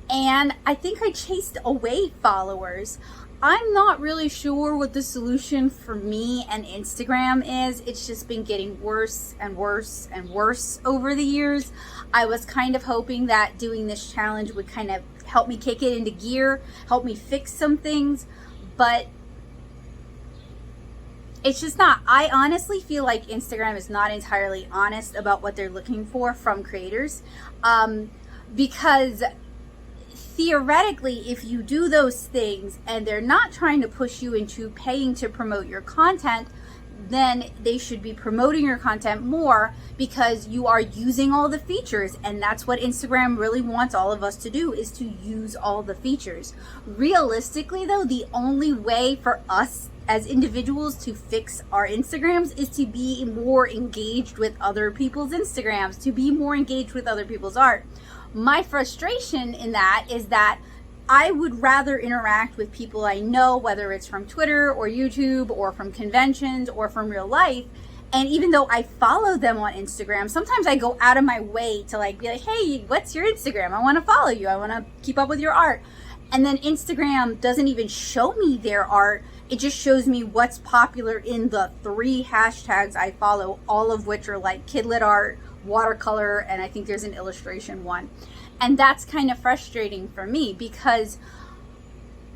and I think I chased away followers. I'm not really sure what the solution for me and Instagram is. It's just been getting worse and worse and worse over the years. I was kind of hoping that doing this challenge would kind of help me kick it into gear, help me fix some things, but it's just not. I honestly feel like Instagram is not entirely honest about what they're looking for from creators, because theoretically, if you do those things and they're not trying to push you into paying to promote your content, then they should be promoting your content more because you are using all the features. And that's what Instagram really wants all of us to do, is to use all the features. Realistically though, the only way for us as individuals to fix our Instagrams is to be more engaged with other people's Instagrams, to be more engaged with other people's art. My frustration in that is that I would rather interact with people I know, whether it's from Twitter or YouTube or from conventions or from real life. And even though I follow them on Instagram, sometimes I go out of my way to be like, hey, what's your Instagram? I want to follow you. I want to keep up with your art. And then Instagram doesn't even show me their art. It just shows me what's popular in the 3 hashtags I follow, all of which are like kidlit art, watercolor, and I think there's an illustration one. And that's kind of frustrating for me because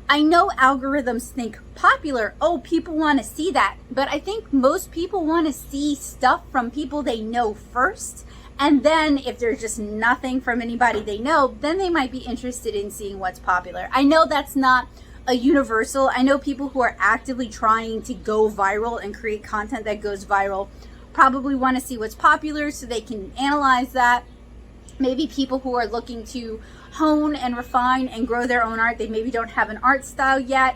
I know algorithms think popular, oh, people want to see that, but I think most people want to see stuff from people they know first, and then if there's just nothing from anybody they know, then they might be interested in seeing what's popular. I know that's not a universal. I know people who are actively trying to go viral and create content that goes viral probably want to see what's popular so they can analyze that. Maybe people who are looking to hone and refine and grow their own art, they maybe don't have an art style yet.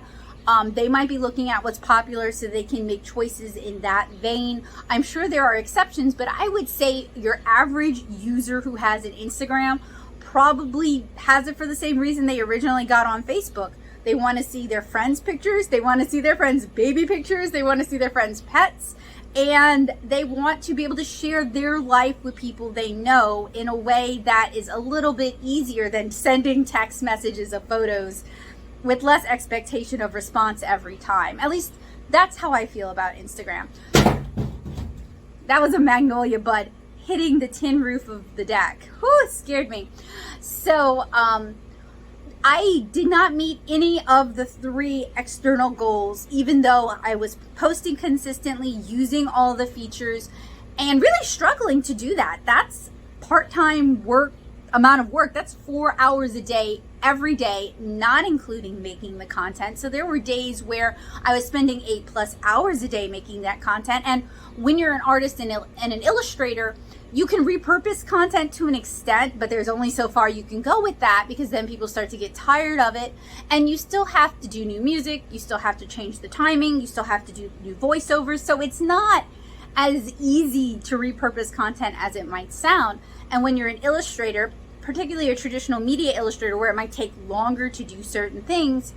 They might be looking at what's popular so they can make choices in that vein. I'm sure there are exceptions, but I would say your average user who has an Instagram probably has it for the same reason they originally got on Facebook. They want to see their friends' pictures. They want to see their friends' baby pictures. They want to see their friends' pets. And they want to be able to share their life with people they know in a way that is a little bit easier than sending text messages of photos with less expectation of response every time. At least that's how I feel about Instagram. That was a magnolia bud hitting the tin roof of the deck. Whew, it scared me. So, I did not meet any of the 3 external goals, even though I was posting consistently, using all the features, and really struggling to do that. That's part-time work, amount of work. That's 4 hours a day, every day, not including making the content. So there were days where I was spending 8+ hours a day making that content. And when you're an artist and an illustrator, you can repurpose content to an extent, but there's only so far you can go with that, because then people start to get tired of it. And you still have to do new music, you still have to change the timing, you still have to do new voiceovers. So it's not as easy to repurpose content as it might sound. And when you're an illustrator, particularly a traditional media illustrator, where it might take longer to do certain things,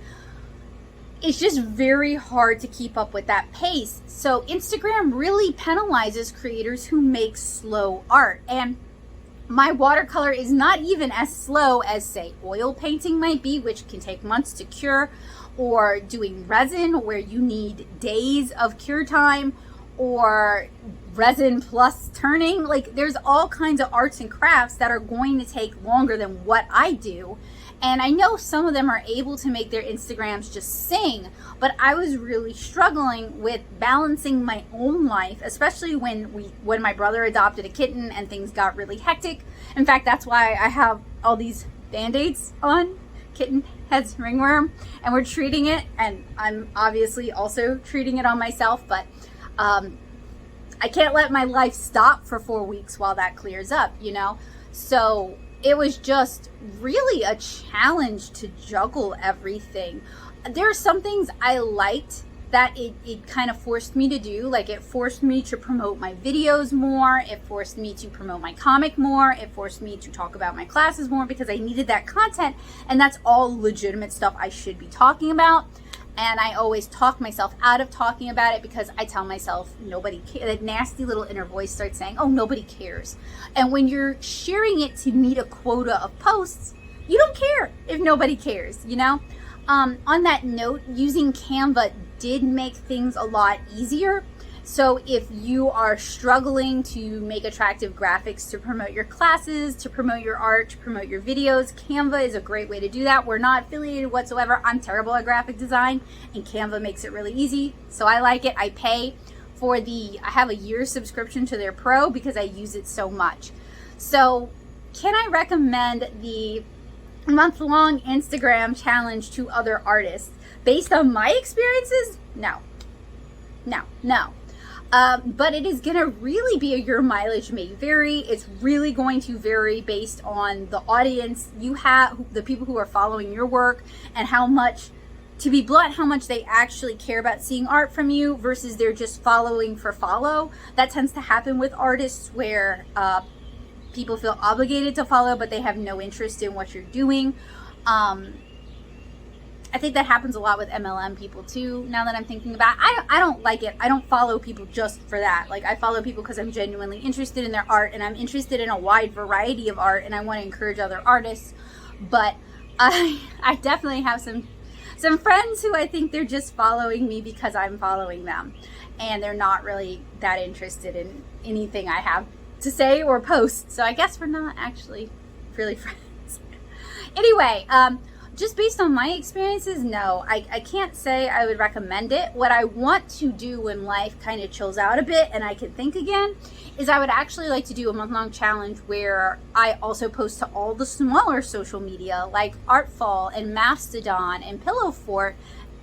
it's just very hard to keep up with that pace. So Instagram really penalizes creators who make slow art. And my watercolor is not even as slow as, say, oil painting might be, which can take months to cure, or doing resin where you need days of cure time, or resin plus turning. Like, there's all kinds of arts and crafts that are going to take longer than what I do. And I know some of them are able to make their Instagrams just sing, but I was really struggling with balancing my own life, especially when my brother adopted a kitten and things got really hectic. In fact, that's why I have all these Band-Aids on. Kitten has ringworm, and we're treating it, and I'm obviously also treating it on myself, but I can't let my life stop for 4 weeks while that clears up, you know? So it was just really a challenge to juggle everything. There are some things I liked that it kind of forced me to do. Like, it forced me to promote my videos more. It forced me to promote my comic more. It forced me to talk about my classes more, because I needed that content. And that's all legitimate stuff I should be talking about. And I always talk myself out of talking about it, because I tell myself nobody cares. That nasty little inner voice starts saying, oh, nobody cares. And when you're sharing it to meet a quota of posts, you don't care if nobody cares, you know? On that note, using Canva did make things a lot easier. So if you are struggling to make attractive graphics to promote your classes, to promote your art, to promote your videos, Canva is a great way to do that. We're not affiliated whatsoever. I'm terrible at graphic design, and Canva makes it really easy. So I like it. I pay for I have a year's subscription to their Pro because I use it so much. So can I recommend the month-long Instagram challenge to other artists? Based on my experiences, no. But it is going to really be your mileage may vary. It's really going to vary based on the audience you have, the people who are following your work, and how much, to be blunt, how much they actually care about seeing art from you versus they're just following for follow. That tends to happen with artists, where people feel obligated to follow, but they have no interest in what you're doing. I think that happens a lot with MLM people too, now that I'm thinking about it. I don't like it. I don't follow people just for that. Like, I follow people because I'm genuinely interested in their art, and I'm interested in a wide variety of art, and I want to encourage other artists. But I definitely have some friends who I think they're just following me because I'm following them, and they're not really that interested in anything I have to say or post. So I guess we're not actually really friends. Anyway, just based on my experiences, no, I can't say I would recommend it. What I want to do when life kind of chills out a bit and I can think again is I would actually like to do a month-long challenge where I also post to all the smaller social media like Artfall and Mastodon and Pillow Fort,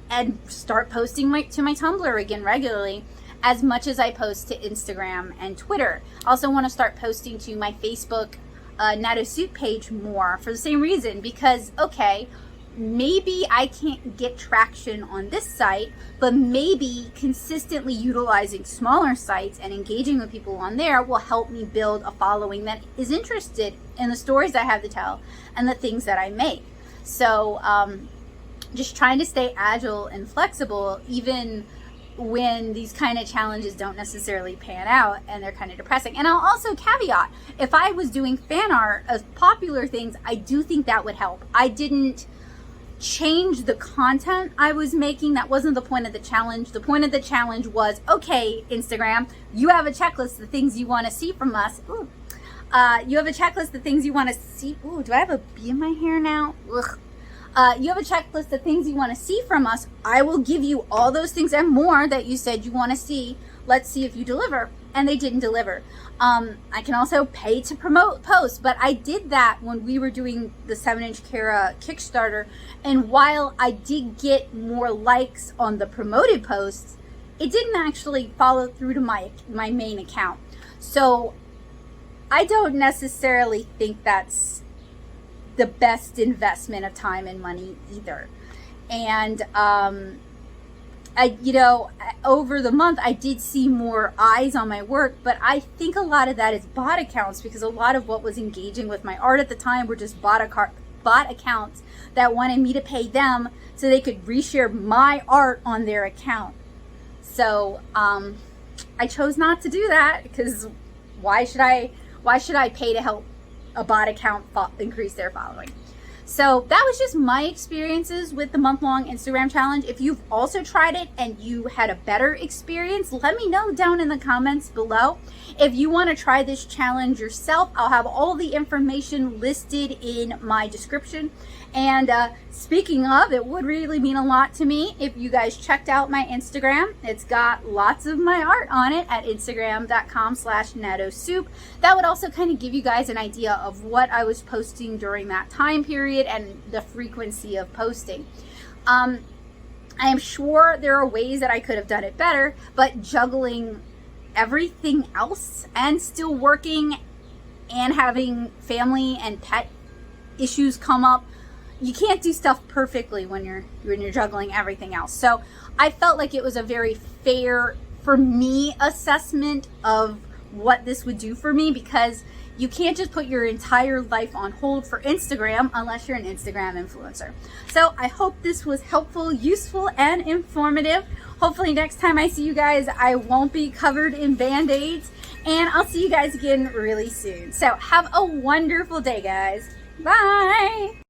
and start posting to my Tumblr again regularly, as much as I post to Instagram and Twitter. I also want to start posting to my Facebook Natto Suit page more, for the same reason, because, okay, maybe I can't get traction on this site, but maybe consistently utilizing smaller sites and engaging with people on there will help me build a following that is interested in the stories I have to tell and the things that I make. So just trying to stay agile and flexible, even when these kind of challenges don't necessarily pan out and they're kind of depressing. And I'll also caveat, if I was doing fan art of popular things, I do think that would help. I didn't change the content I was making. That wasn't the point of the challenge. The point of the challenge was, okay, Instagram, you have a checklist of things you want to see from us. Ooh. You have a checklist of things you want to see. Ooh, do I have a bee in my hair now? Ugh. you have a checklist of things you want to see from us. I will give you all those things and more that you said you want to see. Let's see if you deliver. And they didn't deliver. I can also pay to promote posts, but I did that when we were doing the 7-inch Kara Kickstarter. And while I did get more likes on the promoted posts, it didn't actually follow through to my main account. So I don't necessarily think that's the best investment of time and money either. And over the month, I did see more eyes on my work, but I think a lot of that is bot accounts, because a lot of what was engaging with my art at the time were just bot accounts that wanted me to pay them so they could reshare my art on their account. So I chose not to do that, because why should I pay to help a bot account increase their following? So that was just my experiences with the month-long Instagram challenge. If you've also tried it and you had a better experience, let me know down in the comments below. If you want to try this challenge yourself, I'll have all the information listed in my description. And speaking of, it would really mean a lot to me if you guys checked out my Instagram. It's got lots of my art on it at instagram.com/nattosoup. That would also kind of give you guys an idea of what I was posting during that time period and the frequency of posting. I am sure there are ways that I could have done it better, but juggling everything else and still working and having family and pet issues come up, you can't do stuff perfectly when you're juggling everything else. So I felt like it was a very fair, for me, assessment of what this would do for me, because you can't just put your entire life on hold for Instagram unless you're an Instagram influencer. So I hope this was helpful, useful, and informative. Hopefully next time I see you guys, I won't be covered in Band-Aids, and I'll see you guys again really soon. So have a wonderful day, guys. Bye.